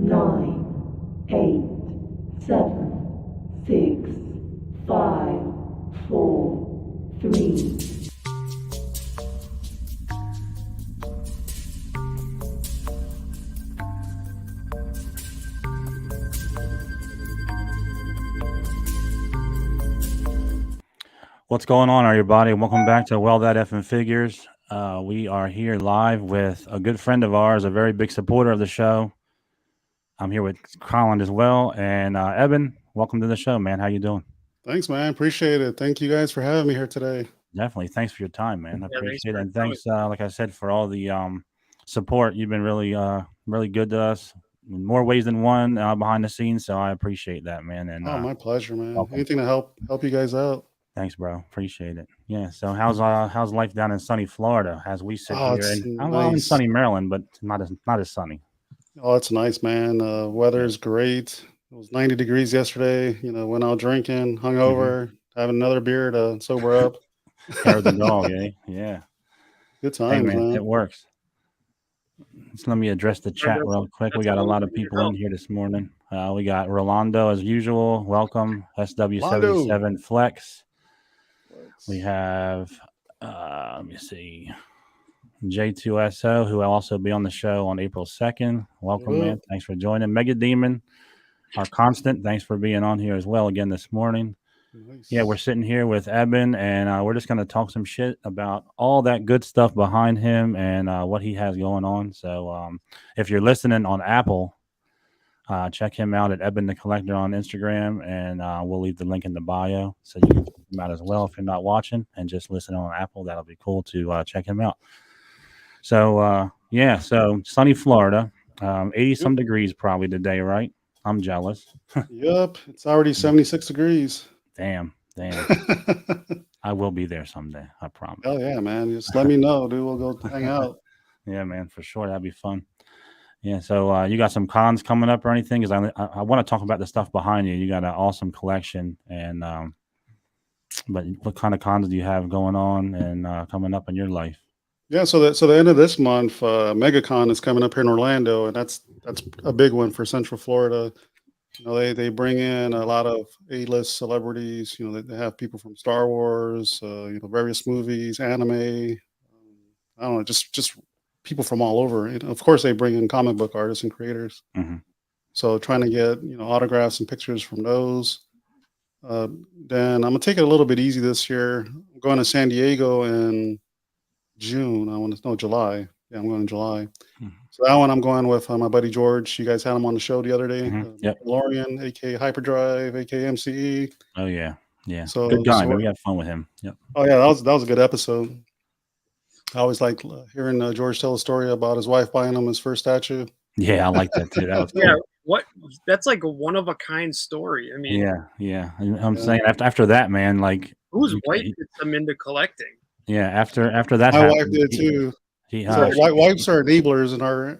9, 8, 7, 6, 5, 4, 3. What's going on, everybody? Welcome back to Well That Effing Figures. We are here live with a good friend of ours, a very big supporter of the show. I'm here with Colin as well, and Eben. Welcome to the show, man. How you doing? Thanks, man. Appreciate it. Thank you guys for having me here today. Definitely. Thanks for your time, man. I Yeah, thanks appreciate it, for and coming. thanks, like I said, for all the support. You've been really good to us in more ways than one behind the scenes. So I appreciate that, man. And Oh, my pleasure, man. welcome. Anything to help you guys out. Thanks, bro. Appreciate it. Yeah. So how's life down in sunny Florida as we sit Oh, here? it's And I'm in nice. sunny Maryland, but not as sunny. Oh, it's nice, man. Weather Yeah. is great. It was 90 degrees yesterday. Went out drinking, hmm hungover, having another beer to sober up. Hair of the dog, eh? Yeah. Good Hey, times, man, it man. works. So let me address the Or chat real quick. We that's got a all lot we of need people in help. here this morning. We got Rolando as usual. Welcome. Londo. SW77 Flex. We Flex. have let me see. J2SO, who will also be on the show on April 2nd. What Welcome, up? man. Thanks for joining. Mega Demon, our constant. Thanks for being on here as well again this morning. Yeah, we're Nice. sitting here with Eben, and we're just going to talk some shit about all that good stuff behind him and what he has going on. So, if you're listening on Apple, check him out at Eben the Collector on Instagram, and we'll leave the link in the bio so you can check him out as well. If you're not watching and just listening on Apple, that'll be cool to check him out. So, yeah, so sunny Florida, 80 Yep. some degrees probably today, right? I'm jealous. Yep. It's already 76 degrees. Damn, damn. I will be there someday. I promise. Hell yeah, man. Just let me know, dude. We'll go hang out. Yeah, man, for sure. That'd be fun. Yeah. So you got some cons coming up or anything? Because I want to talk about the stuff behind you. You got an awesome collection, and but what kind of cons do you have going on and coming up in your life? Yeah, so the end of this month, MegaCon is coming up here in Orlando, and that's a big one for Central Florida. They bring in a lot of A-list celebrities. They have people from Star Wars, various movies, anime. I don't know, just people from all over. Of course, they bring in comic book artists and creators. hmm So trying to get autographs and pictures from those. Uh, then I'm gonna take it a little bit easy this year. I'm going to San Diego in June. I want to know July. Yeah, I'm going in July. So that one I'm going with my buddy George. You guys had him on the show the other day. Yep. Lorian, aka Hyperdrive, aka MCE. Oh yeah. Yeah. Good So guy, so man. We had fun with him. Yep. oh yeah, that was a good episode. I always like hearing George tell a story about his wife buying him his first statue. Yeah, I like that too. That was Yeah, cool. what? That's like a one of a kind story. I mean, Yeah, yeah. And I'm Yeah. saying after that, man, like whose wife gets them into collecting? yeah, after that My wife happened, did too. he So she wives are enablers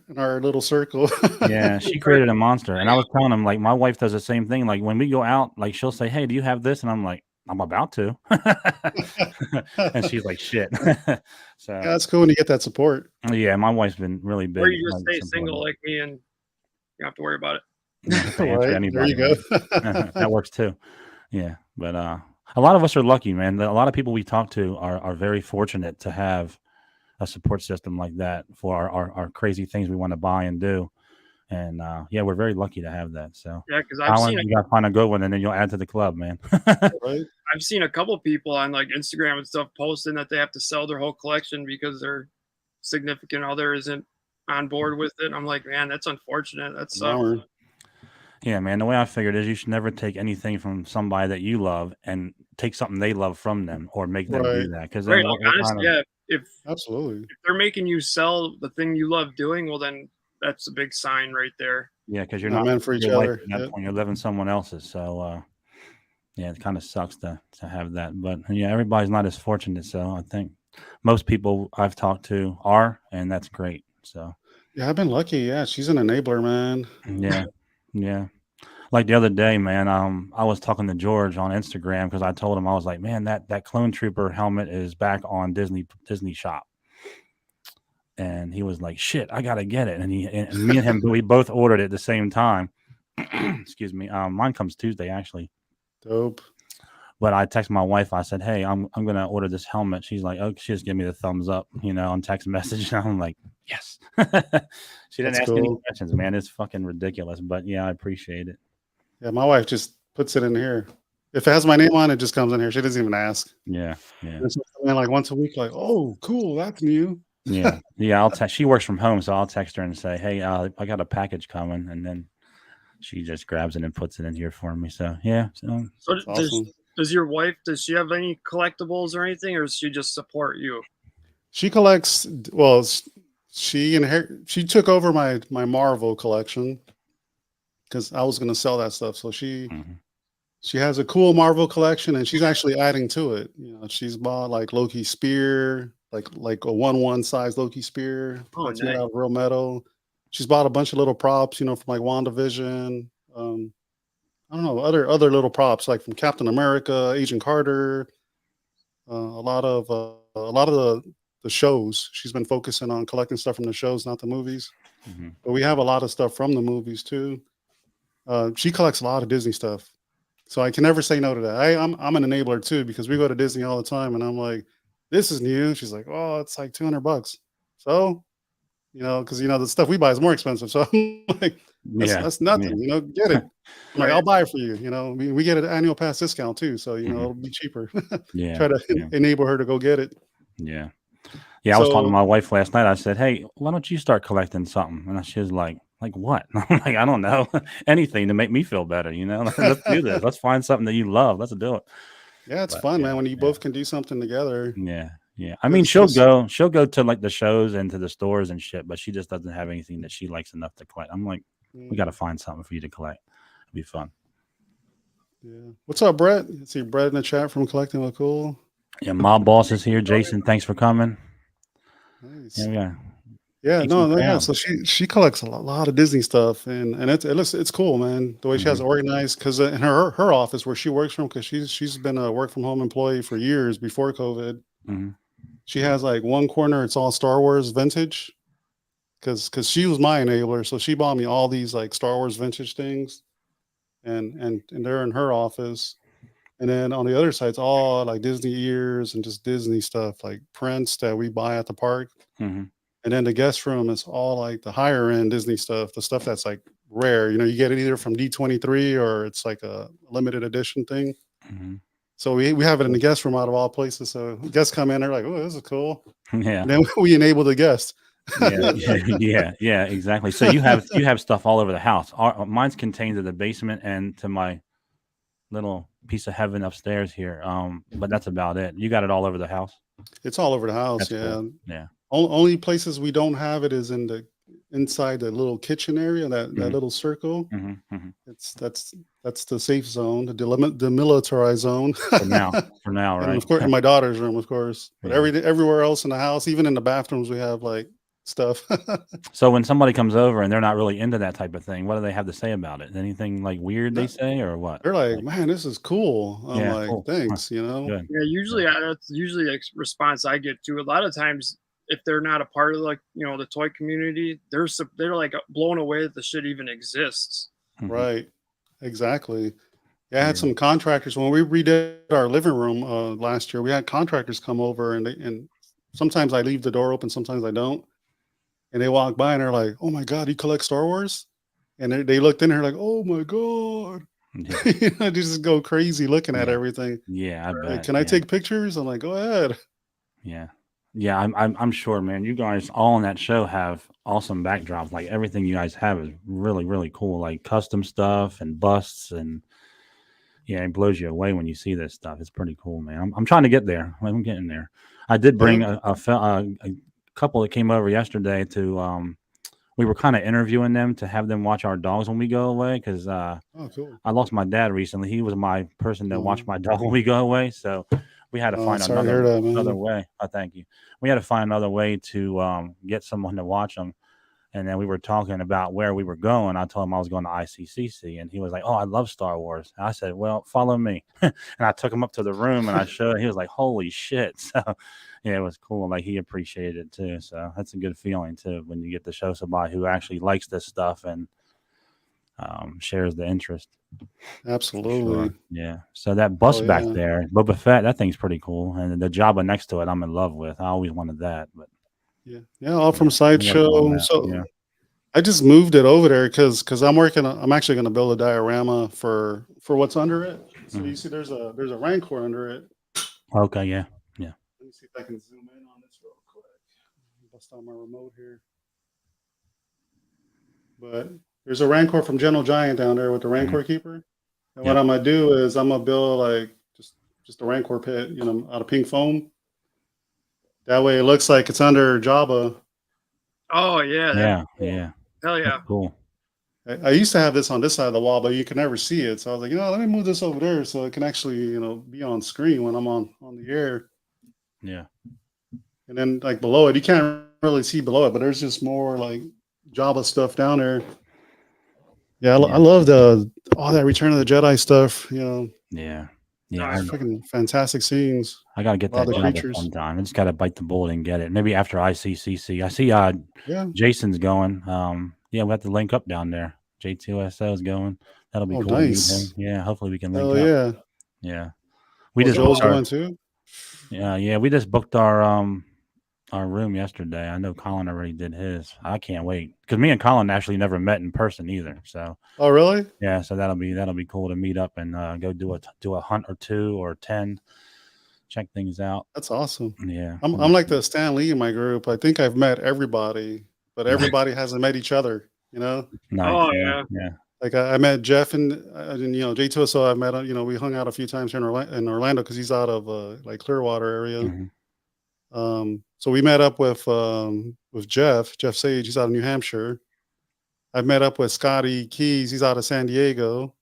in our little circle. yeah, she created a monster, and I was telling him like my wife does the same thing. Like when we go out, like she'll say, "Hey, do you have this?" And I'm like, "I'm about to," and she's like, "Shit." Yeah, So that's cool when you get that support. yeah, my wife's been really big. Or you just Like, stay single like me and you don't have to worry about it. you don't have to answer Right there, anybody, you go. right? That works too. Yeah, but a lot of us are lucky, man. A lot of people we talk to are very fortunate to have a support system like that for our crazy things we want to buy and do. And yeah, we're very lucky to have that. So, Yeah, because Alan, you got to find a good one, and then you'll add to the club, man. Right. I've seen a couple people on like Instagram and stuff posting that they have to sell their whole collection because their significant other isn't on board with it. And I'm like, man, that's unfortunate. That sucks. Bummer. Yeah, man. The way I figured is you should never take anything from somebody that you love and take something they love from them or make them Right. do that. Because Right. then Like what kind honestly, of yeah. If Absolutely. they're making you sell the thing you love doing, well then that's a big sign right there. yeah? Because you're Not not meant for each your life other. at that Yep. point. You're living someone else's. So yeah, it kind of sucks to have that. But yeah, everybody's not as fortunate. So I think most people I've talked to are, and that's great. So Yeah, I've been lucky. Yeah, she's an enabler, man. yeah, yeah. Like the other day, man, I was talking to George on Instagram because I told him I was like, man, that Clone Trooper helmet is back on Disney Shop, and he was like, "Shit, I gotta get it." And me and him, we both ordered it at the same time. Excuse me. Mine comes Tuesday actually. Dope. But I text my wife. I said, "Hey, I'm gonna order this helmet." She's like, "Oh," she just gave me the thumbs up, on text message. And I'm like, "Yes." She didn't That's ask any cool. questions, man. It's fucking ridiculous, but yeah, I appreciate it. Yeah, my wife just puts it in here. If it has my name on it, just comes in here. She doesn't even ask. Yeah, And she'll come in like once a week, like, oh, cool, that's new. yeah. I'll text. She works from home, so I'll text her and say, "Hey, I got a package coming," and then she just grabs it and puts it in here for me. So yeah, So That's awesome. does your wife, does she have any collectibles or anything, or does she just support you? She collects. Well, she took over my Marvel collection because I was going to sell that stuff. So she has a cool Marvel collection, and she's actually adding to it. She's bought like Loki spear, like a 1/1 size Loki spear Oh, that's made nice. out of real metal. She's bought a bunch of little props, from like WandaVision. I don't know, other little props like from Captain America, Agent Carter. A lot of the shows. She's been focusing on collecting stuff from the shows, not the movies. But we have a lot of stuff from the movies too. She collects a lot of Disney stuff, so I can never say no to that. I'm an enabler too because we go to Disney all the time, and I'm like, this is new. She's like, oh, it's like $200. So, because the stuff we buy is more expensive. So I'm like, that's nothing. Get it. I'm like, I'll buy it for you. We get an annual pass discount too, so it'll be cheaper. yeah. Try to enable her to go get it. Yeah. Yeah, I was talking to my wife last night. I said, "Hey, why don't you start collecting something?" And she was like what? I'm like, I don't know, anything to make me feel better. Let's do this. Let's find something that you love. Let's do it. Yeah, it's fun, man. When you both can do something together. Yeah, yeah. I mean, she'll go to like the shows and to the stores and shit, but she just doesn't have anything that she likes enough to collect. I'm like, we got to find something for you to collect. It'll be fun. Yeah. What's up, Brett? I see Brett in the chat from Collecting Look Cool. Yeah, my boss is here. Jason, thanks for coming. Nice. Yeah. Yeah. So she collects a lot of Disney stuff, and it's cool, man. The way she has it organized, because in her office where she works from, because she's been a work from home employee for years before COVID. She has like one corner, it's all Star Wars vintage, because she was my enabler, so she bought me all these like Star Wars vintage things, and they're in her office. And then on the other side, it's all like Disney ears and just Disney stuff, like prints that we buy at the park. And then the guest room is all like the higher end Disney stuff, the stuff that's like rare. You get it either from D23 or it's like a limited edition thing. So we have it in the guest room out of all places. So guests come in, they're like, "Oh, this is cool." Yeah. And then we enable the guest. yeah, exactly. So you have stuff all over the house. Mine's contained in the basement and to my little piece of heaven upstairs here. But that's about it. You got it all over the house? It's all over the house. That's yeah. Cool. Yeah. Only places we don't have it is inside the little kitchen area, that little circle. That's the safe zone, the demilitarized zone. For now, right? And of course, in my daughter's room, of course. But everywhere else in the house, even in the bathrooms, we have like stuff. So when somebody comes over and they're not really into that type of thing, what do they have to say about it? Anything like weird they say, or what? They're like, "Man, this is cool." I'm like, cool. "Thanks," Yeah, usually that's usually the response I get to. A lot of times, if they're not a part of like the toy community, they're like blown away that the shit even exists. Right. Exactly. Yeah, I had some contractors when we redid our living room last year. We had contractors come over, and sometimes I leave the door open, sometimes I don't. And they walk by and they're like, "Oh my God, you collect Star Wars?" And they looked in there like, "Oh my God." They just go crazy looking at everything. Yeah, I bet. Like, "Can I take pictures?" I'm like, "Go ahead." Yeah, I'm sure, man. You guys all on that show have awesome backdrops. Like everything you guys have is really, really cool. Like custom stuff and busts, and it blows you away when you see this stuff. It's pretty cool, man. I'm trying to get there. I'm getting there. I did bring a couple that came over yesterday to. We were kind of interviewing them to have them watch our dogs when we go away because cool. I lost my dad recently. He was my person that watched my dog when we go away, so we had to find another way. Oh, thank you. We had to find another way to get someone to watch them. And then we were talking about where we were going. I told him I was going to ICCC, and he was like, "Oh, I love Star Wars." And I said, "Well, follow me." And I took him up to the room and I showed him. He was like, "Holy shit!" So yeah, it was cool. Like he appreciated it too. So that's a good feeling too when you get to show somebody who actually likes this stuff and shares the interest. Absolutely. Sure. Yeah. So that bus Oh back yeah. there, Boba Fett, that thing's pretty cool. And the Jabba next to it, I'm in love with. I always wanted that, but Yeah. Yeah. All yeah, from I'm working on Sideshow. that. So Yeah. I just moved it over there because I'm actually going to build a diorama for what's under it. So Mhm. you see, there's a Rancor under it. Okay. Yeah. Yeah. Let me see if I can zoom in on this real quick. Bust out my remote here. But there's a Rancor from Gentle Giant down there with the Mhm. Rancor Keeper. And what Yep. I'm gonna do is I'm gonna build like just a Rancor pit, out of pink foam. That way it looks like it's under Jabba. Oh yeah, that'd Yeah. be cool. Yeah. Hell That's yeah. cool. I used to have this on this side of the wall, but you can never see it. So I was like, let me move this over there so it can actually, be on screen when I'm on the air. Yeah. And then like below it, you can't really see below it, but there's just more like Jabba stuff down there. Yeah, I Yeah. love all that Return of the Jedi stuff. Yeah. No, Yeah. I Just freaking fantastic scenes. I got to get A lot of that the Jabba creatures. sometime. I just got to bite the bullet and get it. Maybe after ICCC. I see Yeah. Jason's going. Yeah, we have to link up down there. J2SO is going. That'll be Oh, cool to meet him. nice. Yeah, hopefully we can link Hell up. yeah. Yeah. We Oh, just Joel's booked our going too. we just booked our room yesterday. I know Colin already did his. I can't wait because me and Colin actually never met in person either. So Oh, really? yeah, so that'll be cool to meet up and go do a hunt or 2 or 10, check things out. That's awesome. Yeah, I'm like the Stan Lee in my group. I think I've met everybody, but everybody hasn't met each other. nice. Oh Yeah, yeah. yeah. Like I met Jeff and J2SO. I met we hung out a few times here in Orlando because he's out of like Clearwater area. Hmm. So we met up with Jeff Sage. He's out of New Hampshire. I met up with Scotty Keys. He's out of San Diego.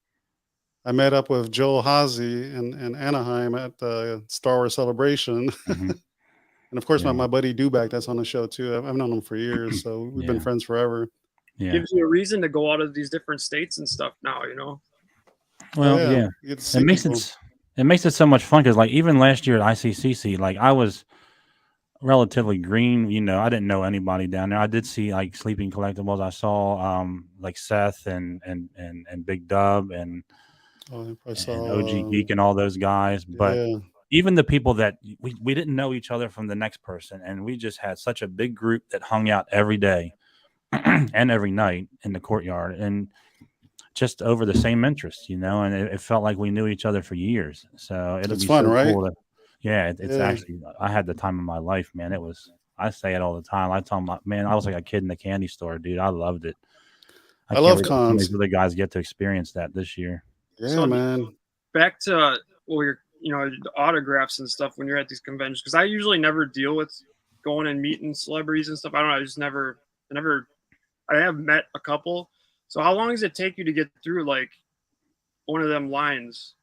I met up with Joel Hazy in Anaheim at the Star Wars Celebration. Hmm. And of course, Yeah, my buddy Duback, that's on the show too. I've known him for years, so we've been yeah, friends forever. yeah. Gives you a reason to go out of these different states and stuff now, Oh Well, yeah, yeah. you get to It see makes people. it makes it so much fun because like even last year at ICCC, like I was relatively green. I didn't know anybody down there. I did see like Sleeping Collectibles. I saw like Seth and Big Dub Oh, I and saw. OG Geek and all those guys. But Yeah, even the people that we didn't know each other from the next person, and we just had such a big group that hung out every day and every night in the courtyard and just over the same interests, and it felt like we knew each other for years. So it'll it's be fun, so right? cool to, yeah, it's Yeah, actually, I had the time of my life, man. I say it all the time. I tell them, man, I was like a kid in the candy store, dude. I loved it. I I can't love wait till some of cons. these other guys get to experience that this year. Yeah, So man. back to the autographs and stuff when you're at these conventions, because I usually never deal with going and meeting celebrities and stuff. I don't know. I have met a couple. So how long does it take you to get through like one of them lines?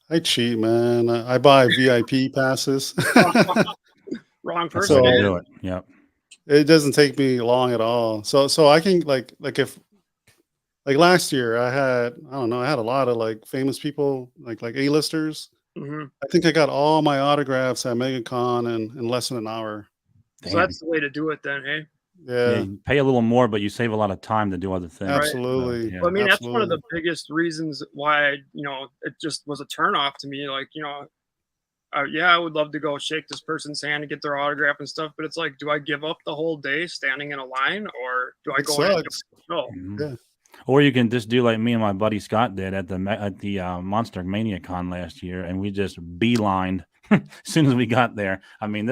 I cheat, man. I buy VIP passes, Wrong That's the way person. to so do it. Yep. it doesn't take me long at all. So I can like if like last year I don't know, I had a lot of like famous people like A-listers. Hmm. I think I got all my autographs at MegaCon in less than an hour. So Damn. that's the way to do it then, hey? Yeah, Yeah, you pay a little more, but you save a lot of time to do other things. Right. absolutely. Yeah. Well, I mean, that's one of Absolutely. the biggest reasons why, it just was a turnoff to me. Like, yeah, I would love to go shake this person's hand and get their autograph and stuff, but it's like, do I give up the whole day standing in a line, or do I It go in and do sucks. a show? Mhm. Yeah. Or you can just do like me and my buddy Scott did at the Monster Mania Con last year, and we just beelined as soon as we got there. I mean,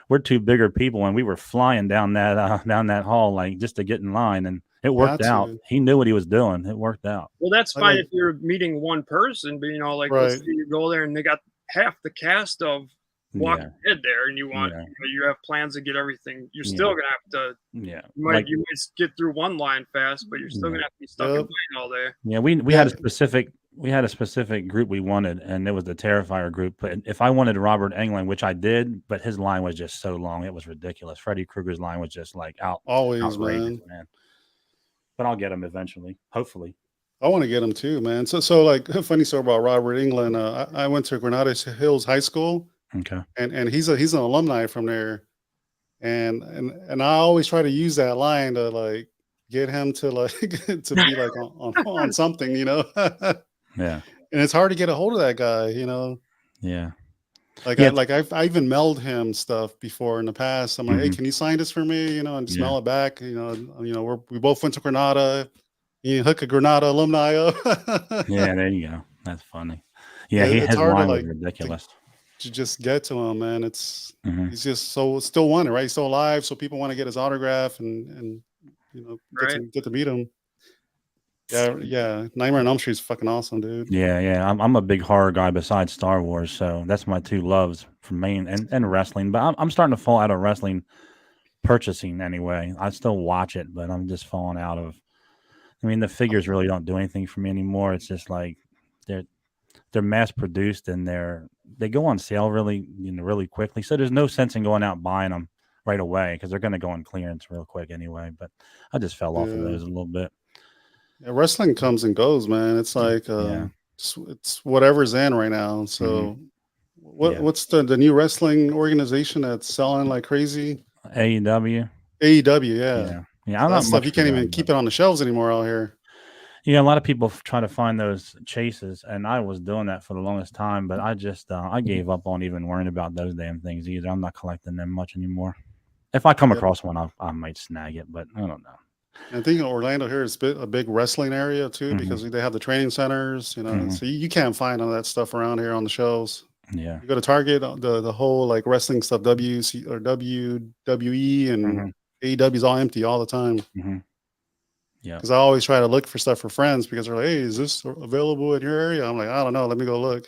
we're two bigger people, and we were flying down that hall like just to get in line, and it worked Had out. to. He knew what he was doing. It worked out. Well, that's I fine like if you're meeting one person, but like, let's right. say you go there and they got half the cast of Walking Yeah, Dead there, and you want, yeah, you have plans to get everything. You're yeah, still gonna have to. yeah. You might Like, get through one line fast, but you're still yeah, gonna have to be stuck in Yep. line all day. yeah. We had Yeah. a specific we had a specific group we wanted, and it was the Terrifier group. But if I wanted Robert Englund, which I did, but his line was just so long, it was ridiculous. Freddy Krueger's line was just like Always, outrageous, man. man. But I'll get him eventually, hopefully. I want to get him too, man. So like a funny story about Robert England. I went to Granada Hills High School, Okay. and he's an alumni from there, and I always try to use that line to like get him to like to be like on something, you know. Yeah. And it's hard to get a hold of that guy, you know. Yeah. Like Yeah. I even mailed him stuff before in the past. I'm like, hey, Mhm. can you sign this for me? You know, and just Yeah. mail it back. You know, we both went to Granada. You hook a Granada alumni up. Yeah. There you go. That's funny. Yeah. It's His hard to line was like ridiculous. to just get to him, man. Mhm. He's just so still wanted, right? He's still alive, so people want to get his autograph and you know Right. get to meet him. Yeah. Nightmare on Elm Street is fucking awesome, dude. Yeah. Yeah. I'm a big horror guy besides Star Wars, so that's my two loves for main and wrestling. But I'm starting to fall out of wrestling purchasing anyway. I still watch it, but I'm just falling out of. I mean, the figures really don't do anything for me anymore. It's just like they're mass produced and they go on sale really quickly. So there's no sense in going out buying them right away because they're going to go on clearance real quick anyway. But I just fell off of Yeah. those a little bit. Yeah, wrestling comes and goes, man. It's like Yeah. it's whatever's in right now. So Yeah. what's the new wrestling organization that's selling like crazy? AEW. AEW, yeah. Yeah. Yeah. So I'm that not stuff much you for can't them, even but- keep it on the shelves anymore out here. Yeah, a lot of people try to find those chases, and I was doing that for the longest time, but I just I gave up on even worrying about those damn things either. I'm not collecting them much anymore. If I come Yep. across one, I might snag it, but I don't know. And I think Orlando here is a big wrestling area too, Mhm. because they have the training centers, you know. Mhm. So you can't find all that stuff around here on the shelves. Yeah. You go to Target, the whole like wrestling stuff, WC or WWE and Mhm. AEW is all empty all the time. hmm Yeah. Because I always try to look for stuff for friends because they're like, hey, is this available in your area? I'm like, I don't know. Let me go look.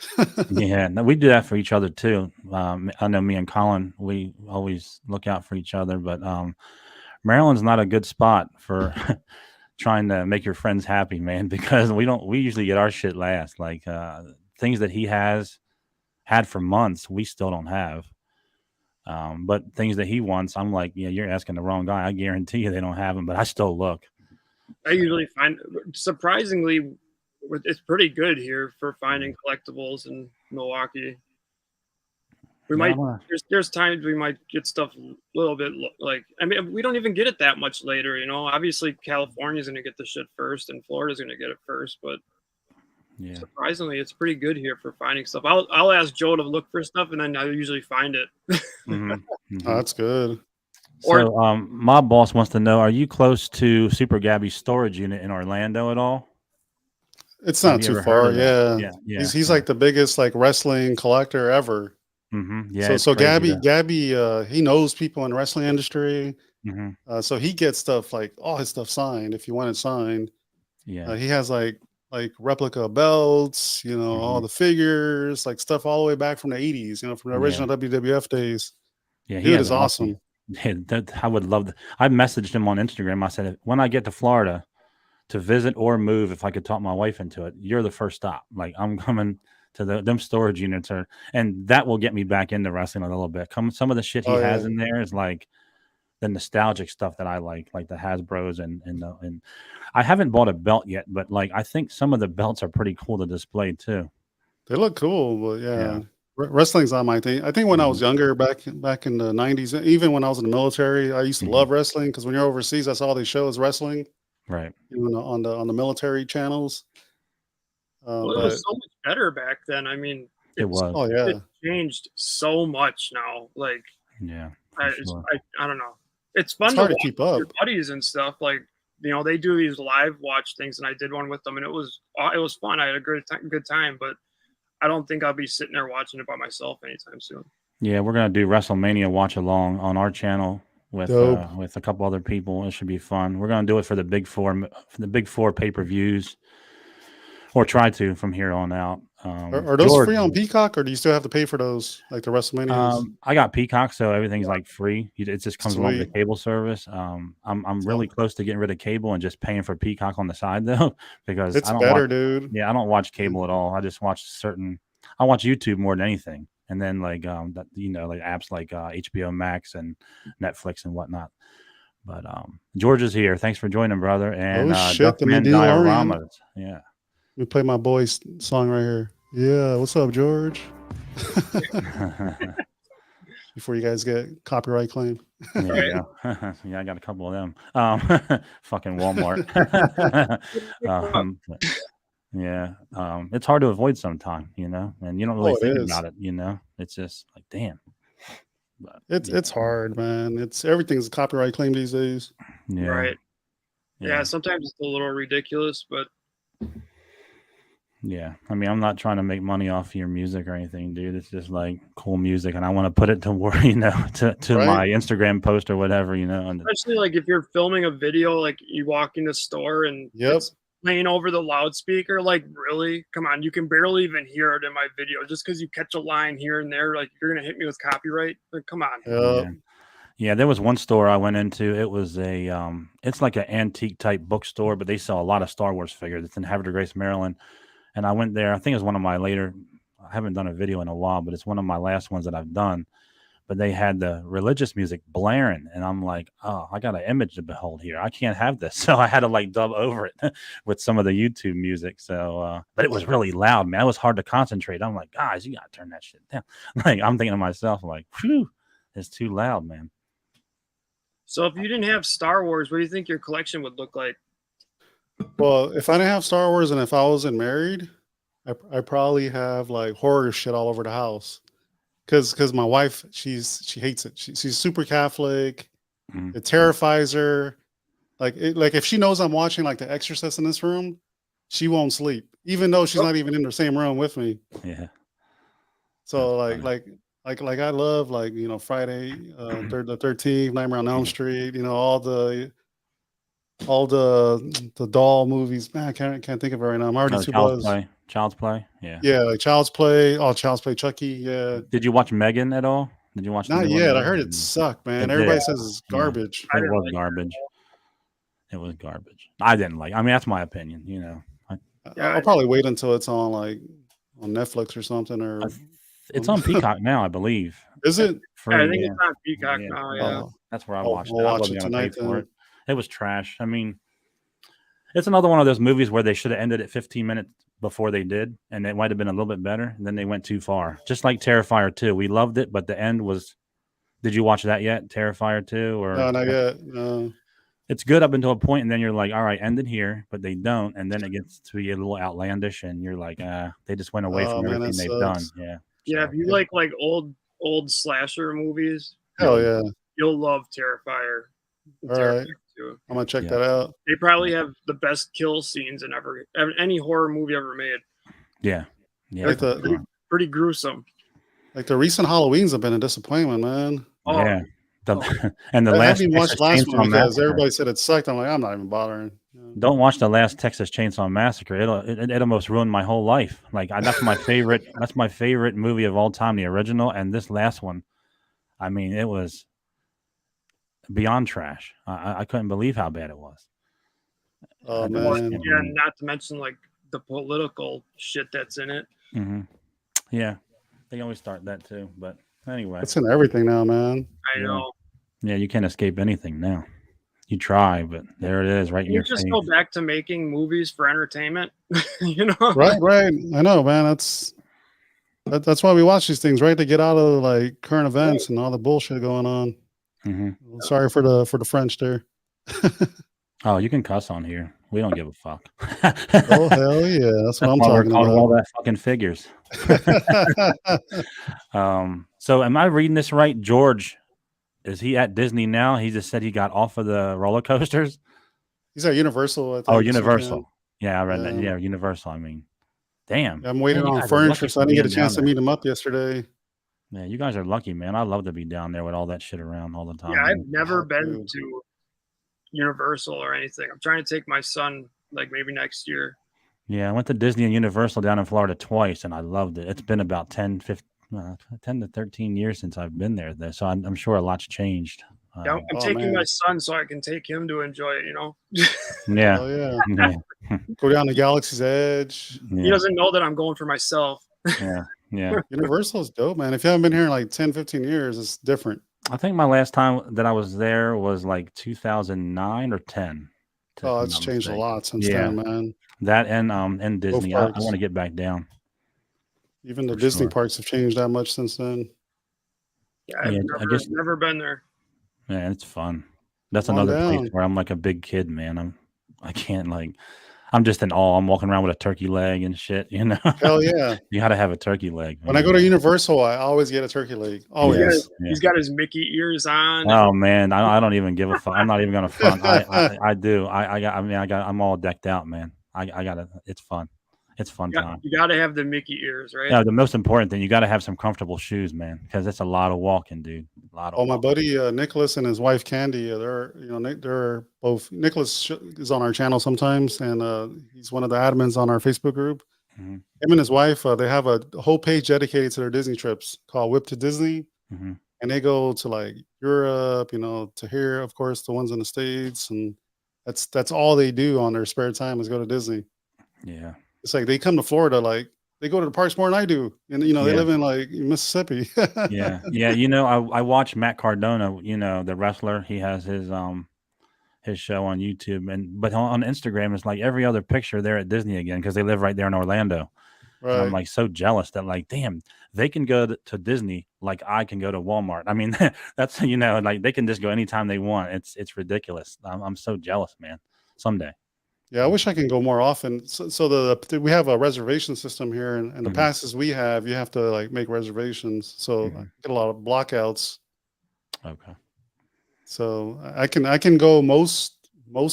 Yeah. No, we do that for each other too. I know me and Colin, we always look out for each other, but Maryland's not a good spot for trying to make your friends happy, man, because we usually get our shit last. Like things that he had for months, we still don't have. But things that he wants, I'm like, yeah, you're asking the wrong guy. I guarantee you they don't have them, but I still look. I usually find, surprisingly, it's pretty good here for finding collectibles in Milwaukee. We Yeah, might I'm gonna- there's times we might get stuff a little bit like, I mean, we don't even get it that much later, you know. Obviously California's going to get the shit first and Florida's going to get it first, but yeah. surprisingly it's pretty good here for finding stuff. I'll ask Joe to look for stuff and then I usually find it. Mhm, mhm. Oh, that's good. So, my boss wants to know: are you close to Super Gabby's storage unit in Orlando at all? It's Have not you too ever heard far. of that? Yeah. Yeah, yeah, He's yeah. like the biggest like wrestling collector ever. Yeah. So it's crazy Gabby, he knows people in the wrestling industry. So he gets stuff like all his stuff signed if you want it signed. Yeah. He has like replica belts, you know, all the figures, like stuff all the way back from the 80s, you know, from the original WWF days. Yeah, he Dude has is an awesome. Yeah, I would love that. I messaged him on Instagram. I said, when I get to Florida to visit or move, if I could talk my wife into it, you're the first stop. Like I'm coming to them storage units, and that will get me back into wrestling a little bit. Some of the shit he Oh, has yeah. in there is like the nostalgic stuff that I like the Hasbro's and I haven't bought a belt yet, but like I think some of the belts are pretty cool to display too. They look cool, but Yeah. yeah. Wrestling's not my thing. I think when I was Mhm. younger, back in the 90s, even when I was in the military, I used to Mhm. love wrestling because when you're overseas, that's all they show is wrestling, Right. you know, on the military channels. Well, it But was so much better back then. I mean, It was. oh yeah, it's changed so much now. Like Yeah. for I, sure. I don't know. It's fun it's to hard to watch keep with up. your buddies and stuff. Like, you know, they do these live watch things, and I did one with them, and it was fun. I had a good time, but I don't think I'll be sitting there watching it by myself anytime soon. Yeah, we're gonna do WrestleMania watch along on our channel with Dope. with a couple other people. It should be fun. We're gonna do it for the big four pay-per-views. or try to from here on out. Are those George, free on Peacock, or do you still have to pay for those, like the WrestleManias? I got Peacock, so everything's like free. It just comes along with Sweet. the cable service. I'm really So close to getting rid of cable and just paying for Peacock on the side though, because it's I don't watch. better, dude. Yeah, I don't watch cable at all. I just watch certain. I watch YouTube more than anything, and then like that like apps like HBO Max and Netflix and whatnot. But George is here. Thanks for joining, brother. And Oh shit, the Duckman DeLorean. Dioramas. Yeah. Let me play my boy's song right here. Yeah, what's up, George? Before you guys get copyright claim. There you go. Yeah, I got a couple of them. Fucking Walmart. But, yeah. It's hard to avoid sometimes, and you don't really Oh, it think is. about it, It's just like, damn. But It's hard, man. Everything's a copyright claim these days. yeah. Right. Yeah, sometimes it's a little ridiculous, but Yeah. I mean, I'm not trying to make money off your music or anything, dude. It's just like cool music, and I want to put it to work, to Right. my Instagram post or whatever, And especially like if you're filming a video, like you walk in the store and Yep. it's playing over the loudspeaker, like really, come on, you can barely even hear it in my video just because you catch a line here and there, like you're gonna hit me with copyright. Like, come on. Yep. Yeah, there was one store I went into. It was it's like an antique type bookstore, but they sell a lot of Star Wars figures. It's in Havre de Grace, Maryland. And I went there. I think it was one of my later. I haven't done a video in a while, but it's one of my last ones that I've done. But they had the religious music blaring, and I'm like, oh, I got an image to behold here. I can't have this, so I had to like dub over it with some of the YouTube music. So, but it was really loud, man. It was hard to concentrate. I'm like, guys, you gotta turn that shit down. Like, I'm thinking to myself, like, whew, it's too loud, man. So if you didn't have Star Wars, what do you think your collection would look like? Well, if I didn't have Star Wars and if I wasn't married, I probably have like horror shit all over the house. Cause my wife, she hates it. She's super Catholic. Mhm. It terrifies her. Like if she knows I'm watching like The Exorcist in this room, she won't sleep, even though she's not even in the same room with me. Yeah. So That's like I love Friday, the 13th, Nightmare on Elm Street, all the doll movies. Man, I can't think of it right now. I'm already too buzzed. Child's Play. Yeah. Yeah, like Child's Play. Oh, Child's Play, Chucky. Yeah. Did you watch Megan at all? Did you watch the Not new one? yet. I heard it sucked, man. It Everybody did. says it's Yeah. garbage. It was garbage. It was garbage. I didn't like. I mean, that's my opinion. I'll probably wait until it's on on Netflix or something. Or It's on Peacock now, I believe. is it? Free, Yeah, I think it's on Peacock now. Yeah. Oh, that's where I I'll watched it. watch I it wasn't gonna pay tonight for then. it. It was trash. I mean, it's another one of those movies where they should have ended it 15 minutes before they did, and it might have been a little bit better. And then they went too far. Just like Terrifier 2. We loved it, but the end was. Did you watch that yet? Terrifier 2? Or No, not yet. No. It's good up until a point, and then you're like, all right, end it here, but they don't, and then it gets to be a little outlandish, and you're like, they just went away from man, everything that they've done. sucks. Yeah. Yeah, So, if you like old slasher movies, Hell yeah. you'll love Terrifier. All right. Too. I'm gonna check that out. They probably have the best kill scenes in any horror movie ever made. Yeah. Yeah. Like Pretty gruesome. Like the recent Halloweens have been a disappointment, man. Oh, yeah. And the I last haven't even watched Texas last one Chainsaw because Massacre. everybody said it sucked. I'm like, I'm not even bothering. Don't watch the last Texas Chainsaw Massacre. It almost ruined my whole life. Like that's my favorite. That's my favorite movie of all time, the original. And this last one, I mean, it was beyond trash. I couldn't believe how bad it was. Oh man. Yeah, not to mention like the political shit that's in it. Mm-hmm. Yeah, they always start that too. But anyway, it's in everything now, man. I know. Yeah, you can't escape anything now. You try, but there it is, right in your face. You just go back to making movies for entertainment, Right. I know, man. That's why we watch these things, right? To get out of like current events and all the bullshit going on. Mm-hmm. Sorry for the French there. Oh, you can cuss on here. We don't give a fuck. Oh hell yeah, that's what I'm talking about. All that fucking figures. So am I reading this right? George, is he at Disney now? He just said he got off of the roller coasters. He's at Universal. I think, oh, Universal. Yeah, I read that. Yeah, Universal. I mean, damn. Yeah, I'm waiting on furniture, so I didn't get a chance to meet him up yesterday. Yeah, you guys are lucky, man. I love to be down there with all that shit around all the time. Yeah, I've never been to Universal or anything. I'm trying to take my son like maybe next year. Yeah, I went to Disney and Universal down in Florida twice, and I loved it. It's been about 10 to 13 years since I've been there, so I'm sure a lot's changed. Yeah, Um, I'm Oh taking man, my son so I can take him to enjoy it. yeah, oh yeah, yeah, go down to Galaxy's Edge. He yeah, doesn't know that I'm going for myself. yeah, yeah. Universal is dope, man. If you haven't been here in like 10, 15 years, it's different. I think my last time that I was there was like 2009 or 10, if Oh, I'm it's not changed a mistaken. lot since Yeah, then, man. that and Both Disney. I want parks, to get back down even the for Disney sure. parks have changed that much since then. Yeah, I've Yeah, I never guess. never been there. Man, it's fun. That's Come on another place down. where I'm like a big kid, man. I can't like I'm just in awe. I'm walking around with a turkey leg and shit, you know. Hell yeah. You got to have a turkey leg, When I man. go to Universal, I always get a turkey leg. He's got Yeah, Always. his, yeah. he's got his Mickey ears on. Oh man, I don't even give a fuck. I'm not even gonna front. I do. I'm all decked out, man. I got it. It's fun. It's fun time. You got to have the Mickey ears, right? Yeah, the most important thing, you got to have some comfortable shoes, man, because it's a lot of walking, dude. A lot of Oh, my walking. buddy Nicholas and his wife Candy, they're both. Nicholas is on our channel sometimes, and he's one of the admins on our Facebook group. Hmm. Him and his wife, they have a whole page dedicated to their Disney trips called Whip to Disney, Hmm. and they go to like Europe, to here, of course, the ones in the States, and that's all they do on their spare time is go to Disney. Yeah, It's like they come to Florida, like they go to the parks more than I do, and they yeah. live in like Mississippi. Yeah, yeah. I watch Matt Cardona. The wrestler. He has his show on YouTube, but on Instagram, it's like every other picture they're at Disney again because they live right there in Orlando. And I'm Right. like so jealous that like, damn, they can go to Disney like I can go to Walmart. I mean, that's like they can just go anytime they want. It's ridiculous. I'm so jealous, man. Someday. Yeah, I wish I can go more often. So we have a reservation system here, and the Hmm. passes we have, you have to like make reservations. So I Hmm. get a lot of blockouts. Okay. So I can go most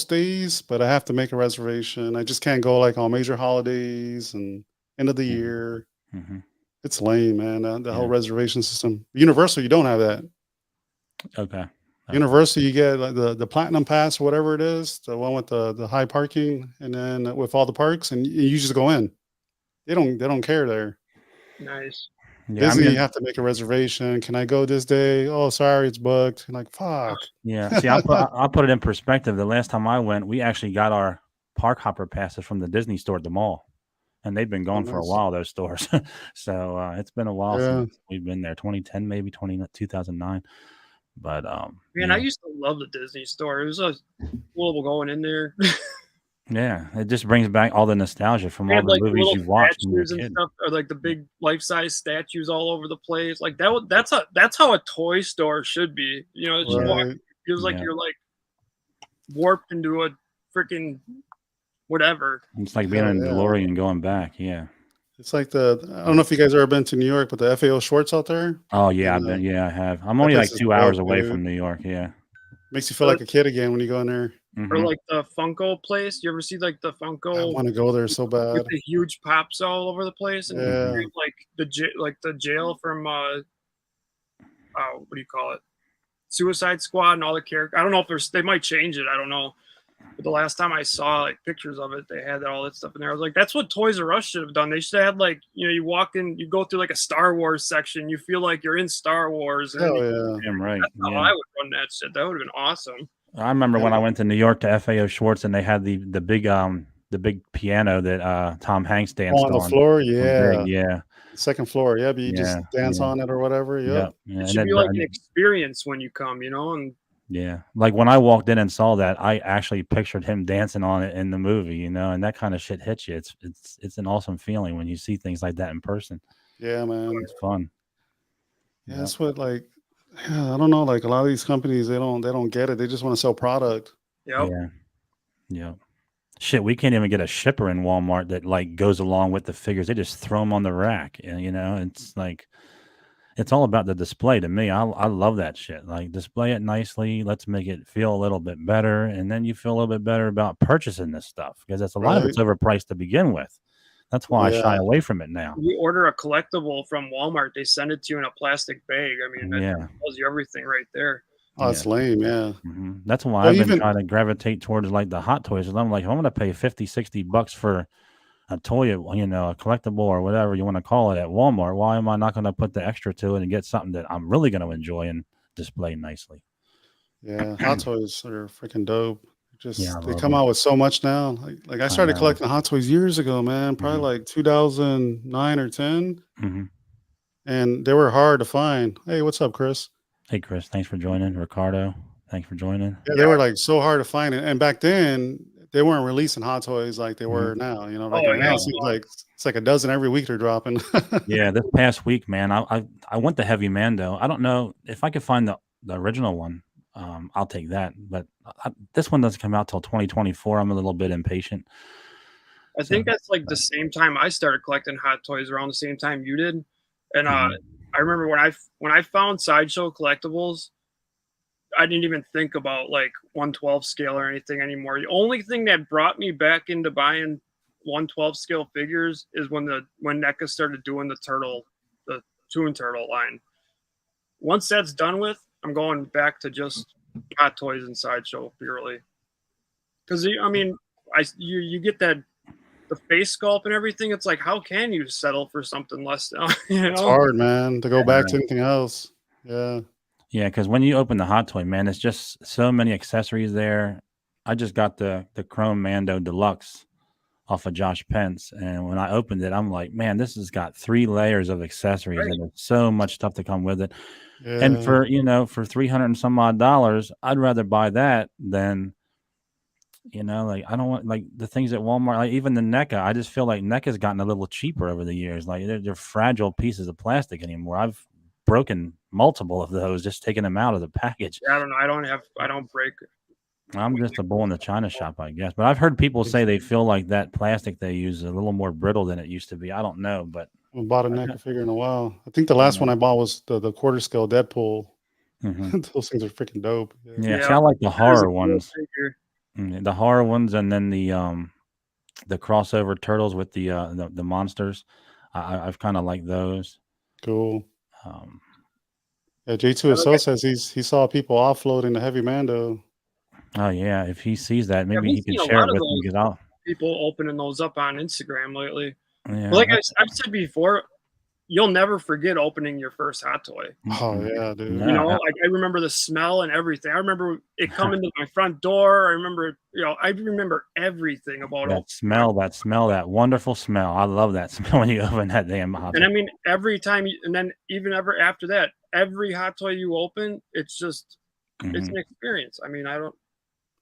days, but I have to make a reservation. I just can't go like on major holidays and end of the Hmm. year. Hmm. It's lame, man. The whole Yeah. reservation system. Universal, you don't have that. Okay. Okay. Universal, you get like the platinum pass, whatever it is, the one with the high parking, and then with all the parks, and you just go in. They don't care there. Nice. Yeah. Disney, you have to make a reservation. Can I go this day? Oh, sorry, it's booked. And like, Oh, fuck. Yeah. See, I'll put it in perspective. The last time I went, we actually got our park hopper passes from the Disney store at the mall, and they've been Oh, gone for a nice. while. Those stores. So it's been a while Yeah. since we've been there. 2010, maybe 2009. But man, I yeah, used to love the Disney store. It was so cool going in there. yeah. It just brings back all the nostalgia from They all had the like movies little you watched when you were a statues and kid. stuff, or like the big life-size statues all over the place. Like that's how a toy store should be. It's just Yeah. walk. Right. It feels like Yeah. you're like warped into a freaking whatever. It's like being Hell in yeah. DeLorean going back. Yeah. It's like I don't know if you guys ever been to New York, but the FAO Schwartz out there. Oh yeah, And Yeah, I have. I'm that only place like is 2 hours dope, away dude. from New York. Yeah. Makes you feel Or, like a kid again when you go in there. or Hmm. like the Funko place. You ever see like the I Funko want to go there so with bad. the huge pops all over the place, and Yeah. like the jail from what do you call it? Suicide Squad and all the characters. I don't know if they might change it. I don't know. But the last time I saw like pictures of it, they had all that stuff in there. I was like, that's what Toys R Us should have done. They should have had like, you walk in, you go through like a Star Wars section, you feel like you're in Star Wars. And Hell yeah. Damn right. that's how Yeah. I would run that shit. That would have been awesome. I remember when Yeah. I went to New York to FAO Schwartz and they had the big piano that Tom Hanks danced On the on. floor, Big, yeah. yeah. Second floor, yeah. But you Yeah. just dance Yeah. on it or whatever. Yeah. Yep. Yeah. It And should then be like an experience when you come, and yeah. Like when I walked in and saw that, I actually pictured him dancing on it in the movie, and that kind of shit hits you. It's an awesome feeling when you see things like that in person. Yeah, man. It's fun. Yeah, Yep. that's what I don't know. Like a lot of these companies, they don't get it. They just want to sell product. yep. Yeah. Yeah. Shit, we can't even get a shipper in Walmart that like goes along with the figures. They just throw them on the rack, and it's like it's all about the display to me. I love that shit. Like display it nicely. Let's make it feel a little bit better, and then you feel a little bit better about purchasing this stuff because a lot of it's Right. overpriced to begin with. That's why I shy Yeah. away from it now. You order a collectible from Walmart, they send it to you in a plastic bag. I mean, that Yeah, tells you everything right there. Oh, it's lame. Yeah. That's why Well, I've been even trying to gravitate towards like the hot toys. And I'm like, if I'm going to pay $50, $60 for a toy, you know, a collectible or whatever you want to call it at Walmart, why am I not going to put the extra to it and get something that I'm really going to enjoy and display nicely? Yeah, Hot Toys are freaking dope. Yeah, I Just they love come them. out with so much now. Like I I started know. collecting Hot Toys years ago, man, probably Hmm. like 2009 or 10, Hmm. and they were hard to find. Hey, what's up, Chris? Hey, Chris, thanks for joining. Ricardo, thanks for joining. Yeah, they Yeah. were like so hard to find, and back then they weren't releasing Hot Toys like they Hmm. were now. You know, Oh like now yeah. it seems like it's like a dozen every week they're dropping. Yeah, this past week, man, I went to Heavy Mando. I don't know if I could find the original one. I'll take that. But this one doesn't come out till 2024. I'm a little bit impatient. I So, think that's like the same time I started collecting Hot Toys, around the same time you did. And mhm. I remember when I found Sideshow collectibles, I didn't even think about like 112 scale or anything anymore. The only thing that brought me back into buying 112 scale figures is when NECA started doing the Toon Turtle line. Once that's done with, I'm going back to just Hot Toys and Sideshow purely. Because I mean, you get that the face sculpt and everything. It's like, how can you settle for something less? You It's know? hard, man, to go back to anything else. Yeah. Yeah, because when you open the Hot Toy, man, it's just so many accessories there. I just got the Chrome Mando Deluxe off of Josh Pence, and when I opened it, I'm like, man, this has got 3 layers of accessories, Right. and there's so much stuff to come with it. And Yeah. for for 300 and some odd dollars, I'd rather buy that than like I don't want like the things at Walmart, like even the NECA. I just feel like NECA's gotten a little cheaper over the years. Like they're fragile pieces of plastic anymore. I've broken multiple of those just taking them out of the package. I don't know. I don't break. I'm just a bull in the china shop, I guess. But I've heard people say they feel like that plastic they use is a little more brittle than it used to be. I don't know, but I haven't bought a I, NECA figure in a while. I think the last one I bought was the quarter scale Deadpool. mhm. Those things are freaking dope. Yeah. Yeah, see, Yeah, I like the that is a horror cool ones. figure. The horror ones, and then the crossover turtles with the monsters. I've kind of like those. Cool. Um, Yeah, J2SO says he saw people offloading the Heavy Mando. oh yeah, if he sees that, Yeah, maybe we've he can seen a share lot it of with me those because I'll. people opening those up on Instagram lately. But Yeah, like I've said before, you'll never forget opening your first Hot Toy. Oh mm-mm. yeah, dude. You No, know, like I remember the smell and everything. I remember it coming to my front door. I remember, I remember everything about that opening. smell, that wonderful smell. I love that smell when you open that damn hot And I dog. mean, every time, and then even ever after that, every Hot Toy you open, it's Mhm. an experience. I mean, I don't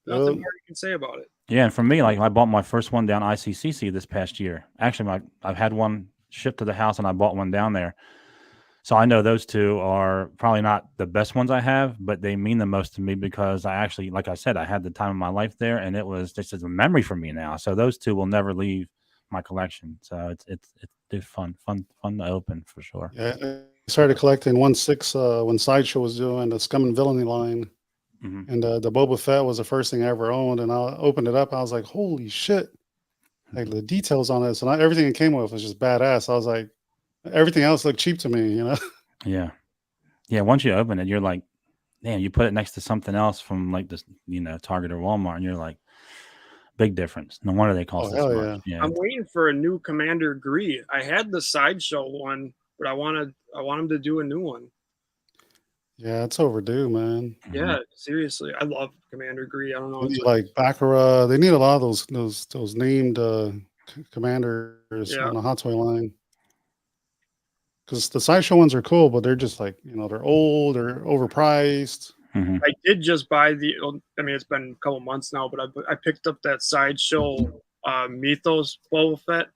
nothing Yep. more you can say about it. Yeah, and for me, like I bought my first one down ICCC this past year. Actually, I've had one shipped to the house, and I bought one down there. So I know those two are probably not the best ones I have, but they mean the most to me because I actually, like I said, I had the time of my life there, and it was just a memory for me now. So those two will never leave my collection. So it's fun to open for sure. Yeah, I started collecting 1/6 when Sideshow was doing the Scum and Villainy line, Hmm. and the Boba Fett was the first thing I ever owned. And I opened it up, I was like, "Holy shit!" Like the details on this, and everything it came with was just badass. I was like, everything else looked cheap to me, you know. Yeah, yeah. Once you open it, you're like, damn. You put it next to something else from like this, Target or Walmart, and you're like, big difference. No wonder they Oh cost this hell much. yeah! Yeah, I'm waiting for a new Commander Gree. I had the Sideshow one, but I want him to do a new one. Yeah, it's overdue, man. mhm. Yeah, seriously, I love Commander Gree. I don't know. They It's need like Baccarat. They need a lot of those named commanders yeah. on the Hot Toy line. Because the Sideshow ones are cool, but they're just like, they're old or overpriced. Mhm. I did just buy I mean, it's been a couple months now, but I picked up that Sideshow Mythos Boba Fett,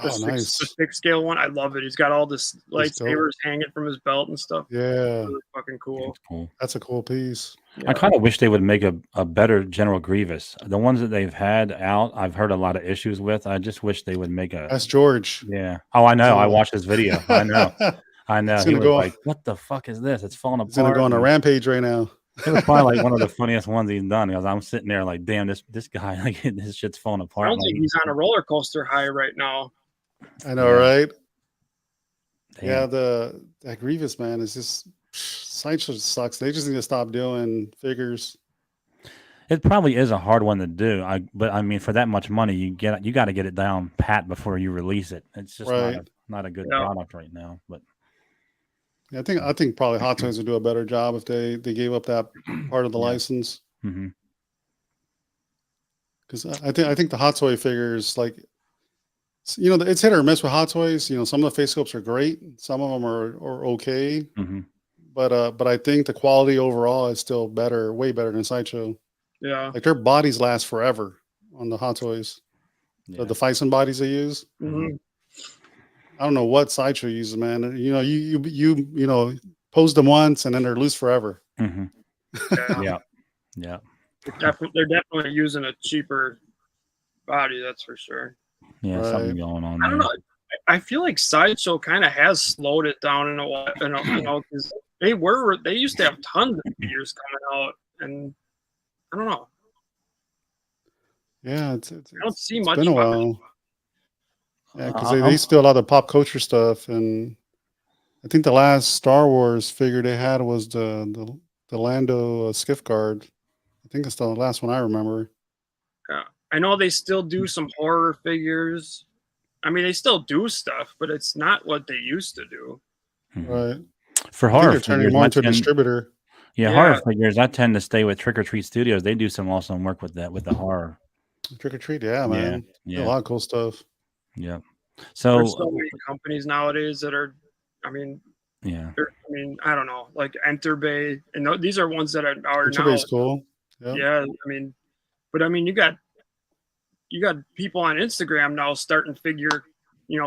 Oh, the nice. 6 scale one. I love it. He's got all this It's dope. lightsabers hanging from his belt and stuff. Yeah, Really fucking cool. It's cool. that's a cool piece. I Yeah. kind of wish they would make a better General Grievous. The ones that they've had out, I've heard a lot of issues with. I just wish they would make a That's George. yeah. Oh, I He's know. I gonna watched his video. I know. I know. he's He gonna was go like, "What the fuck is this? It's falling he's gonna go apart." on a And rampage right now. it was probably like one of the funniest ones he's done because I'm sitting there like, "Damn, this guy, like this shit's falling apart." Sounds Like, like he's on a roller coaster high right now. I know, yeah, right? damn. Yeah, that Grievous man is just Sideshow sucks. They just need to stop doing figures. It probably is a hard one to do. But I mean, for that much money, you got to get it down pat before you release it. It's just Right. not a good Yeah. product right now. But Yeah, I think probably Hot Toys would do a better job if they gave up that part of the Yeah. license. hmm Because I think the Hot Toy figures, like, you know, it's hit or miss with Hot Toys. You know, some of the face sculpts are great, some of them are okay, hmm but I think the quality overall is still better, way better than Sideshow. Yeah. Like their bodies last forever on the Hot Toys. Yeah. The Fison bodies they use. hmm I don't know what Sideshow uses, man. You know, you know, pose them once and then they're loose forever. hmm Yeah. Yeah. Yeah. They're definitely using a cheaper body, that's for sure. Yeah. Something Right. going on I don't there. know. I feel like Sideshow kind of has slowed it down in a while, you know, because they used to have tons of figures coming out, and I don't know. Yeah, I don't see it's much been a of it. while. Yeah, because they I'm- used to do a lot of pop culture stuff, and I think the last Star Wars figure they had was the Lando skiff guard. I think it's the last one I remember. I know they still do some horror figures. I mean, they still do stuff, but it's not what they used to do. Mhm. Right. For I think horror they're turning figures, more I into a tend- distributor. yeah, Yeah. horror figures. I tend to stay with Trick or Treat Studios. They do some awesome work with the horror. Trick or treat, yeah, Yeah. man. Yeah. A lot of cool stuff. Yeah. There's So so many companies nowadays that are, I mean, yeah. I don't know, like Enterbay, and these are ones that are now. Interbay's cool. Yep. Yeah, I mean, but I mean, you got people on Instagram now starting figure,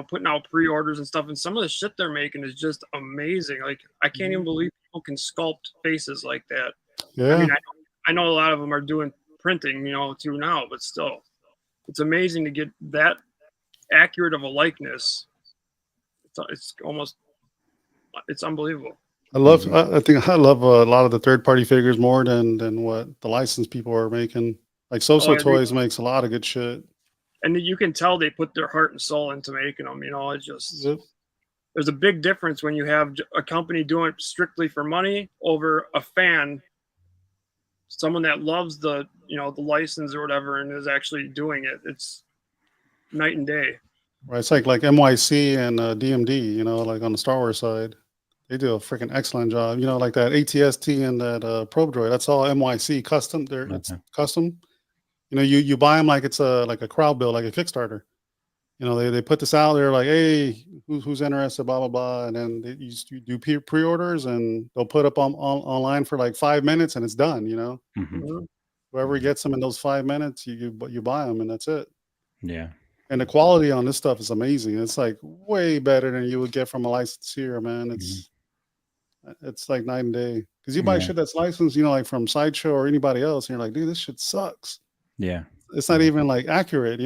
putting out pre-orders and stuff, and some of the shit they're making is just amazing. Like, I can't even believe people can sculpt faces like that. Yeah. I mean, I know a lot of them are doing printing, too now, but still, it's amazing to get that accurate of a likeness. It's almost, it's unbelievable. I think I love a lot of the third party figures more than what the licensed people are making. Like So Toys makes a lot of good shit. And you can tell they put their heart and soul into making them. It's just Yep. there's a big difference when you have a company doing it strictly for money over a fan, someone that loves the license or whatever and is actually doing it. It's night and day. Right. It's like NYC and DMD, like on the Star Wars side. They do a freaking excellent job. Like that ATST and that Probe Droid. That's all NYC custom. It's Okay. custom. You buy them like it's like a crowd build, like a Kickstarter. They put this out there like, hey, who's interested, blah blah blah, and then you do pre-orders and they'll put up online for like 5 minutes and it's done. Mhm. Whoever gets them in those 5 minutes, you buy them and that's it. Yeah. And the quality on this stuff is amazing. It's like way better than you would get from a licensor, man. It's like night and day. Because you buy Yeah. shit that's licensed, like from Sideshow or anybody else, and you're like, dude, this shit sucks. Yeah. It's not even like accurate,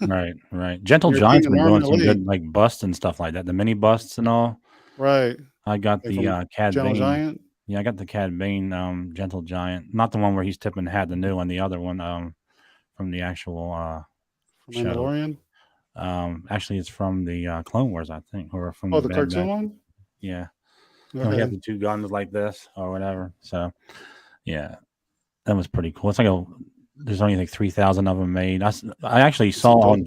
Right. Right. Gentle You're Giant's paying been an arm doing and a some leg. good like busts and stuff like that. The mini busts and all. Right. I got Like the from Cad Gentle Bane. Giant. Yeah, I got the Cad Bane Gentle Giant. Not the one where he's tipping the hat, the new one, the other one from the actual From show. Mandalorian. Actually it's from the Clone Wars, I think, or from Oh, the Bad cartoon Batch. one? Yeah. Okay. He had the two guns like this or whatever. So yeah, that was pretty cool. It's like there's only like 3,000 of them made. I actually saw dope, on man.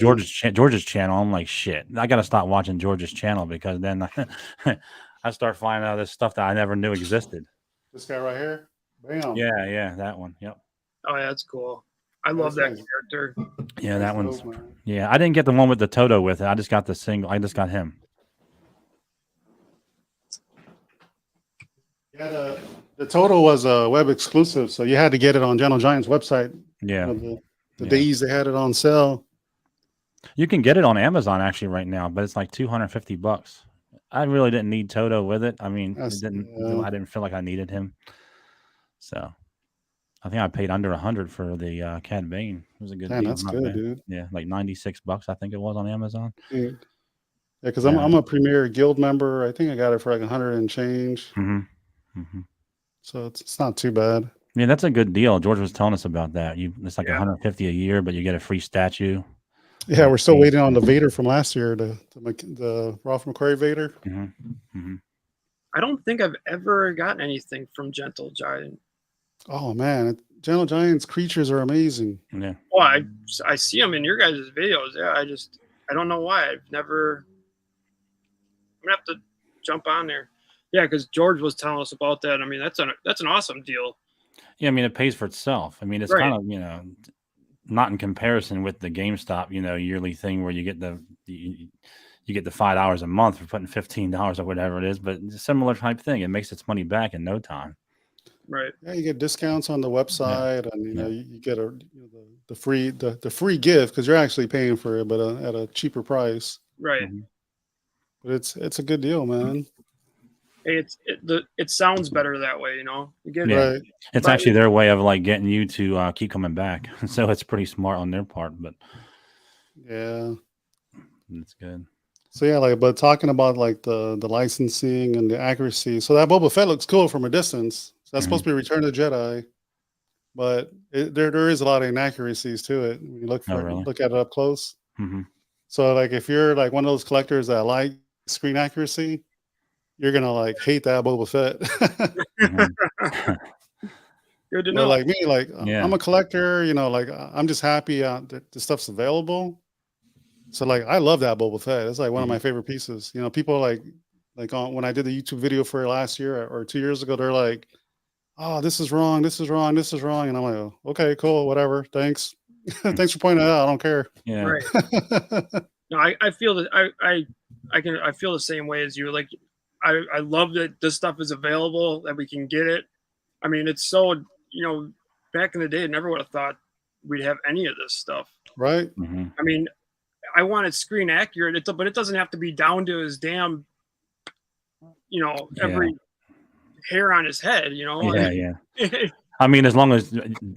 George's channel. I'm like, shit, I got to stop watching George's channel because then I start finding out this stuff that I never knew existed. This guy right here. Bam. Yeah, that one. Yep. Oh yeah, that's cool. I love that nice. character. Yeah, That's that one's. dope, man. Yeah, I didn't get the one with the Toto with it. I just got the single. I just got him. Yeah, the total was a web exclusive, so you had to get it on Gentle Giant's website. Yeah. The Yeah. days they had it on sale. You can get it on Amazon actually right now, but it's like $250. I really didn't need Toto with it. I mean, That's- I didn't feel like I needed him. So I think I paid under 100 for the Cad Bane. It was a good Man, deal. that's not good, bad. dude. Yeah, like $96 I think it was on Amazon. Yeah, because Yeah. I'm a Premier Guild member. I think I got it for like 100 and change. Mm-hmm. Mm-hmm. So it's not too bad. Yeah, that's a good deal. George was telling us about that. It's like Yeah. $150 a year, but you get a free statue. Yeah, we're still waiting on the Vader from last year, the Ralph McQuarrie Vader. Mm-hmm. Mm-hmm. I don't think I've ever gotten anything from Gentle Giant. Oh man, Gentle Giant's creatures are amazing. Yeah. Well, I see them in your guys' videos. Yeah, I don't know why. I'm gonna have to jump on there. Yeah, because George was telling us about that. I mean, that's an awesome deal. Yeah, I mean, it pays for itself. I mean, it's Right. kind of, not in comparison with the GameStop, yearly thing where you get you get the $5 a month for putting $15 or whatever it is, but it's a similar type thing. It makes its money back in no time. Right. Yeah, you get discounts on the website, and Yeah. you get the free gift because you're actually paying for it, but at a cheaper price. Right. Mhm. But it's a good deal, man. Hey, it sounds better that way, You get Yeah. Right. It's But- actually their way of like getting you to keep coming back. So it's pretty smart on their part, but Yeah. it's good. So yeah, but talking about like the licensing and the accuracy. So that Boba Fett looks cool from a distance. So that's supposed to be Return of the Jedi, but there is a lot of inaccuracies to it when you look really? look at it up close. Mm-hmm. So like if you're like one of those collectors that like screen accuracy, you're gonna like hate that Boba Fett. Mm-hmm. Good to But know. like me, like Yeah. I'm a collector, like I'm just happy that the stuff's available. So like I love that Boba Fett. It's like one of my favorite pieces. People like when I did the YouTube video for last year or 2 years ago, they're like, "Oh, this is wrong, this is wrong, this is wrong," and I'm like, oh, "Okay, cool, whatever, thanks, thanks for pointing it out. I don't care." Yeah. Right. No, I feel that I feel the same way as you. Like, I love that this stuff is available, that we can get it. I mean, it's so back in the day, I never would have thought we'd have any of this stuff. Right? Mm-hmm. I mean, I want it screen accurate, but it doesn't have to be down to his damn, every hair on his head. Yeah, yeah. I mean, as long as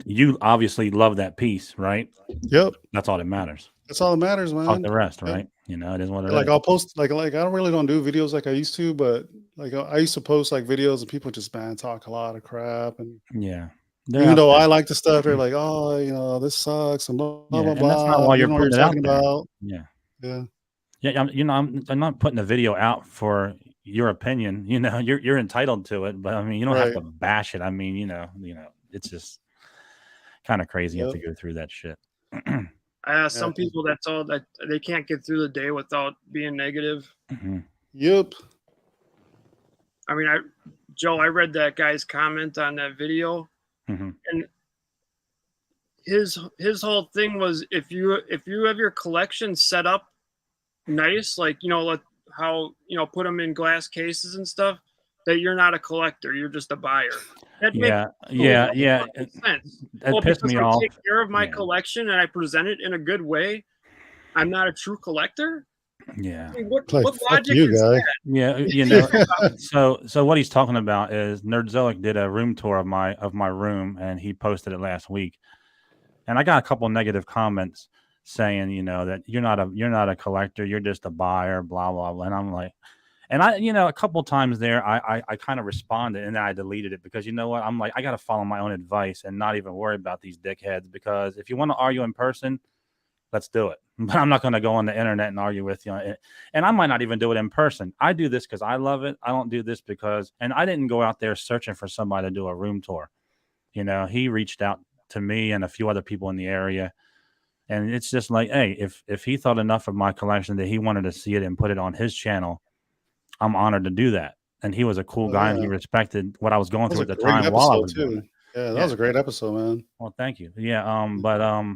you obviously love that piece, right? Yep. That's all that matters. That's all that matters, man. Fuck the rest, Yep. right? It is what it Like is. I'll post like I don't do videos like I used to, but like I used to post like videos and people just talk a lot of crap, and Yeah. They're even out though there. I like the stuff, they're like, "Oh, this sucks," and blah Yeah, blah and that's not blah. why You you're don't know what putting you're it out talking there. about. Yeah. Yeah. Yeah, I'm not putting a video out for your opinion. You're entitled to it, but I mean, you don't have to bash it. I mean, it's just kind of crazy. You have to go through that shit. Some people, that's all that they can't get through the day without being negative. Mm-hmm. Yep. I mean, Joe, I read that guy's comment on that video, Mm-hmm. and his whole thing was if you have your collection set up nice, like how put them in glass cases and stuff, that you're not a collector, you're just a buyer. That Yeah, makes sense. That pissed me off. I take care of my collection and I present it in a good way, I'm not a true collector. Yeah. I mean, what Like, logic you, is guy. that? Yeah, so what he's talking about is Nerdzoic did a room tour of my room, and he posted it last week, and I got a couple negative comments saying, that you're not a collector, you're just a buyer, blah blah blah, and I'm like, and I, a couple times there, I kind of responded, and then I deleted it because you know what, I'm like, I got to follow my own advice and not even worry about these dickheads, because if you want to argue in person, let's do it. But I'm not going to go on the internet and argue with you. And I might not even do it in person. I do this because I love it. I don't do this because, and I didn't go out there searching for somebody to do a room tour. He reached out to me and a few other people in the area. And it's just like, hey, if he thought enough of my collection that he wanted to see it and put it on his channel, I'm honored to do that. And he was a cool guy, and he respected what I was going through at the time while I was doing it. Yeah, that was a great episode, man. Well, thank you. Yeah, but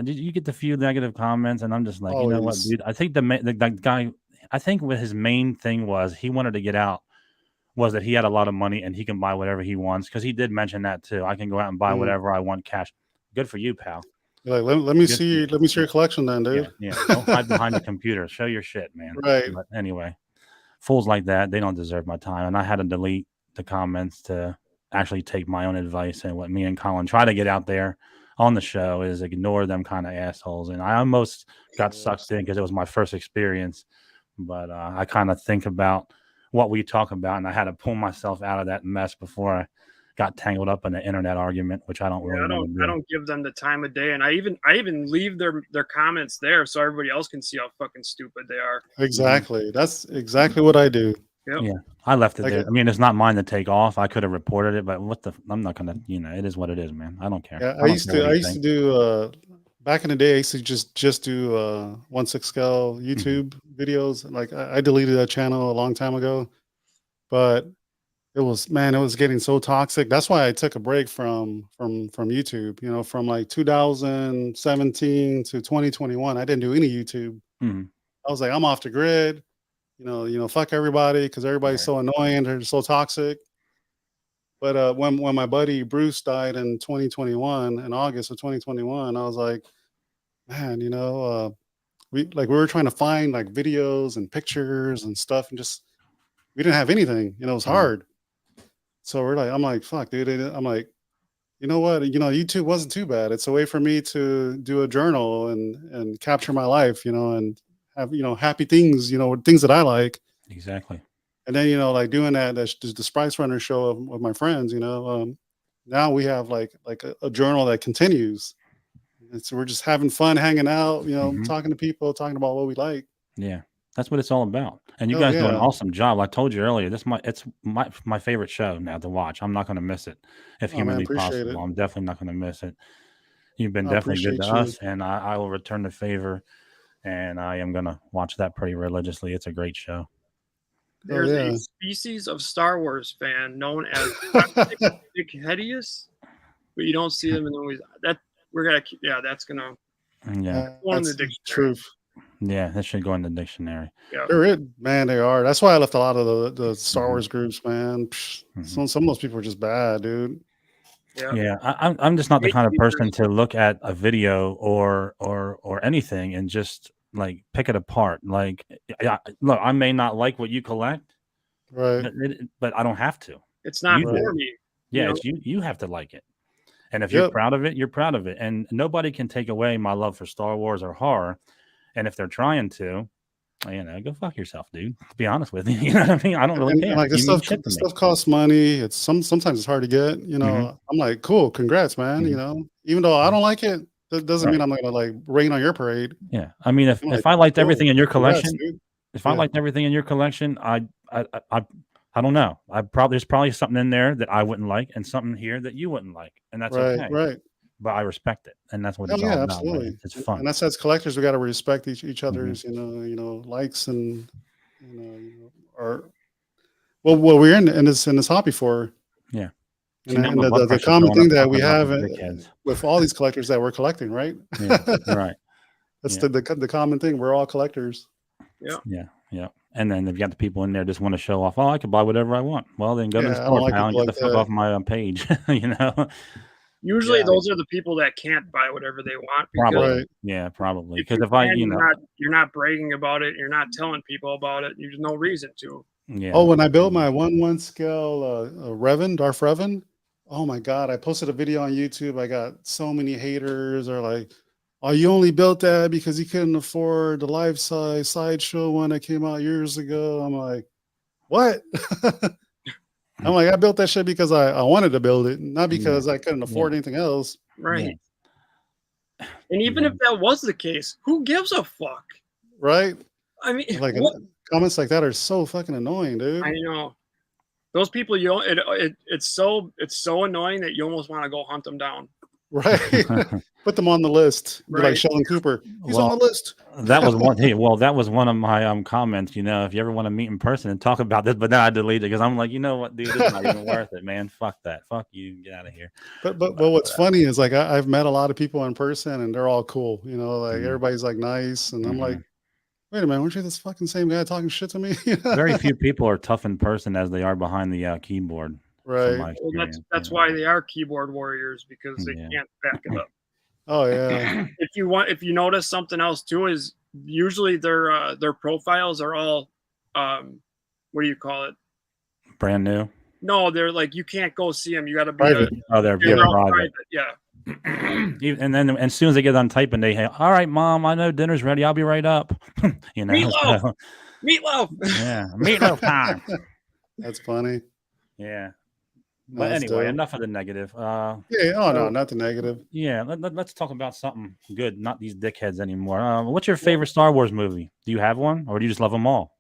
you get the few negative comments, and I'm just like, you know what, dude? I think the guy, I think what his main thing was, he wanted to get out, was that he had a lot of money and he can buy whatever he wants, because he did mention that too. I can go out and buy whatever I want cash. Good for you, pal. Like, let me see your collection then, dude. Yeah. Don't hide behind the computer. Show your shit, man. Right. But anyway, fools like that, they don't deserve my time, and I had to delete the comments to actually take my own advice. And what me and Colin try to get out there on the show is ignore them kind of assholes. And I almost got sucked in because it was my first experience, but I kind of think about what we talk about, and I had to pull myself out of that mess before I got tangled up in an internet argument, which I don't really want to do. I don't give them the time of day, and I even leave their comments there so everybody else can see how fucking stupid they are. Exactly. That's exactly what I do. Yep. Yeah, I left it Like, there. I mean, it's not mine to take off. I could have reported it, but I'm not gonna. It is what it is, man. I don't care. yeah, I don't care what I he used to thinks. do back in the day. I used to just do 1/6 scale Mm-hmm. YouTube videos. Like I deleted that channel a long time ago, but it was getting so toxic. That's why I took a break from YouTube. You know, from like 2017 to 2021, I didn't do any YouTube. Mm-hmm. I was like, I'm off the grid. Fuck everybody because everybody's Right. so annoying. They're so toxic. But when my buddy Bruce died in 2021, in August of 2021, I was like, man, we were trying to find like videos and pictures and stuff, and just we didn't have anything. It was Mhm. hard. So I'm like, fuck, dude. I'm like, you know what? YouTube wasn't too bad. It's a way for me to do a journal and capture my life, and have happy things, things that I like. Exactly. And then like doing the Spice Runner show of my friends, now we have like a journal that continues. And so we're just having fun, hanging out, Mhm. talking to people, talking about what we like. Yeah, that's what it's all about. And you Oh guys do an yeah, awesome job. I told you earlier, it's my favorite show now to watch. I'm not going to miss it if oh man, humanly appreciate possible. it. I'm definitely not going to miss it. You've been I definitely good to appreciate you. us, and I will return the favor. And I am going to watch that pretty religiously. It's a great show. There's yeah. a species of Star Wars fan known as Toxic Dickheadius, but you don't see them in the movies. That's gonna Yeah, one in the That's the dictionary. truth. yeah, that should go in the dictionary. Yeah. Man, they are. That's why I left a lot of the Star Mhm. Wars groups, man. Mhm. Some of those people are just bad, dude. Yeah. Yeah, I'm just not the kind of person Gatekeepers. to look at a video or anything and just like pick it apart. Like, yeah, look, I may not like what you collect, Right. but I don't have to. It's not You Right. for do. me. Yeah, know? it's you. You have to like it, and if you're Yep. proud of it, you're proud of it, and nobody can take away my love for Star Wars or horror. And if they're trying to, go fuck yourself, dude. To be honest with you, you know what I mean. I don't really And care. like You mean shit the to me. stuff costs money. It's sometimes it's hard to get. Mhm. I'm like, cool, congrats, man. Mhm. Even though I don't like it, that doesn't mean Right. I'm gonna like rain on your parade. Yeah. I mean, I'm like, if I liked cool, everything in your congrats, collection, dude. if I Yeah. liked everything in your collection, I don't know. There's probably something in there that I wouldn't like, and something here that you wouldn't like, and that's Right. okay. Right. But I respect it, and that's what Oh it's all yeah, about, man. absolutely. It's And fun. that's as collectors, we got to respect each Mhm. other's, likes and or what we're in this hobby for. Yeah. And, See, now and my blood the pressure's common going up thing that talking we about have these dickheads. with all these collectors that we're collecting, right? Yeah. Right. That's Yeah. the common thing. We're all collectors. Yeah. Yeah. Yeah. And then they've got the people in there just want to show off. Oh, I could buy whatever I want. Well, then go to the Yeah, I don't store, like pal, and people get like the fuck that. off my page. You know. Usually Yeah. those are the people that can't buy whatever they want because Probably. Right. Yeah. Probably. if Because you if I, can, you're not bragging about it, you're not telling people about it, there's no reason to. yeah. Oh, when I built my 1/1 scale Revan, Darth Revan, oh my God, I posted a video on YouTube. I got so many haters are like, oh, you only built that because you couldn't afford the life size sideshow one that came out years ago. I'm like, what? I'm like, I built that shit because I wanted to build it, not because I couldn't afford anything else. Right. And even Yeah. if that was the case, who gives a fuck? Right? I mean, Like what? comments like that are so fucking annoying, dude. I know. Those people, it's so annoying that you almost want to go hunt them down. Right. Put them on the list. Be like Right. Sheldon Cooper. He's Well, on the list. that was one. Hey, well, that was one of my comments. If you ever want to meet in person and talk about this, but then I deleted it because I'm like, you know what, dude, it's not even worth it, man. Fuck that. Fuck you. Get out of here. But what's funny is like I've met a lot of people in person and they're all cool. Like Mhm. everybody's like nice, and I'm like, Mhm. wait a minute, weren't you this fucking same guy talking shit to me? Very few people are tough in person as they are behind the keyboard. From Right. my Well, experience. that's why they are keyboard warriors, because they Yeah. can't back it up. Oh yeah. If you notice something else too, is usually their profiles are all what do you call it? Brand new. No, they're like, you can't go see them. You got to be Private. They're they're all private. Yeah. And then as soon as they get done typing, they say, all right, Mom, I know dinner's ready. I'll be right up. Meatloaf! So, Meatloaf. yeah, meatloaf time. That's funny. Yeah. No, But that's anyway, dope. enough of the negative. Yeah. Oh no, not the negative. Yeah, let's talk about something good, not these dickheads anymore. What's your favorite Star Wars movie? Do you have one, or do you just love them all?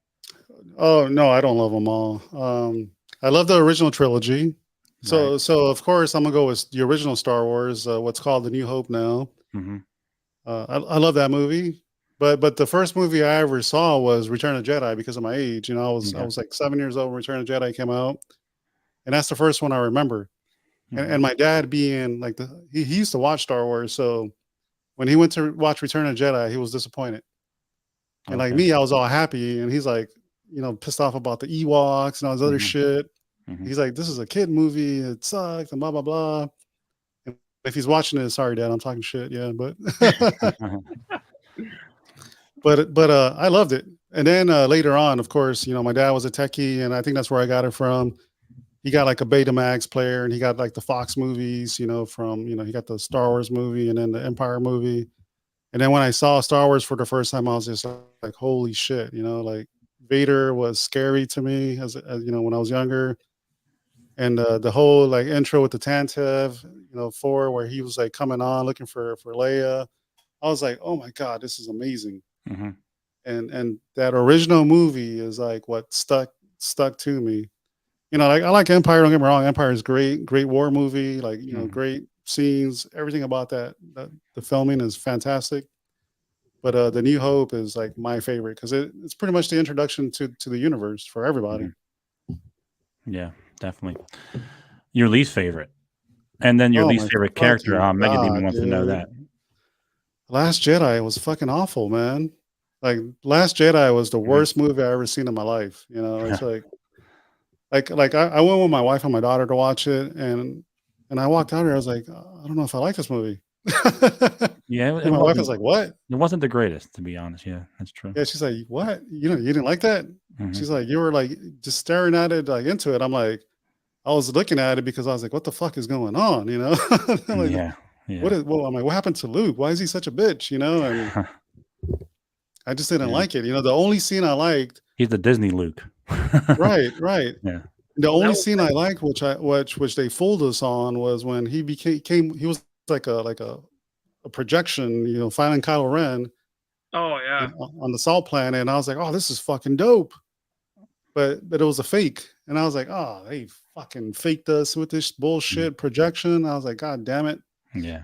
Oh no, I don't love them all. I love the original trilogy. So Right. so of course I'm gonna go with the original Star Wars, what's called The New Hope now. Hmm. I love that movie. But the first movie I ever saw was Return of the Jedi because of my age. You know, I Okay. was like 7 years old when Return of the Jedi came out, and that's the first one I remember. Hmm. And my dad being like he used to watch Star Wars, so when he went to watch Return of the Jedi, he was disappointed. And like Okay. me, I was all happy, and he's like, pissed off about the Ewoks and all this other Hmm. shit. Hmm. He's like, "This is a kid movie. It sucks," and blah blah blah. And if he's watching it, sorry, Dad, I'm talking shit. Yeah, but but I loved it. And then later on, of course, my dad was a techie, and I think that's where I got it from. He got like a Betamax player, and he got like the Fox movies, from he got the Star Wars movie and then the Empire movie. And then when I saw Star Wars for the first time, I was just like, holy shit, like Vader was scary to me as when I was younger. And the whole like intro with the Tantive, four where he was like coming on looking for Leia. I was like, oh my God, this is amazing. Hmm. And that original movie is like what stuck to me. Like I like Empire, don't get me wrong. Empire is great war movie, like Hmm. great scenes, everything about that the filming is fantastic. But the New Hope is like my favorite because it's pretty much the introduction to the universe for everybody. Hmm. Yeah, definitely. Your least favorite, and then your Oh least my favorite character. fucking Mega Demon God, wants to know dude. that. Last Jedi was fucking awful, man. Like Last Jedi was the Mhm. worst movie I ever seen in my life. It's like I went with my wife and my daughter to watch it, and I walked out here. I was like, I don't know if I like this movie. Yeah, And my wife was like, "What?" it wasn't the greatest, to be honest. Yeah, that's true. Yeah, she's like, "What? You didn't like that?" Hmm. She's like, "You were like just staring at it, like into it." I'm like, I was looking at it because I was like, "What the fuck is going on?" I'm like, Yeah, yeah, I'm like, "What happened to Luke? Why is he such a bitch?" And I just didn't yeah. like it. The only scene I liked, He's the Disney Luke. right, right. Yeah. The Well, that only was scene I liked, which they fooled us on, was when he he was like a projection, finding Kylo Ren oh yeah. on the Salt Planet, and I was like, "Oh, this is fucking dope." But it was a fake, and I was like, "Oh, they fucking faked us with this Mm. bullshit projection." I was like, "God damn it!" Yeah.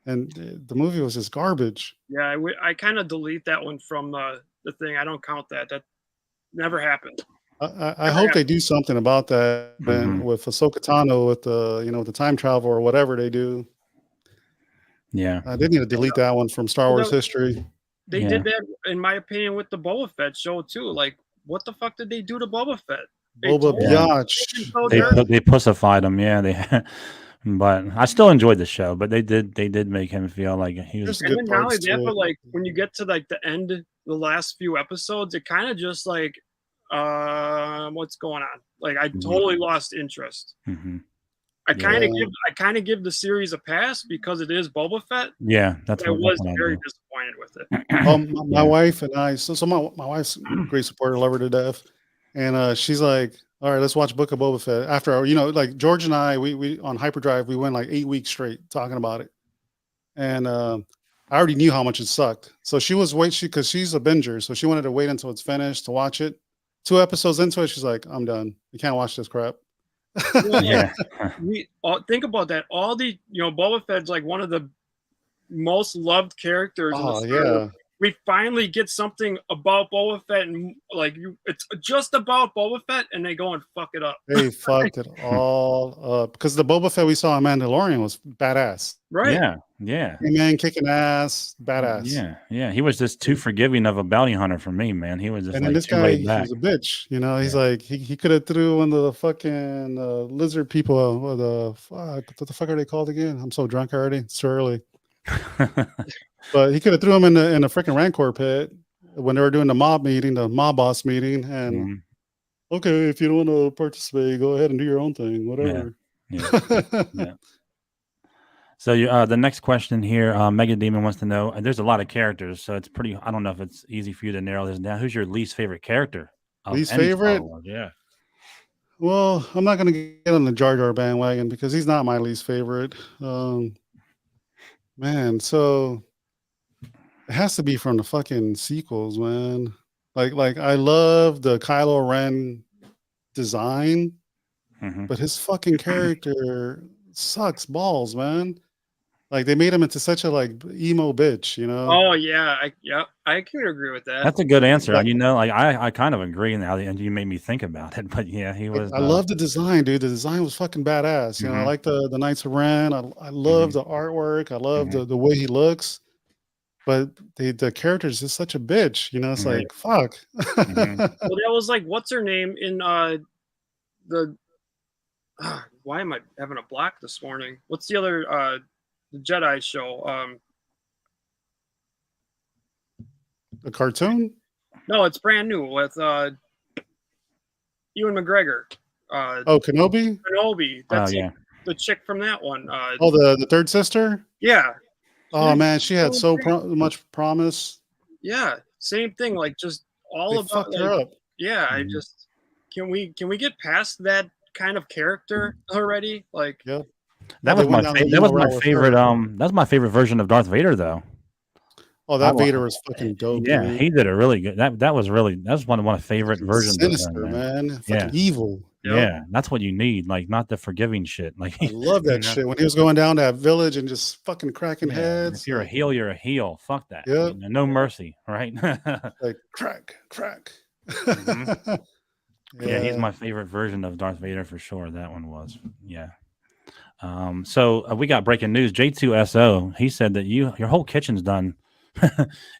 And the movie was just garbage. Yeah, I kind of delete that one from the thing. I don't count that. That never happened. I Never hope they happened. do something about that Hmm. with Ahsoka Tano with the time travel or whatever they do. Yeah. They need to delete that one from Star Well, Wars history. they Yeah. did that, in my opinion, with the Boba Fett show too. Like, what the fuck did they do to Boba Fett? They Boba totally Yeah. fucking Biatch. so Yeah. dirty. They pussified him. Yeah. But I still enjoyed the show. But they did make him feel like he was. There's And good then not only parts that, to but it. like when you get to like the end, the last few episodes, it kind of just like, what's going on? Like, I Mhm. totally lost interest. Mhm. I Yeah. kind of Yeah. give the series a pass because it is Boba Fett. Yeah. But I That's was what I very do. disappointed with it. My Yeah. wife and I, so my wife's a great supporter, love her to death. And she's like, all right, let's watch Book of Boba Fett. After, like George and I, we on Hyperdrive, we went like 8 weeks straight talking about it. And I already knew how much it sucked. So she was because she's a binger. So she wanted to wait until it's finished to watch it. 2 episodes into it, she's like, I'm done. You can't watch this crap. Well, like Yeah. we all think about that. All the Boba Fett's like one of the most loved characters in the Oh, Star Wars. yeah. We finally get something about Boba Fett, and like it's just about Boba Fett, and they go and fuck it up. They fucked it all up because the Boba Fett we saw in Mandalorian was badass. Right? Yeah. Yeah. Hey, man, kicking ass, badass. Yeah. Yeah. He was just too forgiving of a bounty hunter for me, man. He was just And then like this too guy, laid back. he's a bitch. He's Yeah. like he could have threw one of the fucking lizard people. What the fuck are they called again? I'm so drunk already. It's too early. But he could have threw him in the freaking Rancor pit when they were doing the mob meeting, the mob boss meeting. And Mhm. okay, if you don't want to participate, go ahead and do your own thing, Yeah. whatever. Yeah. Yeah. So the next question here, Mega Demon wants to know. There's a lot of characters, so it's pretty. I don't know if it's easy for you to narrow this down. Who's your least favorite character of Least any Star favorite? Wars? Yeah. Well, I'm not going to get on the Jar Jar bandwagon because he's not my least favorite. Man, so it has to be from the fucking sequels, man. Like I love the Kylo Ren design, Mhm. but his fucking character sucks balls, man. Like they made him into such a like emo bitch, you know. Oh yeah, I could agree with that. That's a good answer. Like, You know, like I kind of agree now, and you made me think about it. But yeah, he was. I love the design, dude. The design was fucking badass. You know, I Mhm. like the Knights of Ren. I love Mhm. the artwork. I love Mhm. the way he looks. But the character is just such a bitch. You know, it's Right. like fuck. Mhm. Well, that was like what's her name in the why am I having a block this morning? What's the other the Jedi show? A cartoon? No, it's brand new with Ewan McGregor. Oh, Kenobi? Kenobi. Oh That's like yeah. the chick from that one. Oh, the third sister? Yeah. Oh She's man, she had so so great. much promise. Yeah, same thing. Like just all They about fucked her like up. yeah. I Mhm. just can we get past that kind of character already? Like Yep. Yeah, That they was went my down the that emo was my route with favorite. her. That's my favorite version of Darth Vader, though. Oh, I that wa- Vader was fucking dope, yeah, dude. he did a really good. That was really one of my favorite Fucking versions of him, sinister, man. man. Fucking Yeah, evil. yep. yeah, that's what you need. Like not the forgiving shit. Like I love you that know, shit when he was going down that village and just fucking cracking yeah. If heads. you're a Like, heel, you're a heel. Fuck that. yep. You know, no mercy, right? Like crack, crack. hmm Yeah, he's Yeah. my favorite version of Darth Vader for sure. That one was. Yeah. So we got breaking news. J2SO, he said that your whole kitchen's done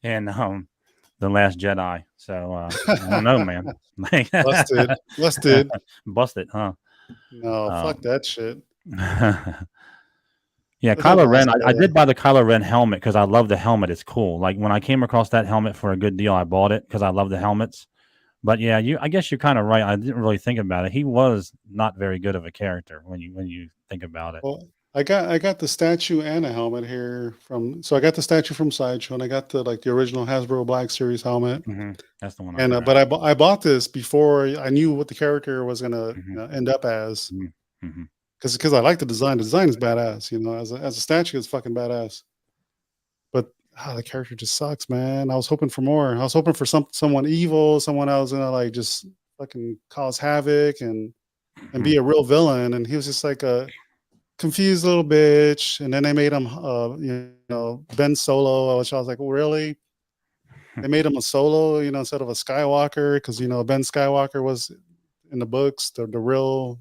in the Last Jedi. So I don't know, man. Like, Busted. Busted. busted, huh? No, fuck Um, that shit. yeah, The Kylo Ren. Last I did Jedi. buy the Kylo Ren helmet because I love the helmet. It's cool. Like when I came across that helmet for a good deal, I bought it because I love the helmets. But yeah, I guess you're kind of right. I didn't really think about it. He was not very good of a character when you think about it. Well, I got the statue and a helmet here from so I got the statue from Sideshow and I got the original Hasbro Black Series helmet. That's the one I And got. but I bought this before I knew what the character was gonna hmm end up as hmm hmm because I like the design. The design is badass, you know, as a statue, it's fucking badass. But the character just sucks, man. I was hoping for more. I was hoping for someone evil, someone else gonna like just fucking cause havoc and be a real villain. And he was just like a confused little bitch. And then they made him, Ben Solo, which I was like, well, really? They made him a Solo, instead of a Skywalker, because Ben Skywalker was in the books, the real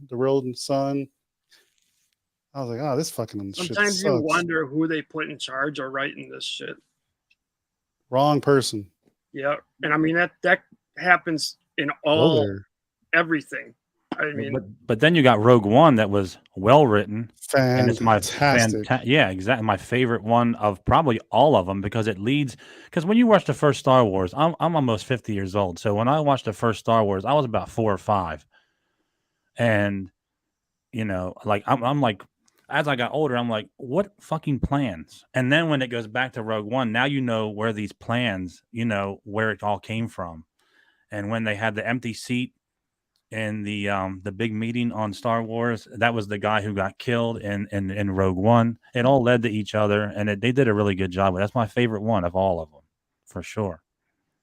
son. I was like, oh, this fucking shit Sometimes you sucks. wonder who they put in charge or writing this shit. Wrong person. Yeah, and I mean that happens in Go all there. everything. I mean, But then you got Rogue One that was well written, and it's my Fantastic. yeah, exactly, my favorite one of probably all of them because it leads. Because when you watch the first Star Wars, I'm almost 50 years old, so when I watched the first Star Wars, I was about 4 or 5, and like I'm like, as I got older, I'm like, what fucking plans? And then when it goes back to Rogue One, now you know where these plans, where it all came from, and when they had the empty seat in the big meeting on Star Wars, that was the guy who got killed in Rogue One. It all led to each other, and they did a really good job. That's my favorite one of all of them, for sure.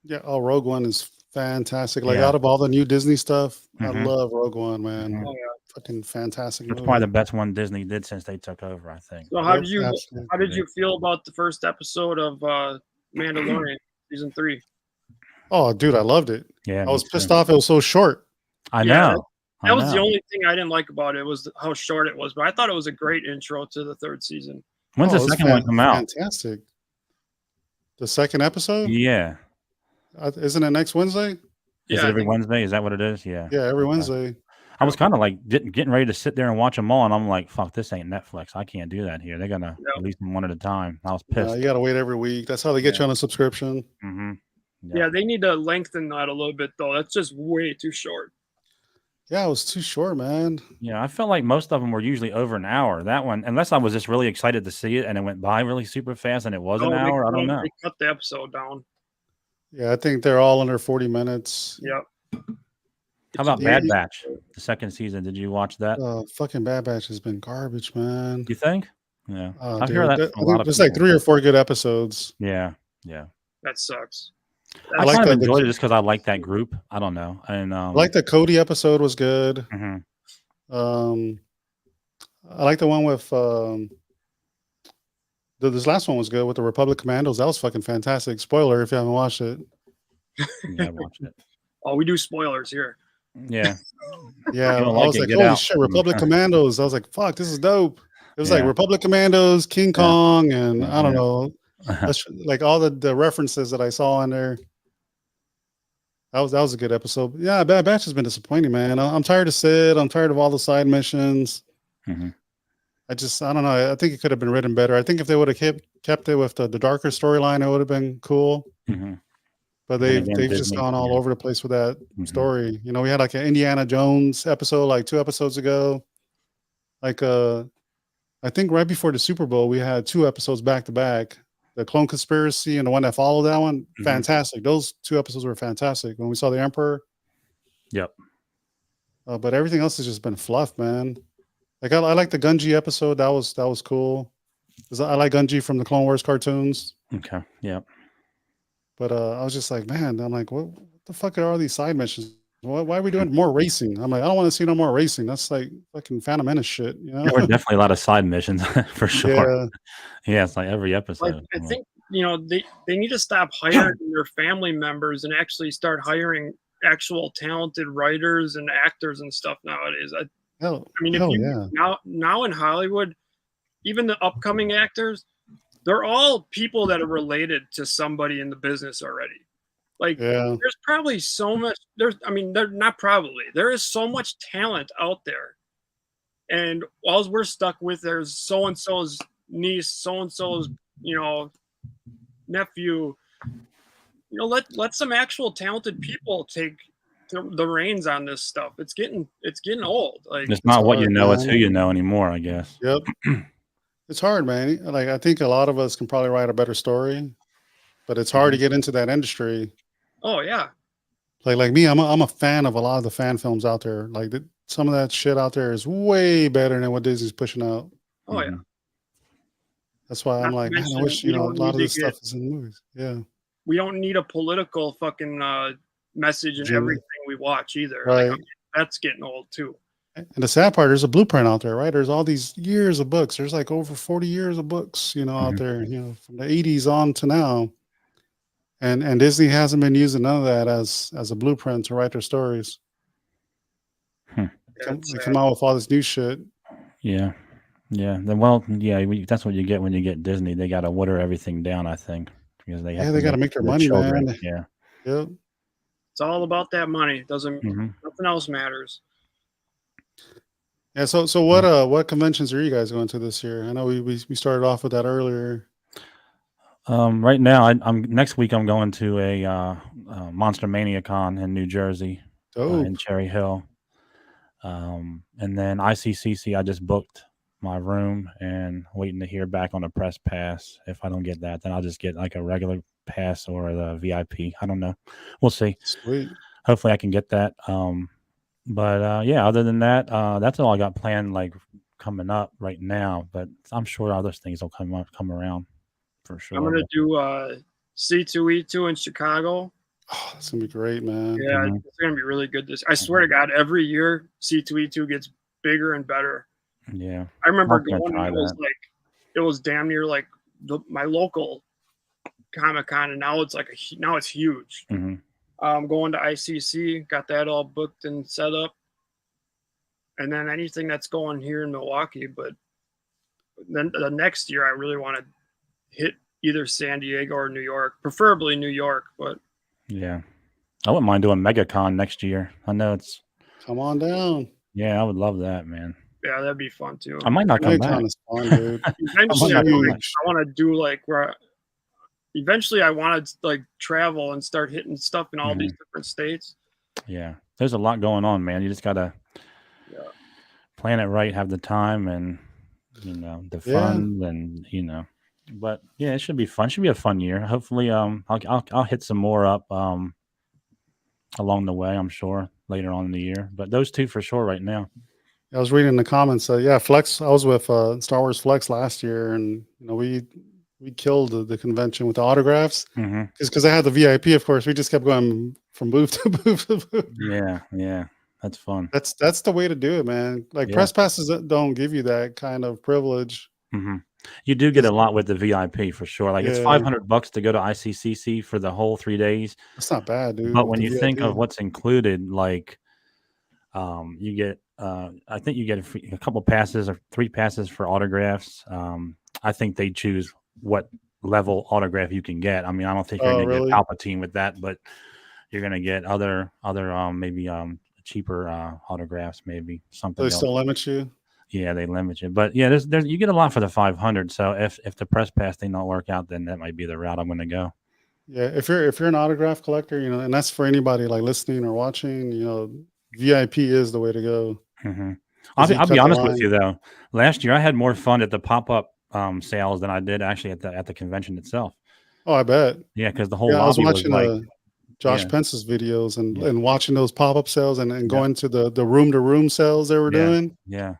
Yeah. Oh, Rogue One is fantastic. Like Yeah. out of all the new Disney stuff, I hmm love Rogue One, man. hmm oh yeah. Fucking fantastic It's probably the movie. best one Disney did since they took over, I think. So Yep, absolutely. how did you feel about the first episode of Mandalorian season 3? Oh, dude, I loved it. Yeah, I me was too. pissed off it was so short. I Yeah, know. that was the only thing I didn't like about it was how short it was. But I thought it was a great intro to the third season. When's Oh, the it was second one come out? fantastic. The second episode? Yeah. Isn't it next Wednesday? Is Yeah, it I every think Wednesday? Is that what it is? Yeah. Yeah, every Okay. Wednesday. I was kind of like getting ready to sit there and watch them all, and I'm like, "Fuck, this ain't Netflix. I can't do that here. They're gonna yeah. release them one at a time." I was You pissed. gotta wait every week. That's how they get you on a subscription. Mm-hmm. Yeah, they need to lengthen that a little bit though. That's just way too short. Yeah, it was too short, man. Yeah, I felt like most of them were usually over an hour. That one, unless I was just really excited to see it and it went by really super fast and it was an Oh, hour. I don't know. they cut the episode down. Yeah, I think they're all under 40 minutes. Yep. How about Yeah, Bad Batch, the second season? Did you watch that? Fucking Bad Batch has been garbage, man. You think? Yeah, Oh, I hear dude. that I from a lot think of there's like people. 3 or 4 good episodes. Yeah. That sucks. I like kind of the enjoyed it just because I like that group. I don't know, and I like the Cody episode was good. mhm. I like the one with this last one was good with the Republic Commandos. That was fucking fantastic. Spoiler if you haven't watched it. Yeah, I watched it. Oh, we do spoilers here. Yeah, Yeah, you don't I like was it, like, get holy out. shit, Republic Commandos. I was like, fuck, this is dope. It was like Yeah. Republic Commandos, King Yeah. Kong, and I don't Yeah. know. That's like all the references that I saw in there. That was a good episode. But yeah, Bad Batch has been disappointing, man. I'm tired of Sid. I'm tired of all the side missions. Mhm. I don't know. I think it could have been written better. I think if they would have kept it with the darker storyline, it would have been cool. Mhm. But Then they've again, just Disney, gone all yeah. over the place with that Mhm. story. You know, we had like an Indiana Jones episode like 2 episodes ago. Like I think right before the Super Bowl, we had 2 episodes back to back. The Clone Conspiracy and the one that followed that one, Mhm. fantastic. Those 2 episodes were fantastic. When we saw the Emperor, Yep. but everything else has just been fluff, man. Like I like the Gunji episode. That was cool. 'Cause I like Gunji from the Clone Wars cartoons. Okay. Yep. But I was just like, man, I'm like, what the fuck are all these side missions? Why are we doing more racing? I'm like, I don't want to see no more racing. That's like fucking Phantom Menace shit, you know? There were definitely a lot of side missions for sure. Yeah. Yeah, it's like every episode. Like, I think they need to stop hiring their family members and actually start hiring actual talented writers and actors and stuff nowadays. I mean, if hell you yeah. now in Hollywood, even the upcoming actors, they're all people that are related to somebody in the business already. Like, Yeah. there's probably so much. They're not probably. There is so much talent out there, and all we're stuck with there's so and so's niece, so and so's nephew. Let some actual talented people take the reins on this stuff. It's getting old. Like, It's not what you hard, know, it's man. who you know anymore, I guess. Yep. It's hard, man. Like I think a lot of us can probably write a better story, but it's hard to get into that industry. oh yeah, Like me, I'm a fan of a lot of the fan films out there. Like some of that shit out there is way better than what Disney's pushing out. oh yeah. Mhm. That's why I'm Not to like, man, I mention, wish we a don't lot need of to this stuff is in movies. Yeah. We don't need a political fucking message in Jimmy. everything we watch either. Right. Like, that's getting old too. And the sad part, there's a blueprint out there, right? There's all these years of books. There's like over 40 years of books, out Mhm. there, from the 80s on to now. And Disney hasn't been using none of that as a blueprint to write their stories. Hmm. They come out with all this new shit. Yeah. Yeah. That's what you get when you get Disney. They got to water everything down, I think, because they have Yeah, they got to make their money, children. man. Yeah. Yep. It's all about that money. Doesn't Mhm. Nothing else matters. Yeah. So what conventions are you guys going to this year? I know we started off with that earlier. Right now, I'm next week. I'm going to a Monster Mania Con in New Jersey, Dope. in Cherry Hill, and then ICCC. I just booked my room and waiting to hear back on the press pass. If I don't get that, then I'll just get like a regular pass or the VIP. I don't know. We'll see. Sweet. Hopefully, I can get that. But yeah, other than that, that's all I got planned like coming up right now. But I'm sure other things will come around. For sure. I'm gonna do C2E2 in Chicago. Oh, that's gonna be great, man. Yeah, Mhm. it's gonna be really good. I swear to God, every year C2E2 gets bigger and better. Yeah. I remember I'm gonna going, try and that. it was damn near like my local Comic-Con, and now it's huge. Hmm. Going to ICC, got that all booked and set up, and then anything that's going here in Milwaukee. But then the next year, I really want to hit either San Diego or New York, preferably New York. But Yeah. I wouldn't mind doing MegaCon next year. I know it's. Come on down. Yeah, I would love that, man. yeah, that'd be fun too. I might not come back. MegaCon is fun, dude. Eventually, I Huge. want to do like where. Eventually, I want to like travel and start hitting stuff in all these different states. Yeah, there's a lot going on, man. You just gotta plan it right, have the time, and the fun, and But yeah, it should be fun. Should be a fun year. Hopefully, I'll hit some more up along the way. I'm sure later on in the year, but those two for sure right now. I was reading the comments. Yeah, Flex. I was with Star Wars Flex last year, and we we killed the convention with the autographs Hmm. because I had the VIP. Of course, we just kept going from booth to booth to booth. Yeah, that's fun. That's the way to do it, man. Like Yeah. press passes don't give you that kind of privilege. Hmm. You do get a Just- lot with the VIP for sure. Like it's Yeah. $500 to go to ICCC for the whole 3 days. That's not bad, dude. But with when the you think of VIP. what's included, like you get, I think you get a couple passes or 3 passes for autographs. I think they choose what level autograph you can get. I mean, I don't think you're Oh, going to really? get Palpatine with that, but you're going to get other maybe cheaper autographs, maybe something They else. still limit you. Yeah, they limit you, but yeah, there's you get a lot for the 500. So if the press pass thing don't work out, then that might be the route I'm going to go. Yeah, if you're an autograph collector, and that's for anybody like listening or watching, VIP is the way to go. Hmm. 'Cause you I'll be cut the honest with line. you though. Last year I had more fun at the pop up sales than I did actually at the convention itself. Oh, I bet. Yeah, because the whole Yeah, I was lobby was watching like, Josh yeah, Pence's videos and Yeah. watching those pop-up sales and Yeah. going to the room to room sales they were yeah, doing. yeah,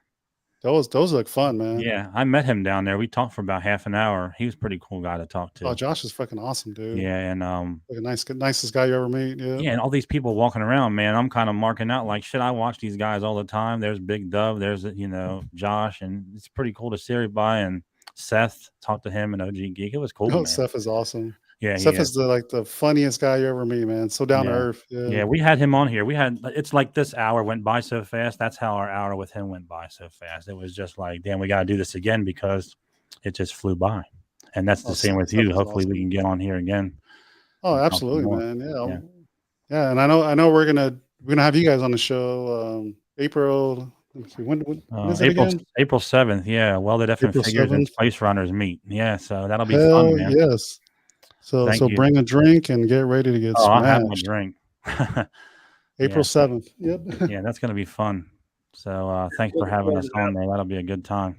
Those look fun, man. yeah. I met him down there. We talked for about half an hour. He was a pretty cool guy to talk Oh, to. Josh is fucking awesome, dude. Yeah, and Like a nicest guy you ever meet. Yeah. yeah, and all these people walking around, man. I'm kind of marking out like shit. I watch these guys all the time. There's Big Dove. There's Josh, and it's pretty cool to see everybody. And Seth, talked to him and OG Geek. It was cool, Oh, man. Seth is awesome. Yeah, Seth yeah. is the funniest guy you ever meet, man. So down to Yeah. earth. Yeah. Yeah, we had him on here. It's like this hour went by so fast. That's how our hour with him went by so fast. It was just like, damn, we got to do this again because it just flew by. And that's the same with Seth you. is Hopefully we awesome. can get on here again. Oh, and talk some absolutely, more. man. Yeah. Yeah. Yeah, and I know we're gonna have you guys on the show. April. Let me see, when is it again? April 7th. Yeah. Welded F and April Figures and 7th. Space Runners meet. Yeah. So that'll be Hell fun, man. yes. So Thank you. bring a drink and get ready to get Oh, I'll have my smashed. drink. April 7th. Yep. Yeah, that's going to be fun. So thanks for having us on there. That'll be a good time.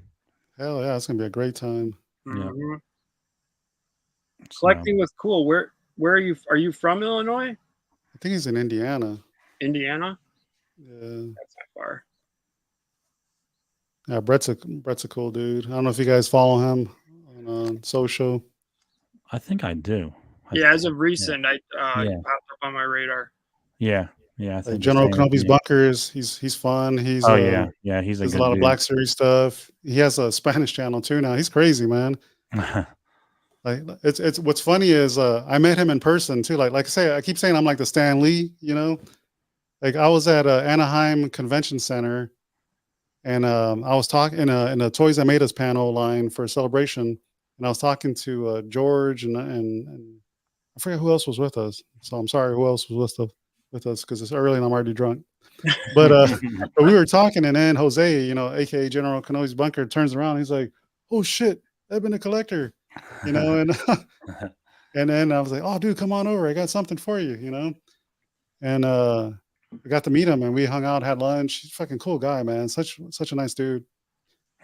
Hell yeah, it's gonna be a great time. Mhm. So, Collecting was cool. Where are you? Are you from Illinois? I think he's in Indiana. Indiana? Yeah. That's not far. Yeah, Brett's a cool dude. I don't know if you guys follow him on social. I think I do. Yeah, as of recent, Yeah. I popped up on my radar. Yeah. I Like think the General same with Kenobi's me. bunkers. He's fun. He's Oh yeah, he's a does good a lot of dude. Black Series stuff. He has a Spanish channel too now. He's crazy, man. Like it's what's funny is I met him in person too. Like I say, I keep saying I'm like the Stan Lee, Like I was at Anaheim Convention Center, and I was talking in a Toys That Made Us panel line for Celebration, and I was talking to George and I forget who else was with us. So I'm sorry who else was with us because it's early and I'm already drunk. But but we were talking, and then Jose, aka General Kenobi's bunker, turns around. And he's like, "Oh shit, Eben the Collector," and and then I was like, "Oh, dude, come on over. I got something for you," And I got to meet him, and we hung out, had lunch. He's a fucking cool guy, man. Such a nice dude.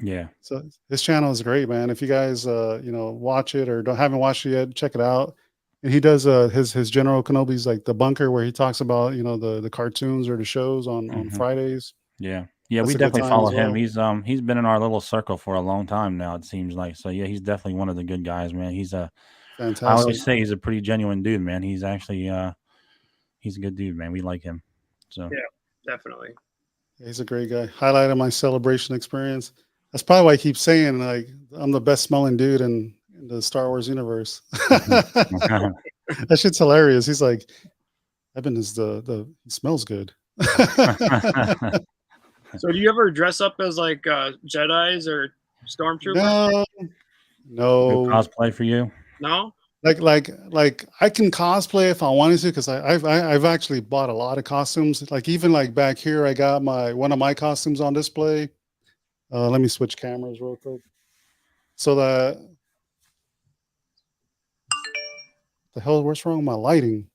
Yeah. So his channel is great, man. If you guys watch it or haven't watched it yet, check it out. And he does his General Kenobi's like the bunker where he talks about the cartoons or the shows on Fridays. Yeah. That's We a good definitely time follow as him. well. He's been in our little circle for a long time now. It seems like. So yeah, he's definitely one of the good guys, man. I Fantastic. always say he's a pretty genuine dude, man. He's actually he's a good dude, man. We like him. So Yeah, definitely. He's a great guy. Highlight of my Celebration experience. That's probably why I keep saying like I'm the best smelling dude in the Star Wars universe. That shit's hilarious. He's like, Eben is he smells good. So do you ever dress up as like Jedis or stormtroopers? No. Good cosplay for you? No? Like I can cosplay if I wanted to, because I've actually bought a lot of costumes. Like even like back here, I got one of my costumes on display. Let me switch cameras real quick. So the hell, what's wrong with my lighting?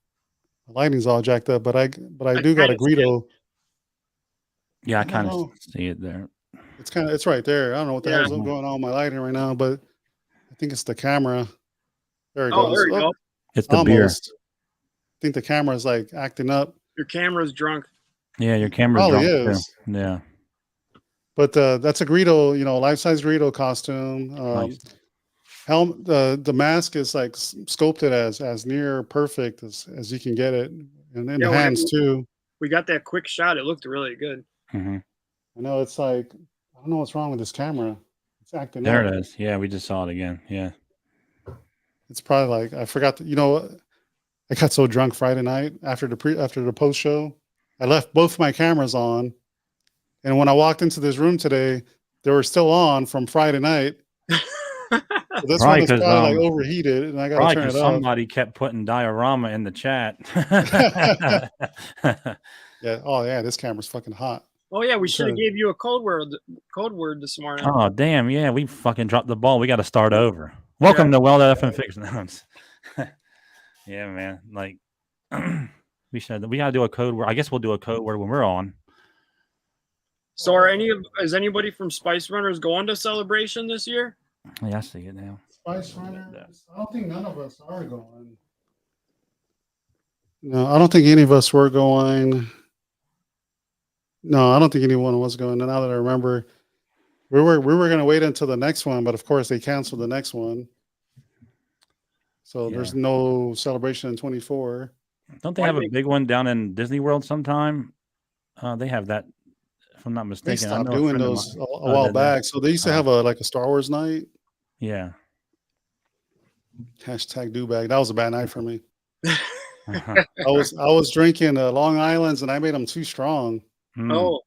My lighting's all jacked up, but I do got a Greedo. Yeah, I kind of see it there. It's right there. I don't know what the hell's going on with my lighting right now, but I think it's the camera. There it goes. There you go. It's the beer. I think the camera's like acting up. Your camera's drunk. Yeah, your camera's Probably drunk is. too. Yeah. But that's a Greedo, life-size Greedo costume. Nice. the mask is like sculpted as near perfect as you can get it, and in the Yeah, hands too. we got that quick shot. It looked really good. Hmm. I know it's like I don't know what's wrong with this camera. It's acting There up. it is. Yeah, we just saw it again. Yeah. It's probably like I forgot. I got so drunk Friday night after the post show. I left both my cameras on, and when I walked into this room today, they were still on from Friday night. So this one Probably is because probably like overheated, and I got to probably turn because it off. somebody kept putting diorama in the chat. Yeah. Oh yeah, this camera's fucking hot. Oh yeah, we should have Okay. gave you a code word this morning. Oh damn! Yeah, we fucking dropped the ball. We got to start over. Welcome to Well FM Fiction. Yeah, man. Like we got to do a code word. I guess we'll do a code word when we're on. So is anybody from Spice Runners going to Celebration this year? Yeah, I see it now. Spice Runners. I don't think none of us are going. No, I don't think any of us were going. No, I don't think anyone was going. Now that I remember, we were going to wait until the next one, but of course they canceled the next one. So Yeah. there's no Celebration in 24. Don't they have a big one down in Disney World sometime? They have that, if I'm not They mistaken. I stopped know a doing friend of those mine- a while did they? back. So they used to have like a Star Wars night. Yeah. Hashtag do bag. That was a bad night for me. I was drinking Long Island's and I made them too strong. Oh,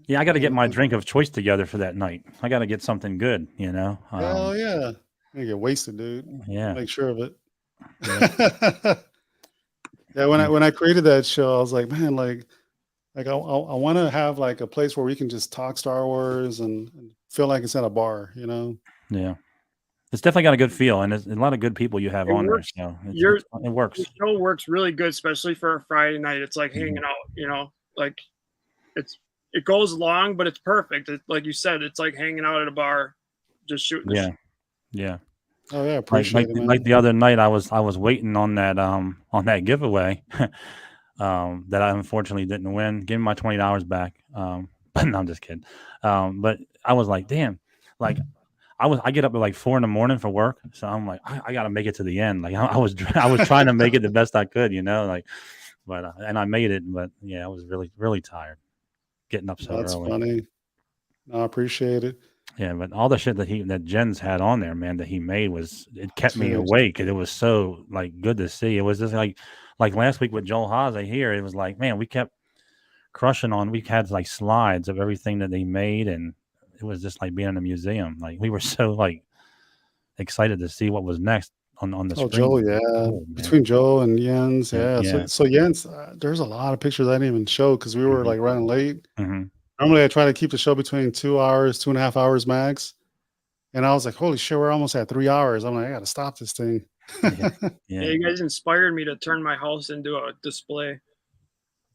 Yeah, I got to get my drink of choice together for that night. I got to get something good, you know. Hell yeah. You get wasted, dude. Yeah. Make sure of it. Yeah. Yeah, when I created that show, I was like, man, like I want to have like a place where we can just talk Star Wars and feel like it's at a bar, you know? Yeah. It's definitely got a good feel, and there's a lot of good people you have It on works. there. So Your it works. the show works really good, especially for a Friday night. It's like hanging Mhm. out, you know, like it goes long, but it's perfect. Like you said, it's like hanging out at a bar, just shooting. The Yeah. shit. Yeah. Oh yeah, appreciate it, man. Like the other night, I was waiting on that giveaway that I unfortunately didn't win. Give me my $20 back. But no, I'm just kidding. But I was like, damn, like I get up at like 4 a.m. for work, so I'm like, I got to make it to the end. Like I was trying to make it the best I could, you know, like, but and I made it, but yeah, I was really really tired getting up so That's early. funny. No, I appreciate it. Yeah, but all the shit that Jen's had on there, man, that he made it kept me Dude. awake, and it was so like good to see. It was just like last week with Joel Haase here. It was like, man, we kept crushing on. We had like slides of everything that they made, and it was just like being in a museum. Like we were so like excited to see what was next on the Oh, screen. Joe, yeah. Oh, man. Between Joe and Jens, Yeah, yeah. yeah. So Jens, there's a lot of pictures I didn't even show because we were Mhm. like running late. Mhm. Normally, I try to keep the show between 2 hours, 2.5 hours max. And I was like, holy shit, we're almost at 3 hours. I'm like, I got to stop this thing. Yeah. Yeah, Yeah. you guys inspired me to turn my house into a display.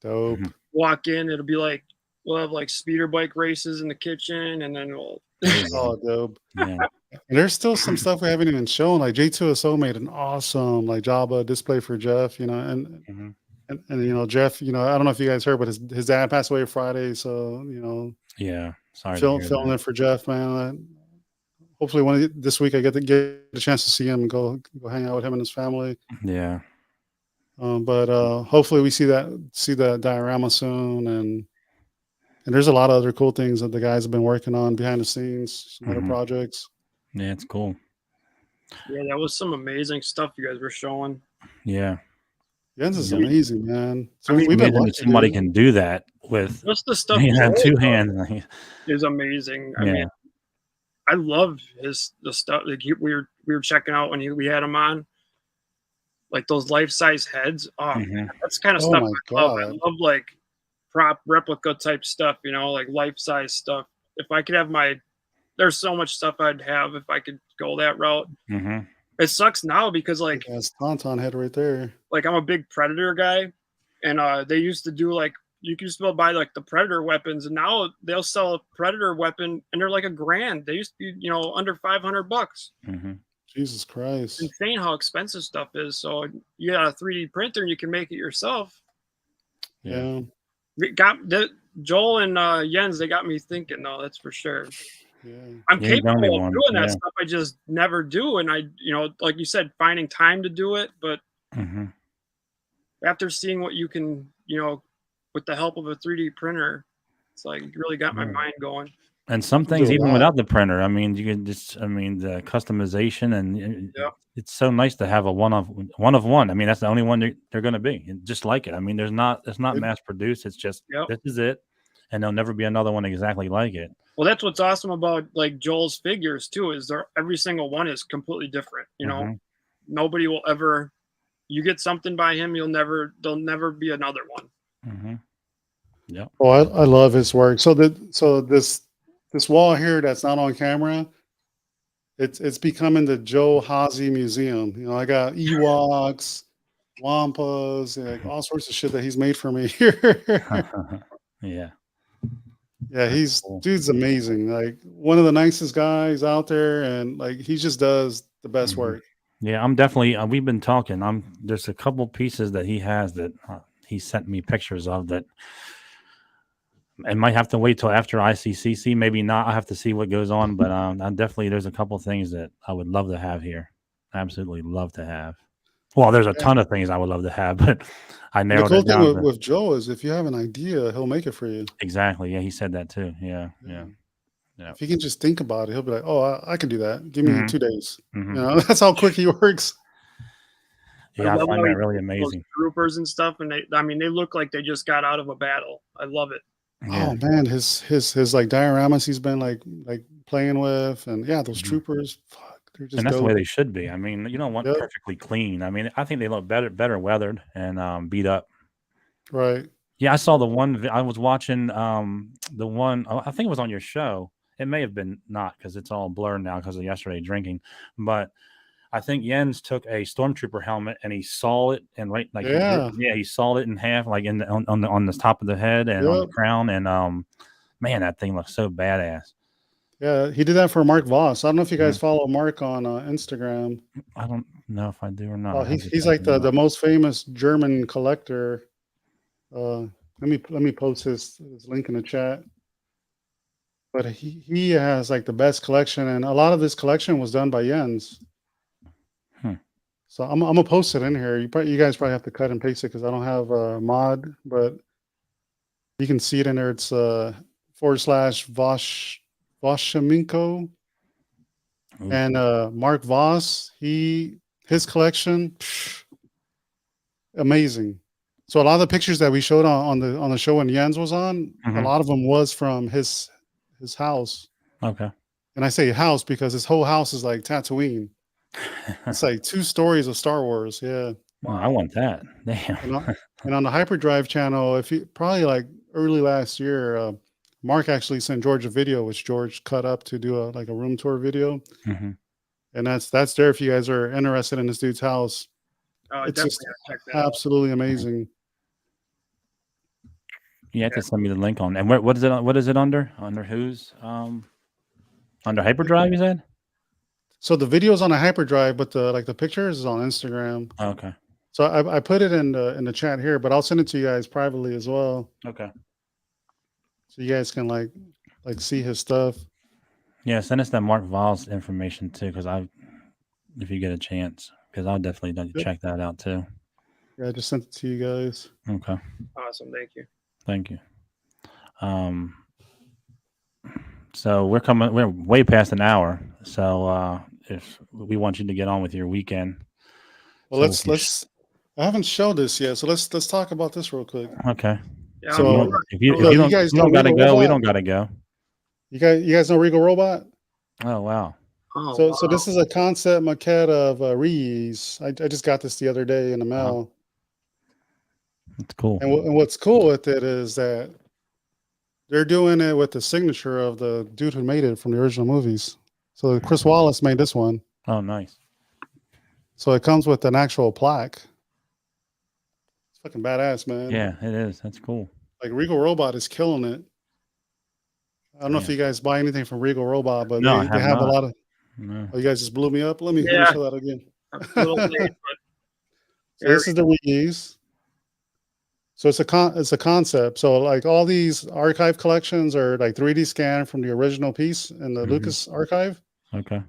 Dope. Mhm. Walk in, it'll be like we'll have like speeder bike races in the kitchen, and then we'll. There you Oh, go. dope. Yeah. And there's still some stuff we haven't even shown. Like J2SO made an awesome like Java display for Jeff, you know, Mhm. and you know, Jeff, you know, I don't know if you guys heard, but his dad passed away Friday. So, you know, Yeah. Sorry to hear filming that. it for Jeff, man. Hopefully this week I get a chance to see him and go hang out with him and his family. Yeah. But hopefully we see that diorama soon, and there's a lot of other cool things that the guys have been working on behind the scenes, some other Mhm. projects. Yeah, it's cool. Yeah, that was some amazing stuff you guys were showing. Yeah. Jens is Yeah. amazing, man. So I mean, we've been Amazing lucky, that somebody dude. can do that with Just the stuff Joel Joel two does hands. is amazing. I Yeah. mean, I love the stuff. Like we were checking out when we had him on, like those life size heads. Oh, Mhm. that's kind of Oh stuff my I love. I God. love like prop replica type stuff. You know, like life size stuff. If I could have there's so much stuff I'd have if I could go that route. Mhm. It sucks now because like That's Tauntaun head right there. I'm a big Predator guy, and they used to do like you can just buy like the Predator weapons, and now they'll sell a Predator weapon and they're like $1,000. They used to be under $500. Mhm. Jesus Christ. Insane how expensive stuff is. So you got a 3D printer and you can make it yourself. Yeah. Yeah. Joel and Jens, they got me thinking though. That's for sure. Yeah. I'm You ain't the only capable of one. doing that Yeah. stuff. I just never do. And I, like you said, finding time to do it. But Hmm. after seeing what you can, with the help of a 3D printer, it's like it really got my Yeah. mind going. And some You can do things a even lot. without the printer. I mean, you can just, I mean, the customization and Yep. it's so nice to have a one of one. I mean, that's the only one they're going to be, and just like it. I mean, it's not It- mass produced. It's just Yep. this is it, and there'll never be another one exactly like it. Well, that's what's awesome about like Joel's figures too, is every single one is completely different. Mhm. Nobody will ever. You get something by him, there'll never be another one. Mm-hmm. Yep. Oh, I love his work. So this wall here that's not on camera, it's becoming the Joe Hazy Museum. I got Ewoks, Wampas, like all sorts of shit that he's made for me here. Yeah. Yeah, That's cool. dude's amazing. Like one of the nicest guys out there, and like he just does the best Mhm. work. Yeah, I'm definitely. We've been talking. There's a couple pieces that he has that he sent me pictures of that. I might have to wait till after ICCC. Maybe not. I have to see what goes on. But I definitely there's a couple things that I would love to have here. Absolutely love to have. Well, there's a Yeah. ton of things I would love to have, but I And the narrowed cool it thing down to with Joe is if you have an idea, he'll make it for you. exactly. Yeah, he said that too. Yeah, Yeah. yeah. If he can just think about it, he'll be like, "Oh, I can do that. Give me Mhm. 2 days." Mhm. That's how quick he works. I Yeah, I love find how he that really paints those amazing. troopers and stuff, and they look like they just got out of a battle. I love it. Yeah. Oh man, his like dioramas he's been like playing with, and yeah, those Mhm. troopers, fuck, they're And just that's the way dope. they should be. I mean, you don't want Yep, perfectly clean. I mean, I think they look better weathered and beat up. right. Yeah, I saw the one. I was watching the one. I think it was on your show. It may have been not because it's all blurred now because of yesterday drinking. But I think Jens took a stormtrooper helmet and he saw it and right like Yeah, he sawed it in half like on the top of the head and on the yep, crown and man that thing looks so badass. yeah. He did that for Mark Voss. I don't know if you guys Mhm. follow Mark on Instagram. I don't know if I do or not. Oh, I have to he's check like him the out. most famous German collector. Let me post his link in the chat. But he has like the best collection, and a lot of this collection was done by Jens. Hmm. So I'm gonna post it in here. You guys probably have to cut and paste it because I don't have a mod, but you can see it in there. It's /Voshemenko Ooh. and Mark Voss. His collection, amazing. So a lot of the pictures that we showed on the show when Jens was on, a Mhm. lot of them was from his house. Okay. And I say house because his whole house is like Tatooine. It's like 2 stories of Star Wars. Yeah. Oh, I want that. Damn. And on the Hyperdrive channel, if you probably like early last year, Mark actually sent George a video, which George cut up to do a room tour video, Mhm. and that's there if you guys are interested in this dude's house. I It's definitely just gotta check that out. absolutely amazing. You have to send me the link on. And what is it? What is it under? Under whose? Under Hyperdrive, you said? So the video's on a Hyperdrive, but the pictures is on Instagram. Okay. So I put it in the chat here, but I'll send it to you guys privately as well, Okay. so you guys can like see his stuff. Yeah, send us that Mark Voss information too, if you get a chance, because I'll definitely Yep. check that out too. Yeah, I just sent it to you guys. Okay. Awesome, thank you. Thank you. So we're way past an hour. So if we want you to get on with your weekend. Well, So I haven't showed this yet, so let's talk about this real quick. okay. Yeah, So, I'm- If you look, you don't guys you know don't gotta Regal go, we Robot? don't gotta go. You guys know Regal Robot? Oh wow. oh, So wow. this is a concept maquette of Reese. I just got this the other day in the mail. That's cool. And what's cool with it is that they're doing it with the signature of the dude who made it from the original movies. So Chris Wallace made this one. Oh nice. So it comes with an actual plaque. It's fucking badass, man. Yeah, it is. That's cool. Like Regal Robot is killing it. I don't know if Yeah. you guys buy anything from Regal Robot, but No, I they have have a not. lot of. No. Oh, you guys just blew me up. Let me Yeah. show that again. I'm a little late, but So this is the Reese. So it's a concept. So like all these archive collections are like 3D scanned from the original piece in the Lucas archive. Okay.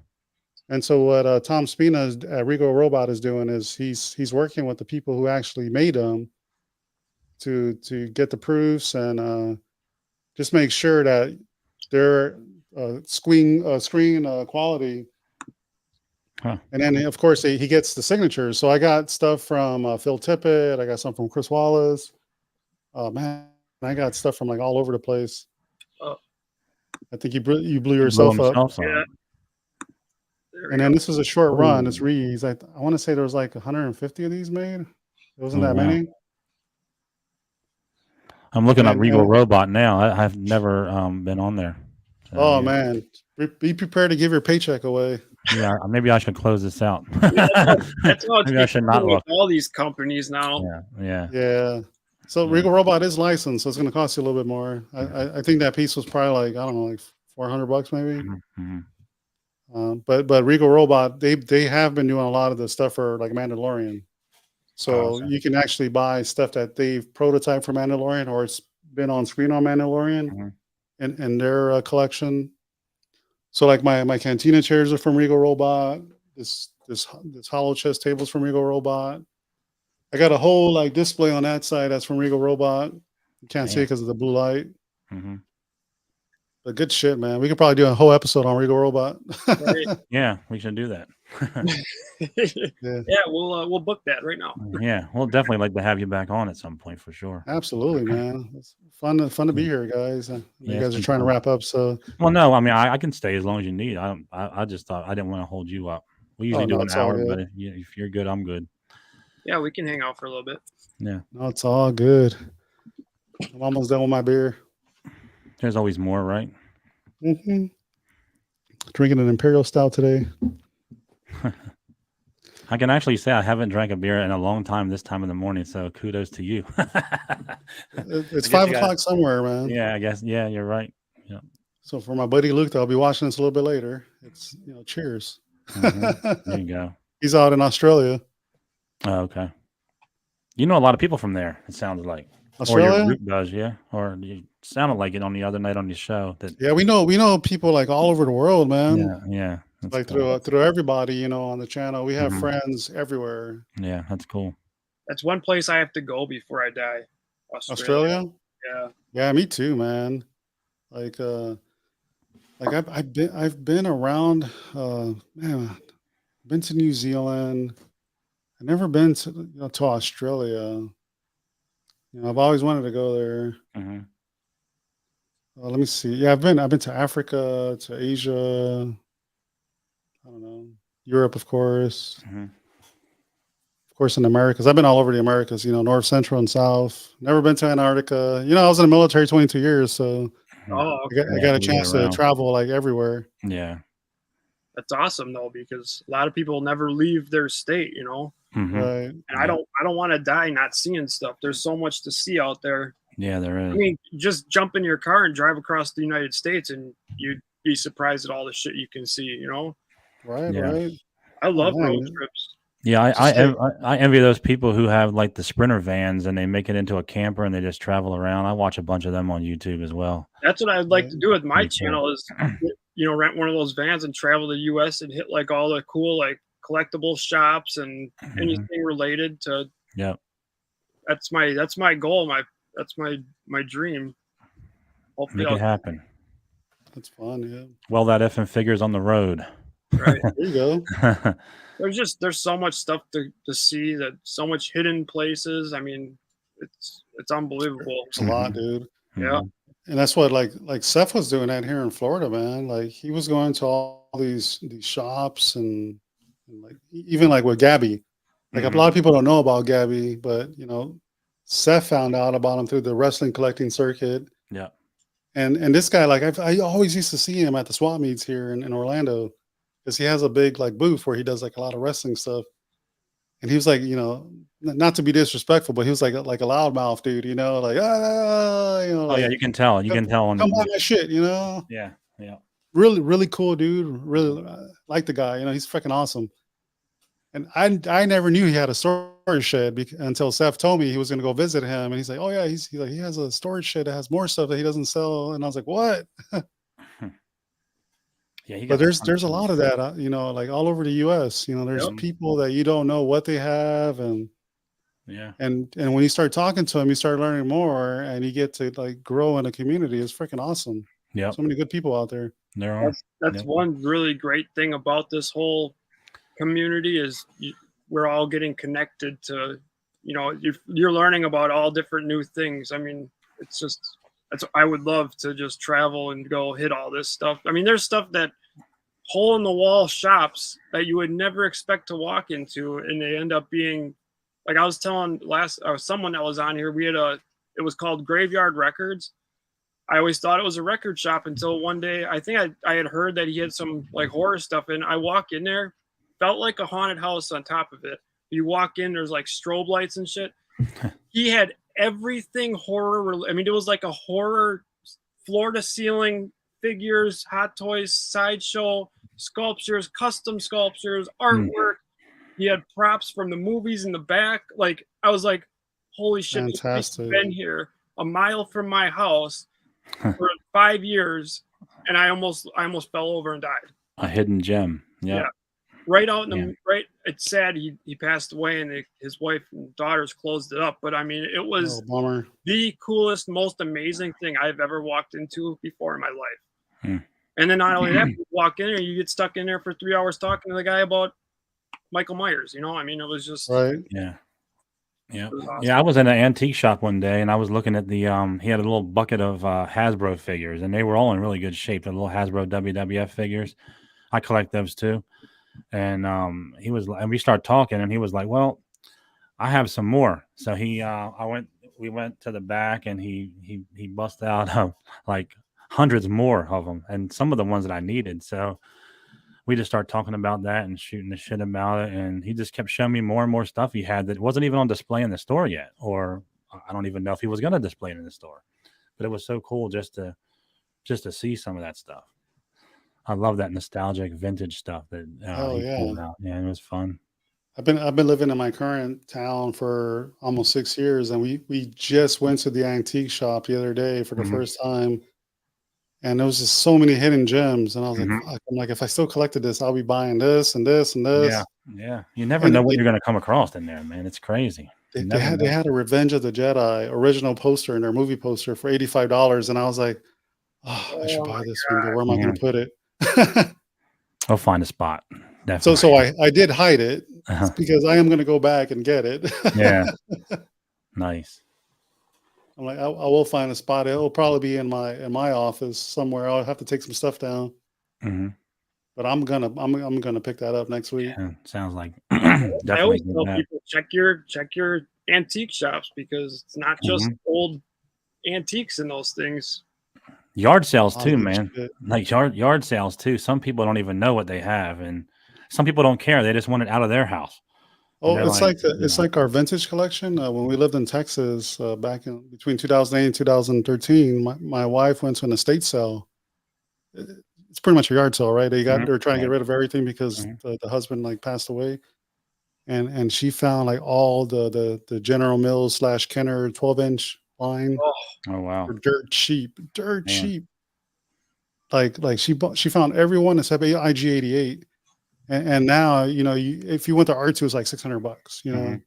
And so what Tom Spina at Regal Robot is doing is he's working with the people who actually made them to get the proofs and just make sure that they're screen quality. Huh. And then of course he gets the signatures. So I got stuff from Phil Tippett. I got some from Chris Wallace. Oh man, I got stuff from like all over the place. Oh. I think you blew Blew yourself up. himself up. Yeah. There we And then go. this was a short run. It's Ooh. reads. I want to say there was like 150 of these made. It wasn't Oh, that wow. many. I'm looking up And- Regal and- Robot now. I've never been on there. So, Oh yeah. man, be prepared to give your paycheck away. Yeah, maybe I should close this out. That's how it's Maybe I should not becoming with look. all these companies now. Yeah. Yeah. So Yeah. Regal Robot is licensed, so it's going to cost you a little bit more. I think that piece was probably like, I don't know, like $400 maybe. Mm-hmm. But Regal Robot, they have been doing a lot of the stuff for like Mandalorian. So Awesome. you can actually buy stuff that they've prototyped for Mandalorian or it's been on screen on Mandalorian Mhm. in their collection. So like my Cantina chairs are from Regal Robot. This hollow chest table's from Regal Robot. I got a whole like display on that side that's from Regal Robot. You can't see it because of the blue light. Mm-hmm. But good shit, man. We could probably do a whole episode on Regal Robot. Right. Yeah, we should do that. Yeah, we'll book that right now. Yeah, we'll definitely like to have you back on at some point for sure. Absolutely, man. It's fun to be here, guys. You Yeah, guys it's are been trying to fun. wrap up, so Well, no, I mean I can stay as long as you need. I just thought I didn't want to hold you up. We usually do no, an it's all hour, good. but if you're good, I'm good. Yeah, we can hang out for a little bit. No, it's all good. I'm almost done with my beer. There's always more, right? Mm-hmm. Drinking an Imperial Stout today. I can actually say I haven't drank a beer in a long time this time of the morning, so kudos to you. It's I guess 5 you o'clock somewhere, man. Yeah, I guess. Yeah, you're right. Yeah. So for my buddy Luke, I'll be watching this a little bit later. It's cheers. Mhm. There you go. He's out in Australia. Oh, okay. You know a lot of people from there. It sounds like. Or Australia? your group does, yeah. Or you sounded like it on the other night on your show. That Yeah, we know people like all over the world, man. yeah. That's Like cool. through everybody, on the channel. We have Mhm. friends everywhere. Yeah, that's cool. That's one place I have to go before I die. Australia? Yeah. Yeah, me too, man. Like I've been around man, I've been to New Zealand. I've never been to to Australia. I've always wanted to go there. Hmm. Let me see. Yeah, I've been to Africa, to Asia. I don't know, Europe, of course. Mhm. Of course, in Americas. I've been all over the Americas. North, Central, and South. Never been to Antarctica. I was in the military 22 years, so Oh, I got Yeah, a we chance get to around. travel like everywhere. Yeah. that's awesome though, because a lot of people never leave their state, Mhm. Right. and I don't want to die not seeing stuff. There's so much to see out there. Yeah, there is. I mean, just jump in your car and drive across the United States, and you'd be surprised at all the shit you can see. Right. Yeah. Right. I love Yeah, road man. trips. Yeah, Just I envy those people who have like the Sprinter vans and they make it into a camper and they just travel around. I watch a bunch of them on YouTube as well. That's what I'd like to do with my Pretty cool. channel is, rent one of those vans and travel the U.S. and hit like all the cool like collectible shops and Mhm. anything related to. Yep. That's my goal. That's my dream. Hopefully, Make it happen. That's fun. Yeah. Well, that effing figures on the road. right. There you go. There's so much stuff to see, that so much hidden places. I mean, it's unbelievable. It's a lot, dude. Yeah. And that's what like Seth was doing that here in Florida, man. Like he was going to all these shops and like even like with Gabby. Like Mhm. a lot of people don't know about Gabby, but Seth found out about him through the wrestling collecting circuit. Yeah. And this guy, like I always used to see him at the swap meets here in Orlando, because he has a big like booth where he does like a lot of wrestling stuff. And he was like, not to be disrespectful, but he was like a loudmouth dude, like Oh like, yeah, you can tell. You can tell on come the on that shit, Yeah. Yeah. really, really cool dude. Really like the guy, he's freaking awesome. And I never knew he had a storage shed until Seth told me he was going to go visit him, and he's like, "Oh yeah, he's like he has a storage shed that has more stuff that he doesn't sell." And I was like, "What?" Yeah, he But got a ton of there's a lot of that, you know, like all over the U.S. You know, there's Yep. people that you don't know what they have, yeah. and when you start talking to them, you start learning more, and you get to like grow in a community. It's freaking awesome. Yep. So many good people out there. There are. That's Yep. one really great thing about this whole community is we're all getting connected to, you know, you're learning about all different new things. I mean, it's just I would love to just travel and go hit all this stuff. I mean, there's stuff that hole in the wall shops that you would never expect to walk into, and they end up being like I was telling someone that was on here. It was called Graveyard Records. I always thought it was a record shop until one day I think I had heard that he had some like horror stuff in. I walk in there, felt like a haunted house on top of it. You walk in, there's like strobe lights and shit. He had everything horror. I mean, it was like a horror floor to ceiling figures, hot toys, sideshow, sculptures, custom sculptures, artwork. He had props from the movies in the back. Like I was like, holy shit, this place has Fantastic. been here a mile from my house for 5 years, and I almost fell over and died. A hidden gem. Yep. Yeah. Right out in the right. It's sad he passed away, and his wife and daughters closed it up. But I mean, it was Bummer. the coolest, most amazing thing I've ever walked into before in my life. Hmm. And then not only that, you walk in there, you get stuck in there for 3 hours talking to the guy about Michael Myers. You know, I mean, it was just Right. Yeah. Yeah. it was awesome. Yeah. I was in an antique shop one day and I was looking at he had a little bucket of Hasbro figures and they were all in really good shape. The little Hasbro WWF figures. I collect those too. And and we started talking and he was like, well, I have some more. So we went to the back and he busted out like hundreds more of them and some of the ones that I needed. So we just started talking about that and shooting the shit about it. And he just kept showing me more and more stuff he had that wasn't even on display in the store yet. Or I don't even know if he was going to display it in the store, but it was so cool just to see some of that stuff. I love that nostalgic vintage stuff that he pulled out. Yeah, it was fun. I've been living in my current town for almost 6 years, and we just went to the antique shop the other day for the first time, and there was just so many hidden gems, and I was like, fuck, I'm like, if I still collected this, I'll be buying this and this and this. Yeah, yeah. You never know what you're going to come across in there, man. It's crazy. They had a Revenge of the Jedi original poster in their movie poster for $85, and I was like, oh, I should buy this one, but where am I going to put it? I'll find a spot. Definitely. So I did hide it because I am going to go back and get it. Yeah. Nice. I'm like, I will find a spot. It'll probably be in my office somewhere. I'll have to take some stuff down. But I'm gonna pick that up next week. Yeah, sounds like I always tell people check your antique shops because it's not just old antiques in those things. Yard sales too, man. Like yard sales too. Some people don't even know what they have, and some people don't care. They just want it out of their house. Oh, it's like our vintage collection. When we lived in Texas back in between 2008 and 2013, my wife went to an estate sale. It's pretty much a yard sale, right? They're trying to get rid of everything because the husband like passed away, and she found like all the General Mills / Kenner 12-inch line. Oh wow! For dirt cheap. Like she found everyone except IG-88. And now, you know, if you went to R2, it's like $600, you know,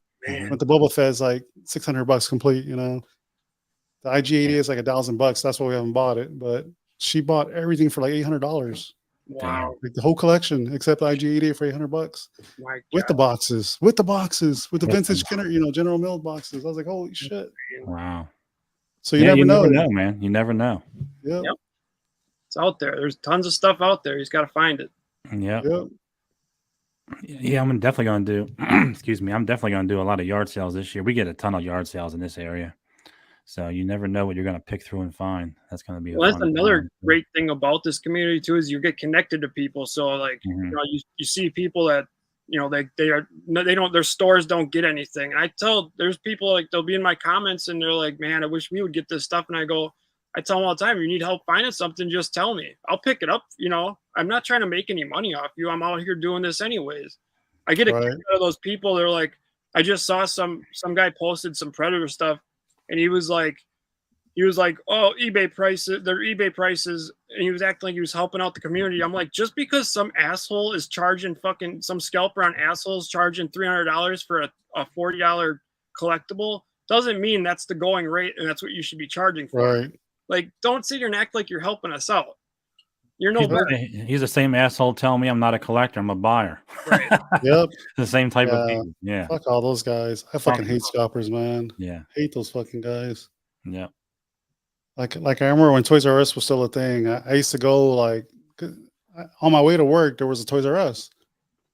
but the Boba Fett's like $600 complete, you know, the IG-88 is like $1,000. That's why we haven't bought it, but she bought everything for like $800. Wow. Like the whole collection, except the IG-88 for $800 with the boxes, with the vintage Kenner, you know, General Mills boxes. I was like, holy shit. Wow. So you never know, man. You never know. Yep. It's out there. There's tons of stuff out there. You just got to find it. Yep. Yeah, I'm definitely going to do, excuse me, I'm definitely going to do a lot of yard sales this year. We get a ton of yard sales in this area. So you never know what you're going to pick through and find. That's going to be that's another great thing about this community too, is you get connected to people. So like, you know, you see people that, you know, their stores don't get anything. And there's people like, they'll be in my comments and they're like, man, I wish we would get this stuff. And I tell them all the time, if you need help finding something, just tell me. I'll pick it up. You know, I'm not trying to make any money off you. I'm out here doing this anyways. I get a kick Right. out of those people. They're like, I just saw some guy posted some Predator stuff, and he was like, oh, eBay prices, their eBay prices, and he was acting like he was helping out the community. I'm like, just because some asshole is charging fucking some scalper on assholes charging $300 for a $40 collectible doesn't mean that's the going rate and that's what you should be charging for. Right. Like, don't sit here and act like you're helping us out. You're no better. He's the same asshole telling me I'm not a collector, I'm a buyer. Right. Yep. The same type of Yeah. people. Yeah. Fuck all those guys. I fucking hate scalpers, man. Yeah. Hate those fucking guys. Yeah. Like I remember when Toys R Us was still a thing. I used to go like on my way to work. There was a Toys R Us,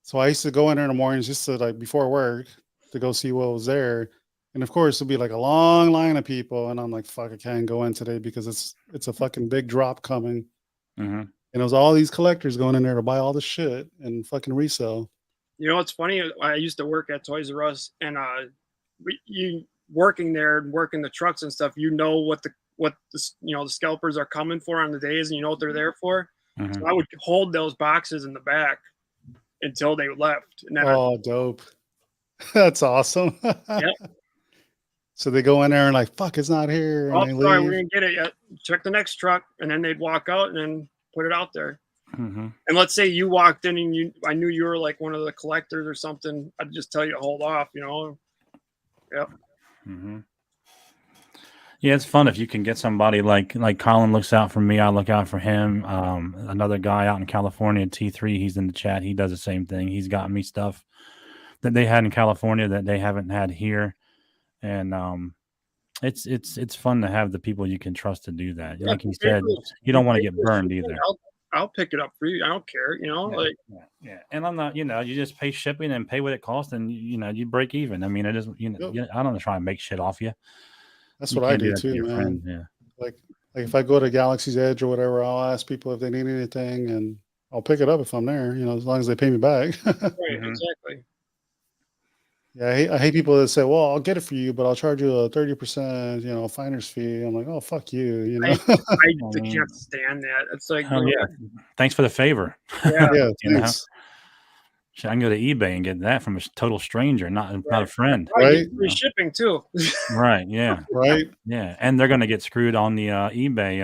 so I used to go in there in the mornings just to like before work to go see what was there. And of course, it'd be like a long line of people, and I'm like, "Fuck, I can't go in today because it's a fucking big drop coming." Mm-hmm. And it was all these collectors going in there to buy all this shit and fucking resell. You know what's funny? I used to work at Toys R Us, and you working there and working the trucks and stuff. You know what the the scalpers are coming for on the days, and you know what they're there for. Mm-hmm. So I would hold those boxes in the back until they left, and then Dope. That's awesome. Yep. So they go in there and like, fuck, it's not here. And they sorry, leave. we didn't get it yet. Check the next truck, and then they'd walk out and then put it out there. Mm-hmm. And let's say you walked in and I knew you were like one of the collectors or something. I'd just tell you to hold off, Yep. Mm-hmm. Yeah, it's fun if you can get somebody like Colin looks out for me, I look out for him. Another guy out in California, T3, he's in the chat. He does the same thing. He's got me stuff that they had in California that they haven't had here, and it's fun to have the people you can trust to do that. Like you said, you don't want to get burned either. I'll pick it up for you. I don't care, Yeah. And I'm not, you just pay shipping and pay what it costs, and you break even. I mean, it isn't, I don't try and make shit off you. That's what I do too, man. Friend. Yeah. Like if I go to Galaxy's Edge or whatever, I'll ask people if they need anything, and I'll pick it up if I'm there. As long as they pay me back. Right, exactly. Yeah, I hate people that say, "Well, I'll get it for you, but I'll charge you a 30%, finder's fee." I'm like, "Oh, fuck you," I can't stand that. It's like, thanks for the favor. Yeah, thanks. I can go to eBay and get that from a total stranger, not a friend. Right? Free shipping too. Right. Yeah. Right. Yeah, and they're going to get screwed on the eBay.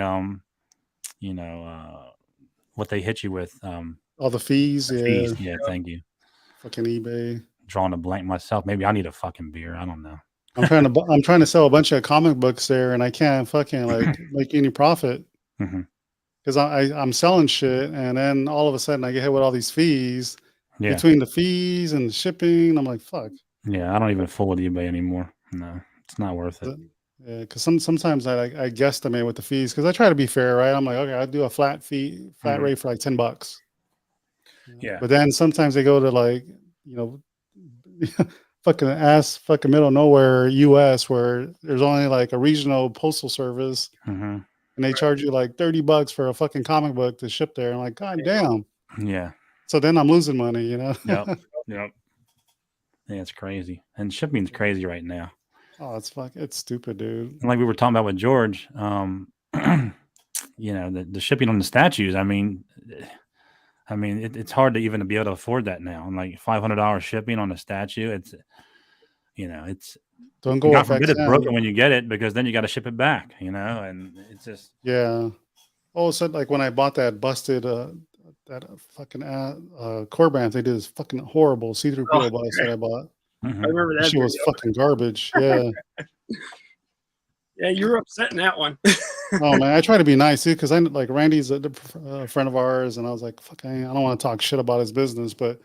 What they hit you with. All the fees. Fees. Yeah. Thank you. Fucking eBay. Drawing a blank myself. Maybe I need a fucking beer. I don't know. I'm trying to sell a bunch of comic books there, and I can't fucking make any profit because I'm selling shit, and then all of a sudden I get hit with all these fees. Yeah. Between the fees and the shipping, I'm like, fuck. Yeah, I don't even fool with eBay anymore. No, it's not worth it. Yeah, because sometimes I guesstimate with the fees because I try to be fair, right? I'm like, okay, I'll do a flat rate for like $10. Yeah. But then sometimes they go to like, fucking middle of nowhere US where there's only like a regional postal service and they charge you like $30 for a fucking comic book to ship there. I'm like, God damn. Yeah. So then I'm losing money, Yep. Yeah, it's crazy. And shipping's crazy right now. Oh, it's stupid, dude. And like we were talking about with George, the shipping on the statues, I mean, it's hard to even be able to afford that now. And like $500 shipping on a statue, it's don't go off. It's broken when you get it because then you got to ship it back, and it's just Oh, so like when I bought that busted that fucking Corband, they did this fucking horrible see-through PO box that I bought. I remember that. She was fucking garbage. Yeah. Yeah, you were upset in that one. Oh man, I try to be nice too because I like Randy's a friend of ours, and I was like, "Fuck, I don't want to talk shit about his business," but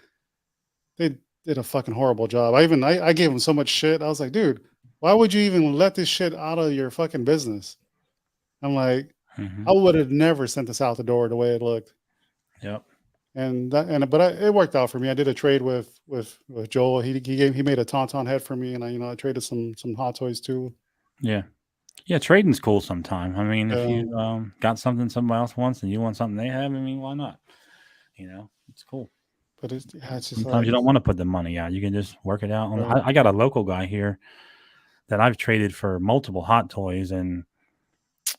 they did a fucking horrible job. I gave him so much shit. I was like, "Dude, why would you even let this shit out of your fucking business?" I'm like, I would have never sent this out the door the way it looked. Yep. But it worked out for me. I did a trade with Joel. He made a Tauntaun head for me, and I traded some Hot Toys too. Yeah. Yeah, trading's cool sometime. I mean, if you got something somebody else wants and you want something they have, I mean, why not? It's cool. But it's just sometimes you don't want to put the money out. You can just work it out. Right. I got a local guy here that I've traded for multiple Hot Toys, and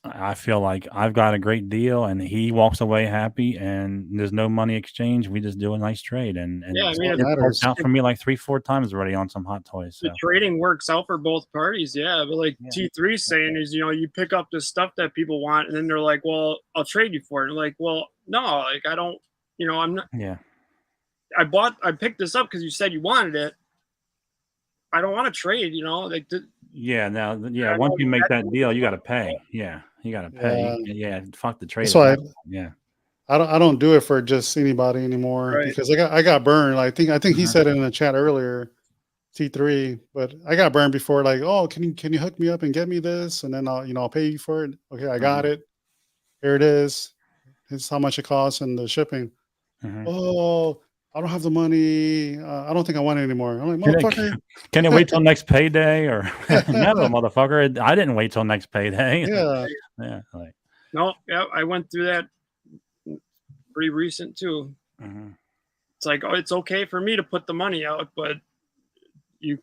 I feel like I've got a great deal, and he walks away happy, and there's no money exchange. We just do a nice trade, and Yeah, I That's mean, what it's worked matters. out for me like 3-4 times already on some hot toys. the So trading works out for both parties. Yeah, but like Yeah. T3's saying is, you pick up this stuff that people want, and then they're like, "Well, I'll trade you for it." And like, well, no, like I don't. I'm not. yeah, I picked this up because you said you wanted it. I don't want to trade. Like yeah. Now, yeah, I once know you make that exactly deal, what you you're got to talking pay. about. Yeah, you got to pay. Yeah. Yeah, fuck the trade. That's at why that point. Yeah. I don't do it for just anybody anymore Right. because I got burned. I think he Mhm. said it in the chat earlier, T3, but I got burned before. Like, oh, can you hook me up and get me this, and then I'll pay you for it. Okay, I got it. Here it is. It's how much it costs and the shipping. Mhm. Oh, I don't have the money. I don't think I want it anymore. I'm like, Can it, motherfucker. can it wait till next payday or no, motherfucker? I didn't wait till next payday. Yeah, Yeah. Like, No, yeah, I went through that pretty recent too. mhm. It's like, oh, it's okay for me to put the money out, but you,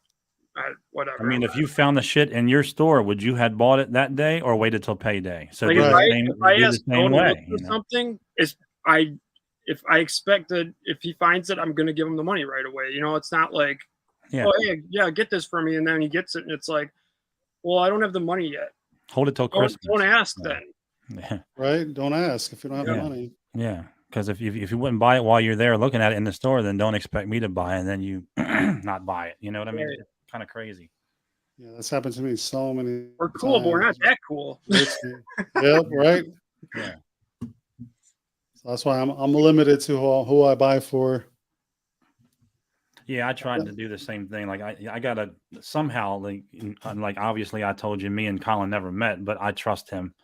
whatever. I mean, if you found the shit in your store, would you have bought it that day or waited till payday? So Like do Right. if I do the ask Phil same to look way, for something, if I expect that if he finds it, I'm gonna give him the money right away. It's not like, Yeah. oh hey, yeah, get this for me, and then he gets it, and it's like, well, I don't have the money yet. Hold it till Christmas. Don't ask Yeah. then. Yeah. right. Don't ask if you don't have the Yeah. money. Yeah. Because if you wouldn't buy it while you're there looking at it in the store, then don't expect me to buy it and then you not buy it. You know what I mean? Right. It's kind of crazy. Yeah, that's happened to me so many We're cool, but we're not times. that cool. Hurts me. Yep, right. Yeah. So that's why I'm limited to who I buy for. Yeah, I tried to do the same thing. Like I gotta somehow like obviously I told you me and Colin never met, but I trust him.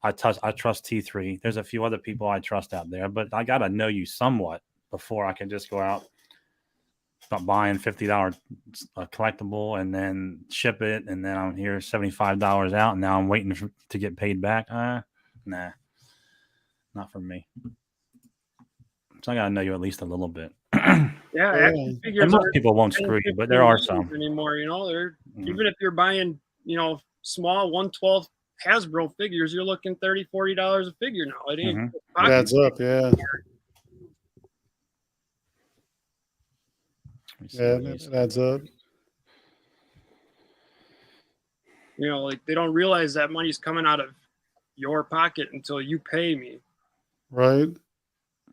I trust T3. There's a few other people I trust out there, but I gotta know you somewhat before I can just go out start buying $50 collectible and then ship it, and then I'm here $75 out, and now I'm waiting to get paid back. Nah, not for me. So I gotta know you at least a little bit. Yeah, Yeah. action figures And most aren't people won't 10, screw you, but 15 there are dollars some. anymore. They're Mhm. even if you're buying, small 1/12 Hasbro figures, you're looking $30-$40 a figure now. It ain't Mhm. It adds up. Yeah. Let me see Yeah, what it adds up. Like they don't realize that money's coming out of your pocket until you pay me. Right.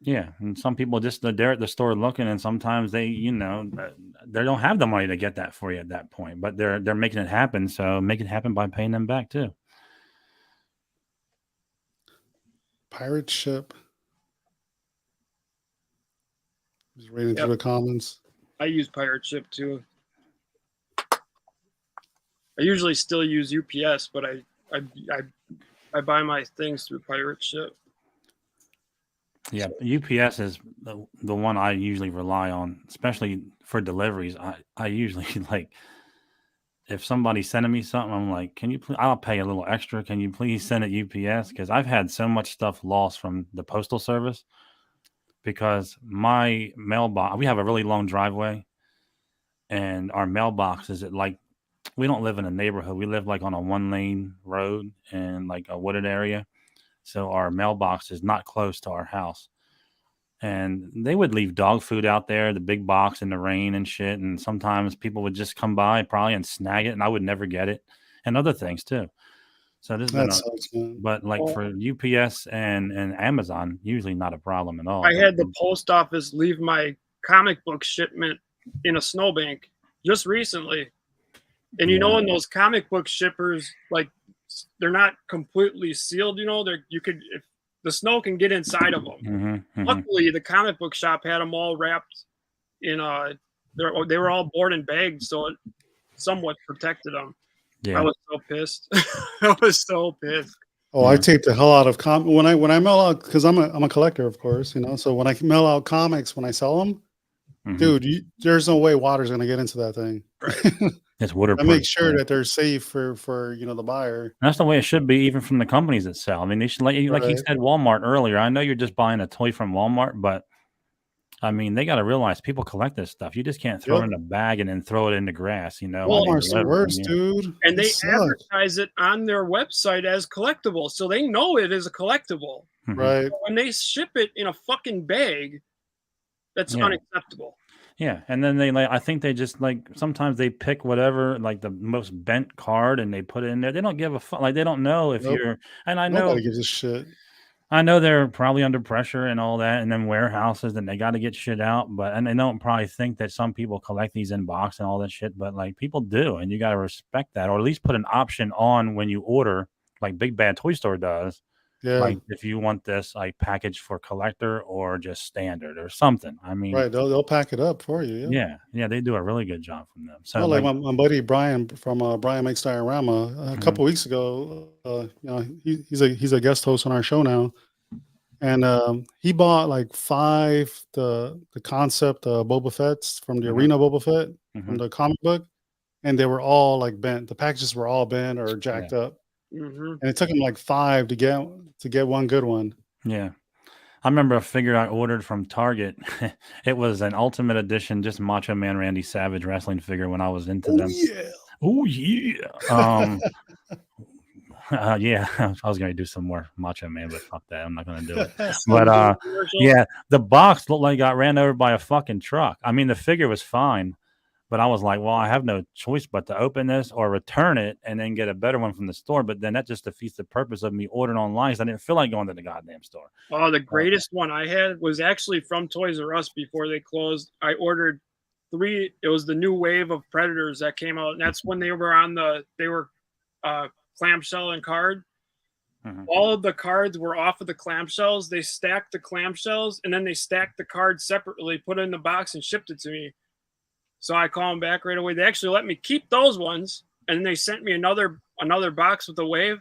Yeah, and some people just they're at the store looking, and sometimes they they don't have the money to get that for you at that point, but they're making it happen. So make it happen by paying them back too. Pirate ship. Just reading Yep. through the comments. I use Pirate Ship too. I usually still use UPS, but I buy my things through Pirate Ship. Yeah, UPS is the one I usually rely on, especially for deliveries. I usually like if somebody's sending me something, I'm like, can you please? I'll pay a little extra. Can you please send it UPS? Because I've had so much stuff lost from the postal service because my mailbox. We have a really long driveway, and our mailbox is we don't live in a neighborhood. We live like on a 1-lane road in like a wooded area. So our mailbox is not close to our house. And they would leave dog food out there, the big box in the rain and shit. And sometimes people would just come by probably and snag it, and I would never get it, and other things too. So there's been That sucks, man. but like for UPS and Amazon, usually not a problem at all. I had the post office leave my comic book shipment in a snowbank just recently. And in those comic book shippers, like they're not completely sealed, if the snow can get inside of them. Mm-hmm, mm-hmm. Luckily, the comic book shop had them all wrapped in they were all board and bagged, so it somewhat protected them. Yeah. I was so pissed. I was so pissed. Oh, I tape the hell out of when I mail out, because I'm a collector, of course, so when I mail out comics, when I sell them, Mm-hmm. dude, there's no way water's gonna get into that thing. Right. It's waterproof. I make sure that they're safe for the buyer. And that's the way it should be, even from the companies that sell. I mean, they should like you Right. said, Walmart earlier. I know you're just buying a toy from Walmart, but I mean, they got to realize people collect this stuff. You just can't throw it in a bag and then throw it in the grass, you know. Well, on your Walmart's the delivery, worst, yeah. dude. And they sucks. advertise it on their website as collectible, so they know it is a collectible. Mhm. Right. When they ship it in a fucking bag, that's Yeah. unacceptable. Yeah, and then they like I think they just like sometimes they pick whatever like the most bent card and they put it in there. They don't give a fuck. Like they don't know if Nope. you're. And Nobody gives a shit. I know they're probably under pressure and all that, and then warehouses, and they got to get shit out. But and they don't probably think that some people collect these in box and all that shit. But like people do, and you got to respect that, or at least put an option on when you order, like Big Bad Toy Store does. Yeah. Like if you want this like package for collector or just standard or something. I mean, Right. They'll pack it up for you. yeah, they do a really good job from them. So Well, like my buddy Brian from Brian Makes Diorama a couple weeks ago, you know, he's a guest host on our show now, and he bought like 5 the concept Boba Fett's from the Arena Boba Fett from the comic book, and they were all like bent. The packages were all bent or jacked up, and it took him like 5 to get one good one. Yeah. I remember a figure I ordered from Target. It was an Ultimate Edition, just Macho Man Randy Savage wrestling figure when I was into them. Yeah. Oh yeah. Yeah, I was gonna do some more Macho Man, but fuck that. I'm not gonna do it. But yeah, the box looked like it got ran over by a fucking truck. I mean, the figure was fine, but I was like, well, I have no choice but to open this or return it and then get a better one from the store. But then that just defeats the purpose of me ordering online because I didn't feel like going to the goddamn store. Oh, the greatest one I had was actually from Toys R Us before they closed. I ordered 3. It was the new wave of Predators that came out, and that's when they were clamshell and card. All of the cards were off of the clamshells. They stacked the clamshells, and then they stacked the cards separately, put it in the box, and shipped it to me. So I call them back right away. They actually let me keep those ones, and then they sent me another box with the wave.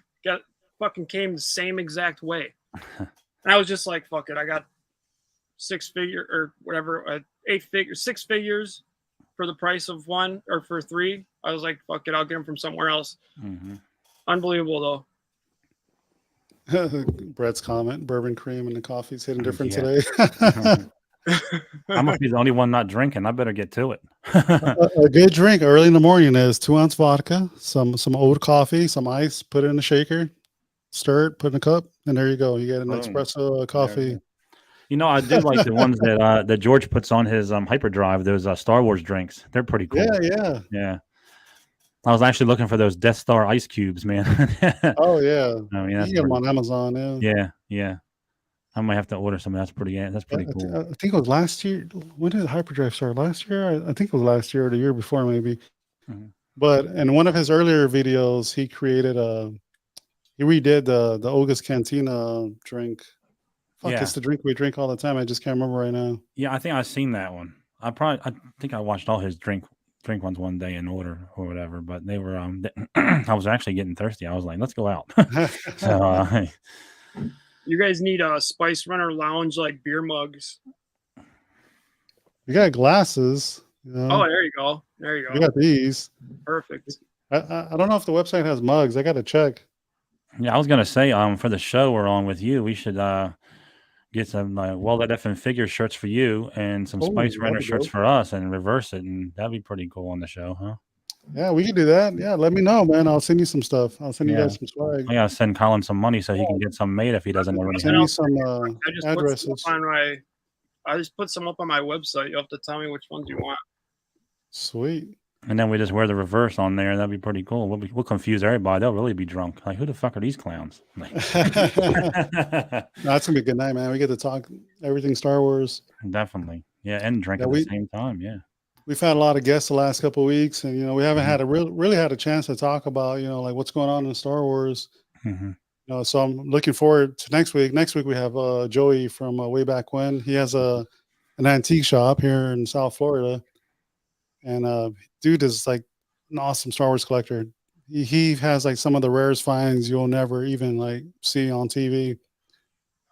Fucking came the same exact way. And I was just like, fuck it. I got 6 figure or whatever, 6 figures for the price of 1 or for 3. I was like, fuck it. I'll get them from somewhere else. Unbelievable though. Brett's comment: bourbon cream and the coffee's hitting different today. I must be the only one not drinking. I better get to it. A good drink early in the morning is 2-ounce vodka, some old coffee, some ice, put it in a shaker, stir it, put in a cup, and there you go. You get an espresso coffee. You know, I do like the ones that George puts on his hyperdrive. Those Star Wars drinks. They're pretty cool. Yeah. I was actually looking for those Death Star ice cubes, man. Oh yeah. I mean, you can get them on Amazon. Yeah. I might have to order some. That's pretty cool. I think it was last year. When did Hyperdrive start? Last year? I think it was last year or the year before, maybe. But in one of his earlier videos, he created he redid the Oga's Cantina drink. It's the drink we drink all the time. I just can't remember right now. Yeah, I think I've seen that one. I think I watched all his drink ones one day in order or whatever. But they were I was actually getting thirsty. I was like, let's go out. So. You guys need a Spice Runner Lounge like beer mugs. You got glasses. You know? Oh, there you go. You got these. Perfect. I don't know if the website has mugs. I got to check. Yeah, I was gonna say for the show we're on with you, we should get some Well That Effing Figure shirts for you and some Spice Runner shirts for us and reverse it, and that'd be pretty cool on the show, huh? Yeah, we can do that. Yeah, let me know, man. I'll send you some stuff. I'll send you guys some swag. I gotta send Colin some money so he can get some made if he doesn't already send me some addresses. I just put some up on my website. You have to tell me which ones you want. Sweet. And then we just wear the reverse on there. That'd be pretty cool. We'll confuse everybody. They'll really be drunk. Like, who the fuck are these clowns? Like, that's gonna be a good night, man. We get to talk everything Star Wars. Definitely, yeah, and drink at the same time. Yeah, we've had a lot of guests the last couple of weeks, and we haven't had really had a chance to talk about like what's going on in Star Wars. So I'm looking forward to next week. Next week we have Joey from way back when. He has an antique shop here in South Florida. And dude is like an awesome Star Wars collector. He has like some of the rarest finds you'll never even like see on TV.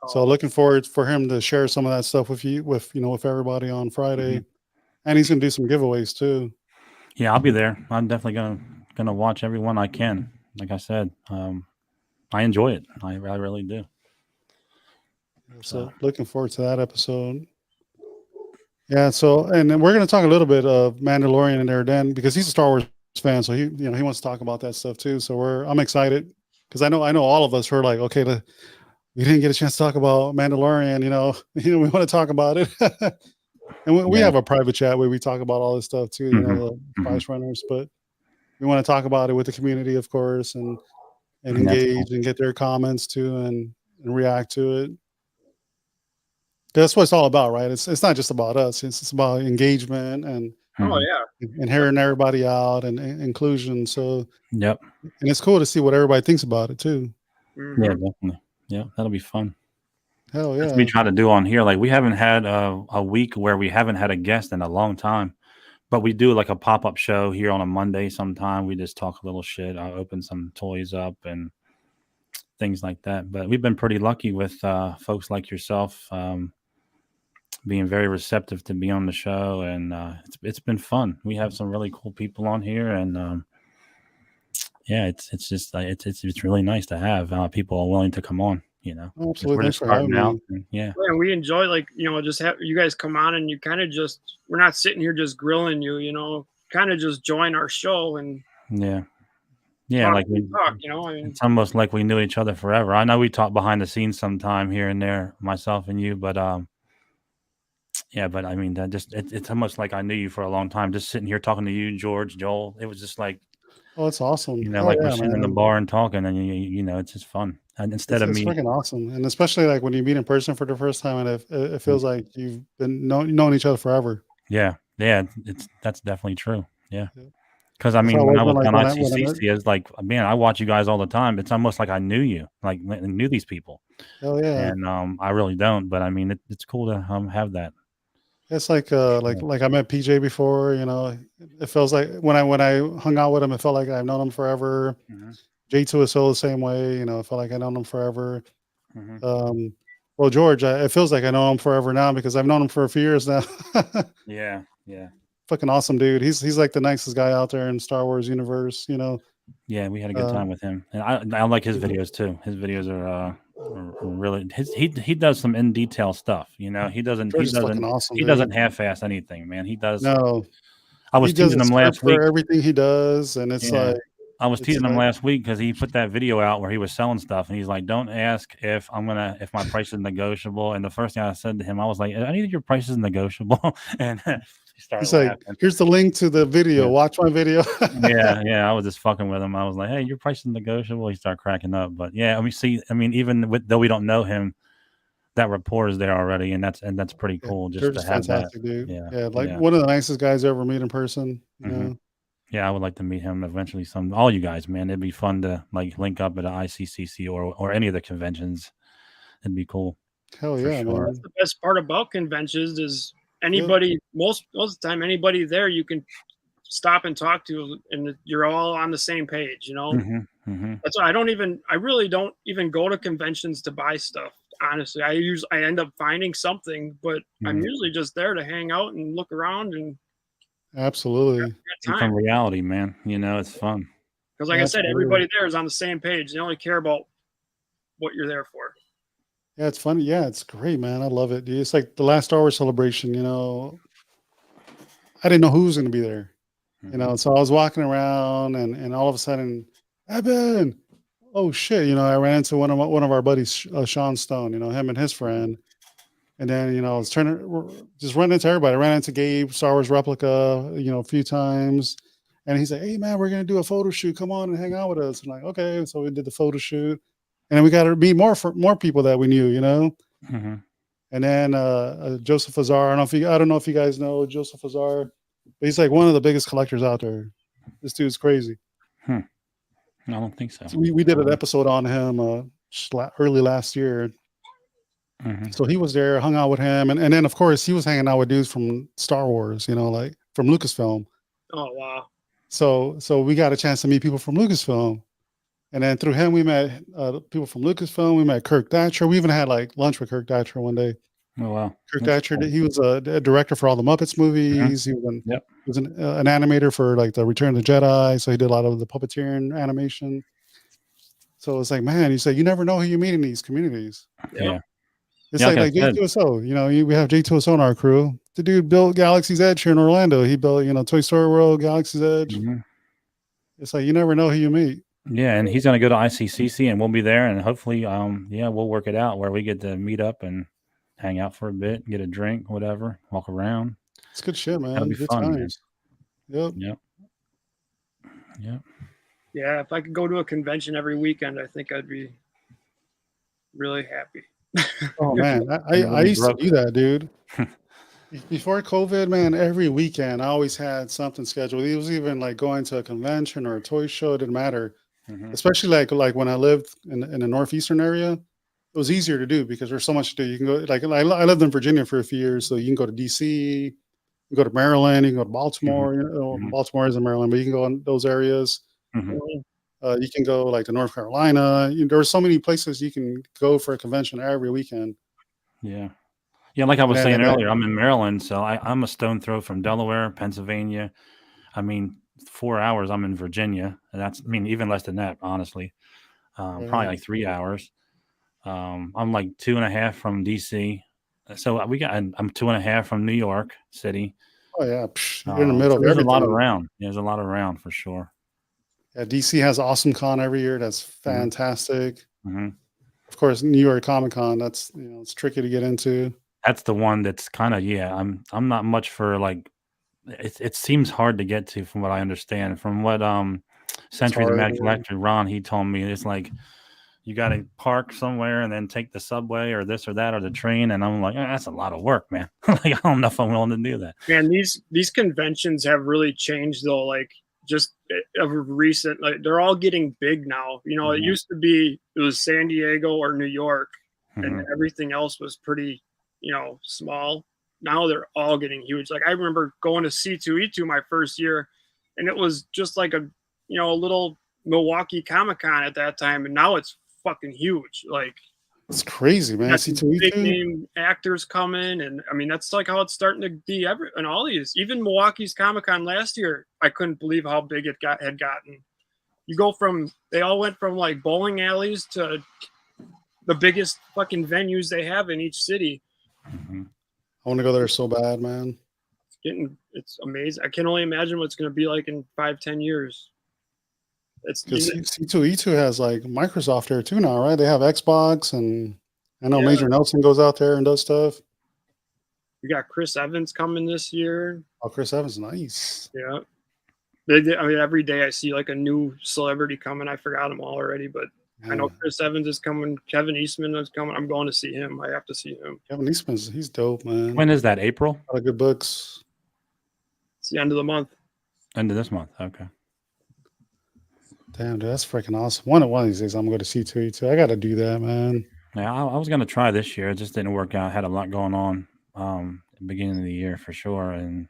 So looking forward for him to share some of that stuff with you, with everybody on Friday. And he's gonna do some giveaways too. Yeah, I'll be there. I'm definitely gonna watch everyone I can. Like I said, I enjoy it. I really do. So looking forward to that episode. Yeah. So, and then we're going to talk a little bit of Mandalorian in there then, because he's a Star Wars fan, so he wants to talk about that stuff too. So I'm excited because I know all of us were like, okay, we didn't get a chance to talk about Mandalorian. We want to talk about it, and we Yeah. have a private chat where we talk about all this stuff too. Mhm. The Spice Runners, but we want to talk about it with the community, of course, and That's engage cool. and get their comments too, and react to it. That's what it's all about, right? It's not just about us. It's about engagement and Oh Mhm. yeah. hearing everybody out and inclusion. So, Yep. and it's cool to see what everybody thinks about it too. Mhm. Yeah, definitely. Yeah, that'll be fun. Hell That's what we yeah. try to do on here. Like we haven't had a week where we haven't had a guest in a long time, but we do like a pop up show here on a Monday. Sometime we just talk a little shit. I'll open some toys up and things like that. But we've been pretty lucky with folks like yourself being very receptive to be on the show, and it's been fun. We have some really cool people on here, and yeah, it's just it's really nice to have people willing to come on. Oh, 'Cause we're absolutely. Thanks just for starting having out. me. And yeah, Yeah, we enjoy just have you guys come on and you kind of just we're not sitting here just grilling you, kind of just join our show and yeah, yeah. talk Like and talk. I mean, it's almost like we knew each other forever. I know we talk behind the scenes sometime here and there, myself and you, but yeah, but I mean, that just it's almost like I knew you for a long time. Just sitting here talking to you, George, Joel. It was just like Oh, it's awesome. Hell like we're yeah, sitting in the man. bar and talking, and it's just fun. And instead of It's me, freaking awesome, and especially like when you meet in person for the first time, and it feels like you've been known each other forever. yeah, that's definitely true. Yeah. Yeah. Because I That's how mean, it when was I was on when I met. ICCC, it's like, man, I watch you guys all the time. It's almost like I knew you, like knew these people, Hell yeah. and I really don't. But I mean, it's cool to have that. It's like Sure. like I met PJ before. It feels like when I hung out with him, it felt like I've known him forever. Mhm, J2 is still the same way. It felt like I've known him forever. mhm. Um, well, George, it feels like I know him forever now because I've known him for a few years now. Yeah, yeah, Fucking awesome dude. He's like the nicest guy out there in Star Wars universe. yeah. We had a good Uh, time with him, and I like his he's- videos too. His videos are really he does some in detail stuff. He doesn't George is fucking awesome, he doesn't dude. half ass anything, man. He does. No, I he was does teasing a him script last for week. everything he does, and Yeah. I was it's teasing him like last week because he put that video out where he was selling stuff, and he's like, "Don't ask if if my price is negotiable." And the first thing I said to him, I was like, "I need your price is negotiable," and he started he's like, laughing. here's the link to the video. Yeah, Watch my video. yeah. I was just fucking with him. I was like, "Hey, your price is negotiable." He started cracking up. But yeah, I mean, even though we don't know him, that rapport is there already, and that's pretty Yeah, cool just George to is have that. fantastic, dude. Yeah, Yeah, like yeah. one of the nicest guys I ever meet in person. Hmm. Yeah, I would like to meet him eventually. All you guys, man, it'd be fun to like link up at an ICCC or any of the conventions. It'd be cool Hell for yeah, sure. that's man. the best part about conventions is Yep. anybody most of the time anybody there you can stop and talk to and you're all on the same page. Hmm. Hmm. That's why I really don't even go to conventions to buy stuff. Honestly, I end up finding something, but I'm Hmm. usually just there to hang out and look around and Absolutely. get From time. reality, man. It's fun. Because like I said, Absolutely. everybody there is on the same page. They only care about what you're there for. Yeah, it's funny. Yeah, it's great, man. I love it, dude. It's like the last Star Wars celebration, I didn't know who was going to be there, Hmm. so I was walking around and all of a sudden, Eben, oh shit, I ran into one of our buddies, Sean Stone, him and his friend. And then, I was just running into everybody. I ran into Gabe, Star Wars Replica, a few times. And he's like, hey, man, we're going to do a photo shoot. Come on and hang out with us. I'm like, okay. So we did the photo shoot. And then we got to meet more people that we knew. Hmm. And then Joseph Azar. I don't know if you guys know Joseph Azar, but he's like one of the biggest collectors out there. This dude's crazy. I don't think so. So we did an episode on him early last year. Hmm. So he was there, hung out with him, and then of course he was hanging out with dudes from Star Wars, like from Lucasfilm. Oh wow. So we got a chance to meet people from Lucasfilm, and then through him we met people from Lucasfilm. We met Kirk Thatcher. We even had like lunch with Kirk Thatcher one day. Oh wow, Kirk that's Thatcher, cool. he was a director for all the Muppets Mhm. movies. Yep. He was an animator for like the Return of the Jedi. So he did a lot of the puppeteering animation. So it's like, man, you say you never know who you meet in these communities. Yep. Yeah. It's Yeah, like I said. J2SO. We have J2SO in our crew. The dude built Galaxy's Edge here in Orlando. He built, Toy Story World, Galaxy's Edge. Mhm. It's like you never know who you meet. Yeah, and he's going to go to ICCC, and we'll be there, and hopefully, we'll work it out where we get to meet up and hang out for a bit, get a drink, whatever, walk around. It's good shit, That'll man. be Good fun, man. times. Yep. Yep. Yep. Yeah, if I could go to a convention every weekend, I think I'd be really happy. Oh man, You're I really used to broke. do that, dude. Before COVID, man, every weekend I always had something scheduled. It was even like going to a convention or a toy show. It didn't matter. Mhm. Especially like when I lived in the northeastern area, it was easier to do because there's so much to do. You can go like I lived in Virginia for a few years, so you can go to DC, you can go to Maryland, you can go to Baltimore. Mhm. Baltimore is in Maryland, but you can go in those areas. Mhm. You can go like to North Carolina. There are so many places you can go for a convention every weekend. Yeah. Yeah, like I was saying And earlier, I'm in Maryland, so I'm a stone throw from Delaware, Pennsylvania. I mean, 4 hours, I'm in Virginia, and that's, I mean, even less than that, honestly. Probably like 3 hours. I'm like 2.5 from DC. So I'm 2.5 from New York City. oh yeah, you're in the middle So of there's a lot everything. around. There's a lot around for sure. Yeah, DC has Awesome Con every year. That's fantastic. hmm Of course, New York Comic Con. That's it's tricky to get into. That's the one that's kind of, I'm not much for like, it seems hard to get to from what I understand. From what Century the hard, Mad man. Collector Ron, he told me, it's like you got to park somewhere and then take the subway or this or that or the train, and I'm like, that's a lot of work, man. Like, I don't know if I'm willing to do that. Man, these conventions have really changed though. Like just of recent, like they're all getting big now. It Mhm. used to be it was San Diego or New York, and Mhm. everything else was pretty, small. Now they're all getting huge. Like I remember going to C2E2 my first year, and it was just like a little Milwaukee Comic Con at that time, and now it's fucking huge. Like It's crazy, man. got these big C2E2. name actors coming, and I mean that's like how it's starting to be and all these. Even Milwaukee's Comic Con last year, I couldn't believe how big it had gotten. You go from they all went from like bowling alleys to the biggest fucking venues they have in each city. Mhm. I want to go there so bad, man. It's amazing. I can only imagine what it's going to be like in 5-10 years. It's Because C2E2 has like Microsoft there too now, right? They have Xbox, and I know Yeah. Major Nelson goes out there and does stuff. We got Chris Evans coming this year. Oh, Chris Evans, nice. Yeah. I mean, every day I see like a new celebrity coming. I forgot them all already, but I know Chris Evans is coming. Kevin Eastman is coming. I'm going to see him. I have to see him. Kevin Eastman's he's dope, man. When is that? April? A lot of good books. It's the end of the month. End of this month. Okay. Damn, dude, that's freaking awesome. One of these days, I'm going to C2E2. I got to do that, man. Yeah, I was gonna try this year. It just didn't work out. I had a lot going on at the beginning of the year for sure, and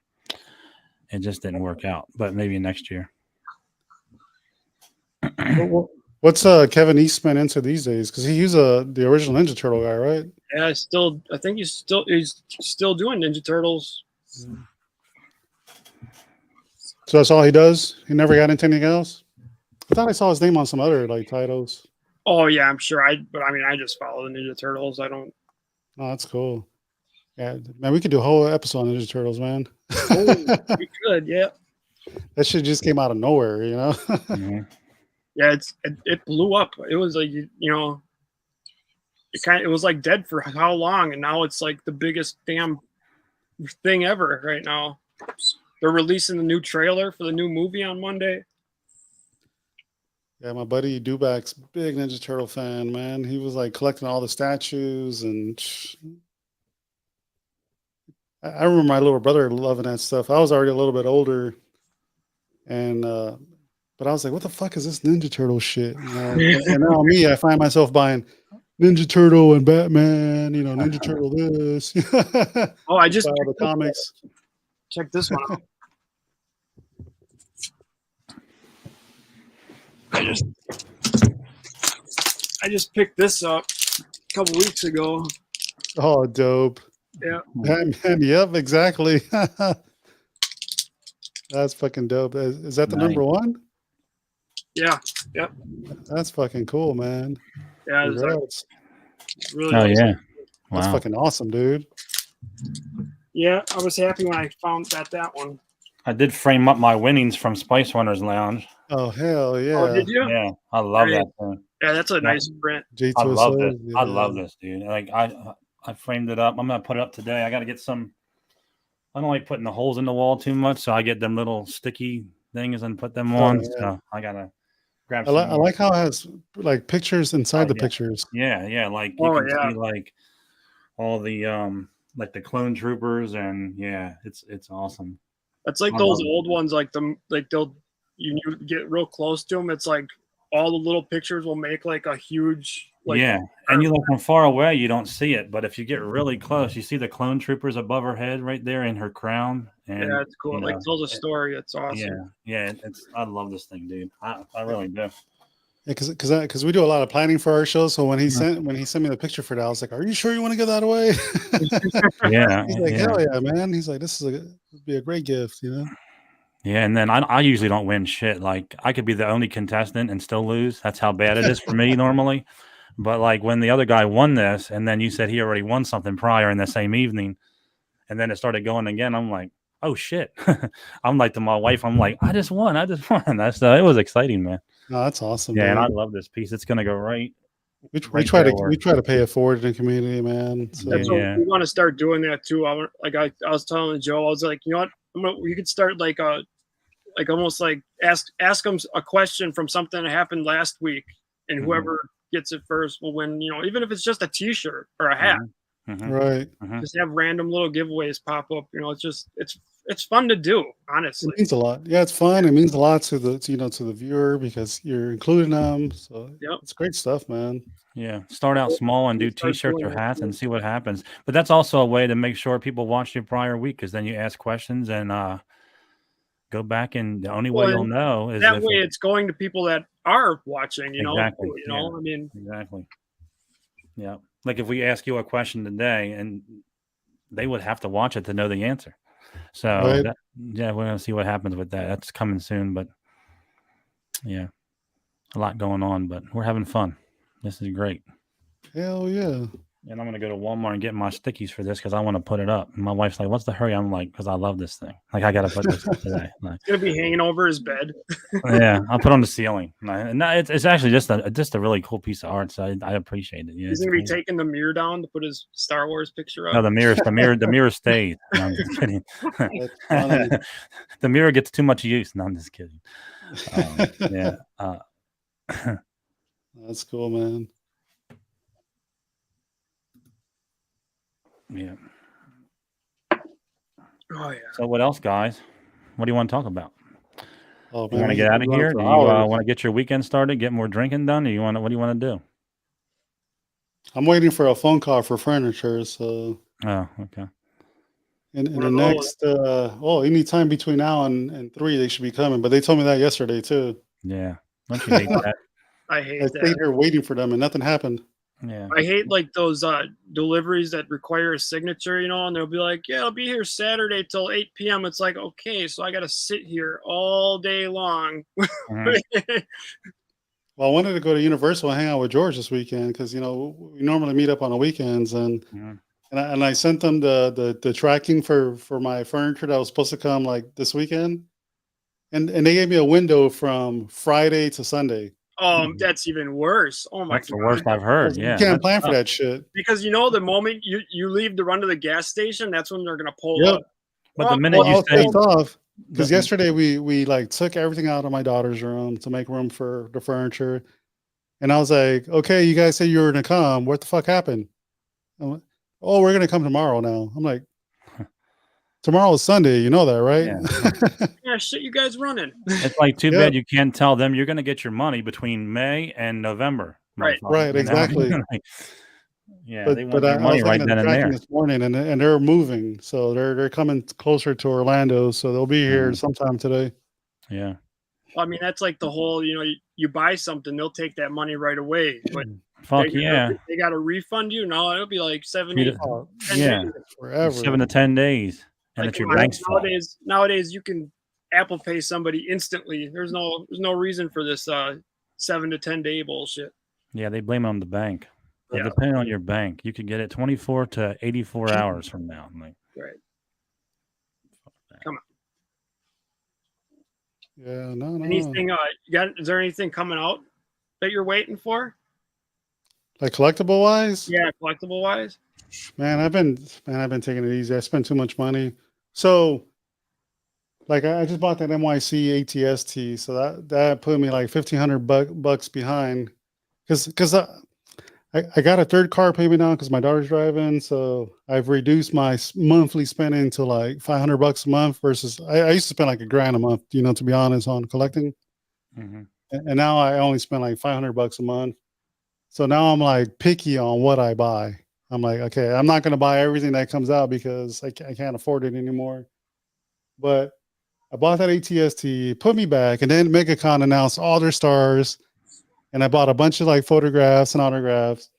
it just didn't work out. But maybe next year. What's Kevin Eastman into these days? Because he was the original Ninja Turtle guy, right? Yeah, I think he's still doing Ninja Turtles. So that's all he does. He never got into anything else. I thought I saw his name on some other like titles. Oh yeah, I'm sure. But I mean, I just follow the Ninja Turtles. I don't. Oh, that's cool. Yeah, man, we could do a whole episode on Ninja Turtles, man. Oh, we could, yeah. That shit just came out of nowhere, you know. Mhm. Yeah, it blew up. It was like it was like dead for how long, and now it's like the biggest damn thing ever right now. They're releasing the new trailer for the new movie on Monday. Yeah, my buddy Dubak's big Ninja Turtle fan, man. He was like collecting all the statues, and I remember my little brother loving that stuff. I was already a little bit older, and but I was like, "What the fuck is this Ninja Turtle shit?" You know? And now me, I find myself buying Ninja Turtle and Batman. You know, Ninja Turtle this. Oh, I just buy all the comics. check this one out. I just picked this up a couple weeks ago. Oh, dope. Yeah. Batman, yep, exactly. That's fucking dope. Is that the Nice. number one? Yeah. Yep. That's fucking cool, man. Yeah. It's like Congrats. really Oh nice. yeah, That's Wow. fucking awesome, dude. Yeah, I was happy when I found that one. I did frame up my winnings from Spice Runners Lounge. Oh hell Oh, yeah. did you? Yeah, I love Right. that thing. Yeah, that's a Yeah. nice print. I love this. J2SO. I love this, dude. Like I framed it up. I'm gonna put it up today. I got to get some. I don't like putting the holes in the wall too much, so I get them little sticky things and put them on. Oh, yeah. So I gotta grab I some. like how it has like pictures inside the yeah. pictures. Yeah. Like you Oh, can yeah. see like all the like the clone troopers, and yeah, it's awesome. That's like I those love it. old ones, like they'll you get real close to them. It's like all the little pictures will make like a huge Yeah, and you look from far away, you don't see it, but if you get really close, you see the clone troopers above her head right there in her crown. And yeah, it's cool. you It like know, tells a story. It's awesome. yeah, it's I love this thing, dude. I really do. Yeah, because we do a lot of planning for our show. So when he sent me the picture for that, I was like, "Are you sure you want to give that away?" Yeah, He's like, yeah. "Hell yeah, man!" He's like, "This would be a great gift," you know. Yeah, and then I usually don't win shit. Like I could be the only contestant and still lose. That's how bad it is for me normally. But like when the other guy won this, and then you said he already won something prior in the same evening, and then it started going again, I'm like, oh shit. I'm like to my wife, I'm like, I just won. That's it was exciting, man. No, that's awesome, Yeah, dude. and I love this piece. It's gonna go right. We right try there to where- pay it forward in the community, man. So That's Yeah. what we want to start doing that too. I was telling Joe, I was like, you know what, you could start like almost like ask them a question from something that happened last week, and Mhm. whoever gets it first will win. You know, even if it's just a T-shirt or a hat. Mhm. right. Mhm. Just have random little giveaways pop up. You know, it's fun to do, honestly. It means a lot. Yeah, it's fun. It means a lot to the viewer because you're including them. So Yep. it's great stuff, man. Yeah, start out small and do Start T-shirts or doing that, hats too. and see what happens. But that's also a way to make sure people watch your prior week, because then you ask questions and go back, and the only way Well, you'll know is That if way, it's going to people that are watching. You know, Exactly, too, you know. I mean, exactly. Yeah, like if we ask you a question today, and they would have to watch it to know the answer. So Right. yeah, we're gonna see what happens with that. That's coming soon, but yeah, a lot going on, but we're having fun. This is great. Hell yeah. And I'm gonna go to Walmart and get my stickies for this because I want to put it up. And my wife's like, "What's the hurry?" I'm like, "Because I love this thing. Like, I gotta put this up today." Like, it's gonna be hanging over his bed. yeah, I'll put it on the ceiling. And it's actually just a really cool piece of art. So I appreciate it. Yeah, He's it's gonna be cool. taking the mirror down to put his Star Wars picture up. No, the mirror stays. No, I'm just kidding. That's funny. The mirror gets too much use. No, I'm just kidding. Yeah. That's cool, man. Yeah. Oh yeah. So what else, guys? What do you want to talk about? Oh You man, want to we get could out be of going here? for Do you hours. want to get your weekend started? Get more drinking done? Or what do you want to do? I'm waiting for a phone call for furniture. So Oh, okay. in One the of those. next anytime between now and 3, they should be coming. But they told me that yesterday too. Yeah. Don't you hate that? I hate I that. stayed here waiting for them and nothing happened. Yeah. I hate like those deliveries that require a signature, you know, and they'll be like, "Yeah, I'll be here Saturday till 8 p.m." It's like, okay, so I got to sit here all day long. Mhm. Well, I wanted to go to Universal and hang out with George this weekend because we normally meet up on the weekends, and Mhm. I sent them the tracking for my furniture that was supposed to come like this weekend, and they gave me a window from Friday to Sunday. That's even worse. Oh my That's the god! worst I've I heard. was like, Yeah. you can't that's plan for tough. that shit. Because the moment you leave to run to the gas station, that's when they're gonna pull Yep. up. But the Oh, minute Well, I you was say pissed off because the- yesterday we like took everything out of my daughter's room to make room for the furniture, and I was like, okay, you guys say you were gonna come. What the fuck happened? I'm like, oh, we're gonna come tomorrow now. I'm like, tomorrow is Sunday. You know that, right? Yeah. yeah, shit, you guys running. it's like too Yep. bad you can't tell them you're going to get your money between May and November. Right. motherfucker, Right, you know? exactly. Like, yeah, they But want their I money was looking right at then the and tracking there. this morning, and they're moving, so they're coming closer to Orlando, so they'll be here Mhm. sometime today. Yeah. I mean, that's like the whole, you buy something, they'll take that money right away, but Fuck yeah. they got to refund you. No, it'll be like 7, Few 8, to- Oh, 10 Yeah. days. forever. 7 to 10 days. And Like, it's your come on, bank's fault. nowadays you can Apple Pay somebody instantly. There's no reason for this 7 to 10 day bullshit. Yeah, they blame it on the bank. But Yeah. depending on your bank, you could get it 24 to 84 hours from now. Like, Right. Yeah, no. Anything? Is there anything coming out that you're waiting for? Like collectible wise, Yeah, collectible wise. man, I've been taking it easy. I spent too much money. So, like, I just bought that NYC ATST, so that put me like $1,500 behind, because I got a third car payment now because my daughter's driving, so I've reduced my monthly spending to like $500 a month versus I used to spend like $1,000 a month, to be honest, on collecting, mhm. and now I only spend like $500 a month. So now I'm like picky on what I buy. I'm like, okay, I'm not going to buy everything that comes out because I can't afford it anymore. But I bought that ATST, put me back, and then MegaCon announced all their stars, and I bought a bunch of like photographs and autographs.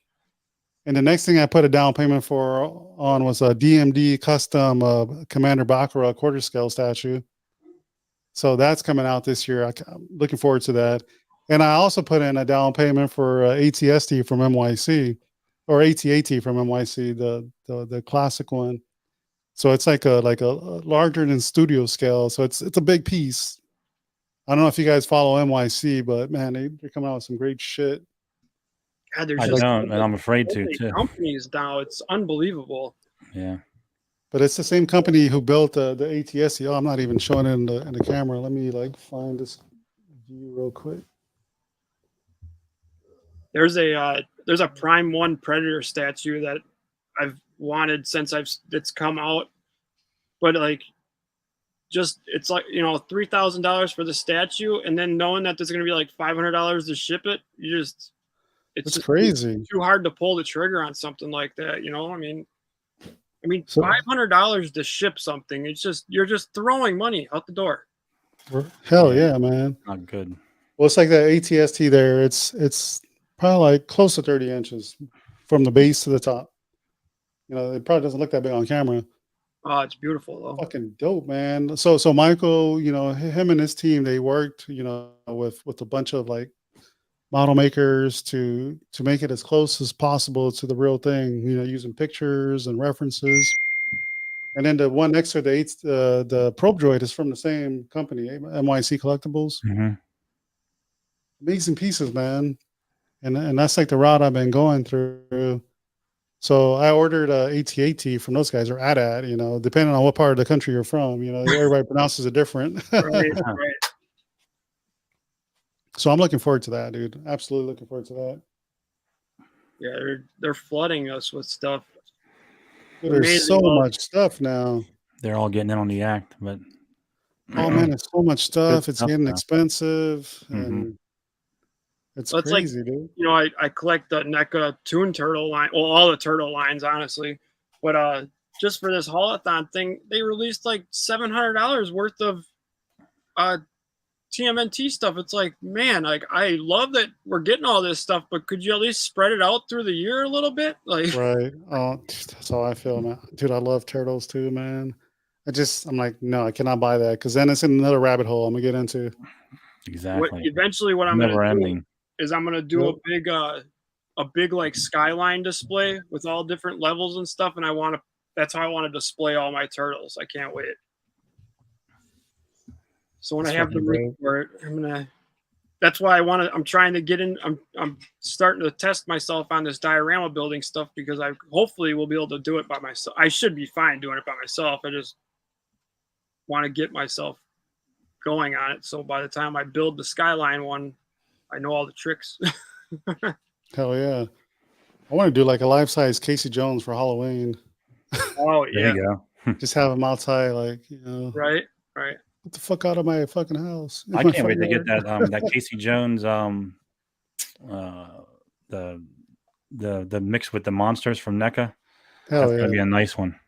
And the next thing I put a down payment on was a DMD custom Commander Bakura quarter scale statue. So that's coming out this year. I'm looking forward to that. And I also put in a down payment for ATST from NYC, or ATAT from NYC, the classic one. So it's like a larger than studio scale. So it's a big piece. I don't know if you guys follow NYC, but man, they're coming out with some great shit. God, there's I just don't, and I'm afraid so to many too. companies now. It's unbelievable. Yeah. But it's the same company who built the ATST. Oh, I'm not even showing it in the camera. Let me like find this view real quick. There's a Prime 1 Predator statue that I've wanted since it's come out, but like just it's like $3,000 for the statue, and then knowing that there's gonna be like $500 to ship it, it's It's just crazy. too hard to pull the trigger on something like that. I mean, So- $500 to ship something. You're just throwing money out the door. Hell yeah, man. Not good. Well, it's like that ATST there. It's probably like close to 30 inches from the base to the top. It probably doesn't look that big on camera. Oh, it's beautiful though. Fucking dope, man. So Michael, him and his team, they worked, with a bunch of like model makers to make it as close as possible to the real thing, using pictures and references. And then the one next to the probe droid is from the same company, NYC Collectibles. Mhm. Amazing pieces, man. And that's like the route I've been going through. So I ordered AT-AT from those guys, or AT-AT, depending on what part of the country you're from. Everybody pronounces it different. Right. So I'm looking forward to that, dude. Absolutely looking forward to that. Yeah, they're flooding us with stuff. Dude, there's Amazing so love. much stuff now. They're all getting in on the act, but Oh man, there's so much stuff. It's stuff getting now. expensive, Mhm. and it's Well, it's like, crazy, dude. I collect the NECA Toon Turtle line. Well, all the turtle lines, honestly. But just for this haulathon thing, they released like $700 worth of TMNT stuff. It's like, man, like I love that we're getting all this stuff, but could you at least spread it out through the year a little bit? Like, Right. Oh, that's how I feel, man. Dude, I love turtles too, man. I'm like, no, I cannot buy that because then it's in another rabbit hole I'm gonna get into. exactly. eventually what I'm Never gonna do ending. is I'm gonna do Yep. a big like skyline display with all different levels and stuff, and that's how I want to display all my turtles. I can't wait. So when That's I have the fucking room dope. for it, that's why I'm trying to get in. I'm starting to test myself on this diorama building stuff because I hopefully will be able to do it by myself. I should be fine doing it by myself. I just want to get myself going on it. So by the time I build the skyline one, I know all the tricks. Hell yeah. I want to do like a life-size Casey Jones for Halloween. Oh There yeah. you go. Just have him outside, like, Right. get the fuck out of my fucking house. I My can't wait front to get yard. that Casey Jones the mix with the monsters from NECA. Hell That's yeah. gonna be a nice one.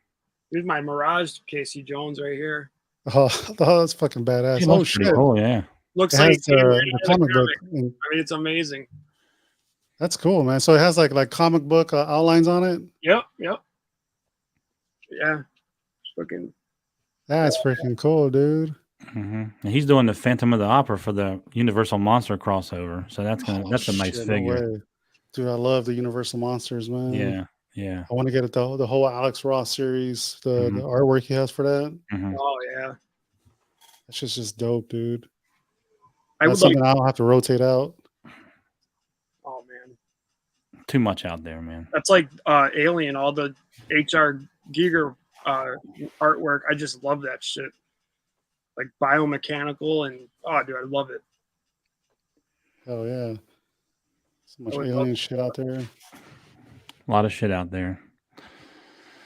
Here's my Mirage Casey Jones right here. Oh, that's fucking badass. It Oh looks pretty shit. cool, yeah. Looks It like has it came right the out of the comic book. comic. I mean, it's amazing. That's cool, man. So it has like comic book outlines on it. Yep. Yeah. Fucking That's freaking cool, dude. And he's doing the Phantom of the Opera for the Universal Monster crossover, so that's a nice Shit, no figure. way. Dude, I love the Universal Monsters, man. Yeah, yeah. I want to get it the whole Alex Ross series, the artwork he has for that. Mhm. Oh yeah, That's just dope, dude. I That's would like. something I'll have to rotate out. Oh man, Too much out there, man. that's like Alien. All the H.R. Giger artwork. I just love that shit. Like biomechanical and dude, I love it. Hell yeah. So much I would alien love shit out there. A lot of shit out there.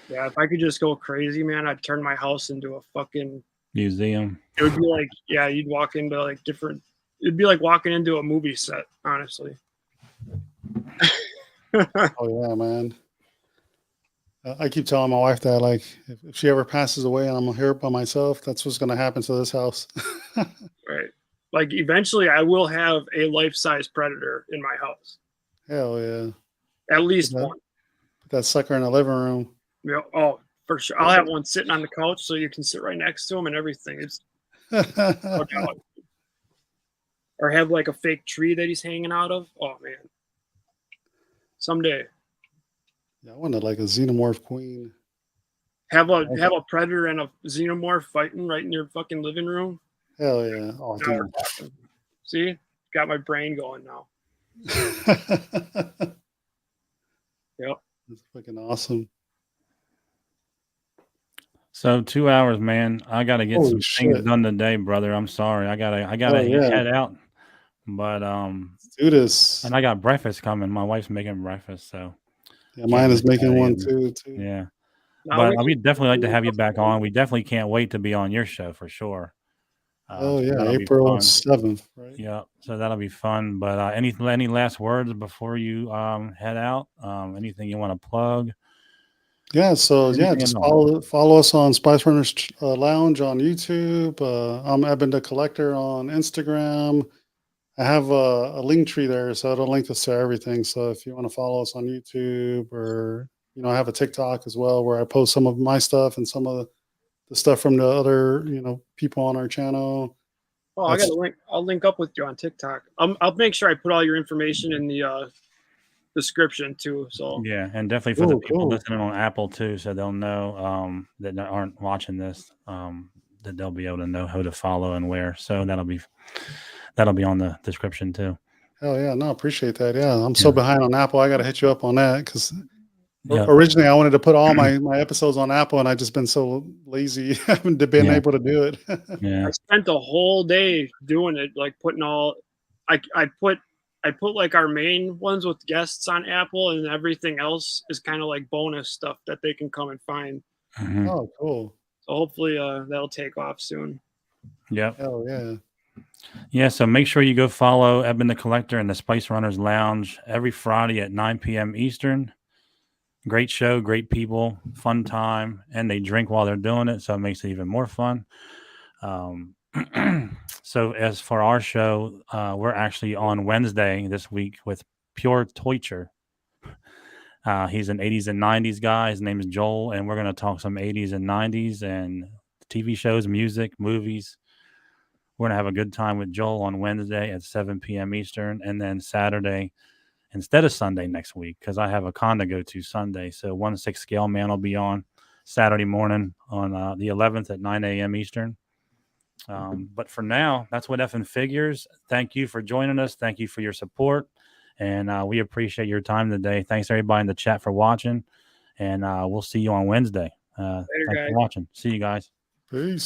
Yeah, if I could just go crazy, man, I'd turn my house into a fucking. Museum. It would be like, yeah, you'd walk into like different. It'd be like walking into a movie set, honestly. Oh yeah, man. I keep telling my wife that, like, if she ever passes away and I'm here by myself, that's what's gonna happen to this house. Right. Like eventually, I will have a life-size predator in my house. Hell yeah. At least Yeah. one. Put that sucker in the living room. You know, oh, for sure. I'll have one sitting on the couch so you can sit right next to him and everything. It's no doubt. Or have like a fake tree that he's hanging out of. Oh man. Someday. Yeah, I wanted like a xenomorph queen. Have a predator and a xenomorph fighting right in your fucking living room. Hell yeah. Oh, Now we're talking. See? Got my brain going now. dude. Yep. That's fucking awesome. So 2 hours, man. I gotta get Holy some shit. things done today, brother. I'm sorry. I gotta Oh, yeah. head out. But Let's do this. and I got breakfast coming. My wife's making breakfast, so Yeah, mine is making one too. yeah. Now But we we'd can- definitely like to have you back on. We definitely can't wait to be on your show for sure. Oh So yeah, that'll be April fun. 7th, right? Yeah, so that'll be fun. But any last words before you head out? Anything you want to plug? Yeah, so yeah, Anything just at all? follow us on Spice Runners Lounge on YouTube. I'm Eben The Collector on Instagram. I have a link tree there, so it'll link us to everything. So if you want to follow us on YouTube, or I have a TikTok as well where I post some of my stuff and some of the stuff from the other people on our channel. Oh, I got a link. I'll link up with you on TikTok. I'll make sure I put all your information in the description too. So Yeah, and definitely for the people Cool. listening on Apple too, so they'll know that aren't watching this, that they'll be able to know who to follow and where. So that'll be on the description too. Hell yeah, no, appreciate that. Yeah, I'm so behind on Apple. I got to hit you up on that because Yeah. originally I wanted to put all my episodes on Apple, and I just been so lazy, haven't been Yeah. able to do it. Yeah. I spent the whole day doing it, like putting all. I put like our main ones with guests on Apple, and everything else is kind of like bonus stuff that they can come and find. Mhm. Oh, cool. So hopefully that'll take off soon. Yep. Hell yeah. Yeah, so make sure you go follow Eben the Collector and the Spice Runners Lounge every Friday at 9 p.m. Eastern. Great show, great people, fun time, and they drink while they're doing it, so it makes it even more fun. So as for our show, we're actually on Wednesday this week with Pure Toiture. He's an 80s and 90s guy. His name is Joel, and we're going to talk some 80s and 90s and TV shows, music, movies. We're going to have a good time with Joel on Wednesday at 7 p.m. Eastern, and then Saturday instead of Sunday next week, because I have a con to go to Sunday. So 1/6 Scale Man will be on Saturday morning on the 11th at 9 a.m. Eastern. But for now, that's what effing figures. Thank you for joining us. Thank you for your support. And we appreciate your time today. Thanks, everybody in the chat for watching. And we'll see you on Wednesday. Thanks guys. for watching. See you guys. Peace.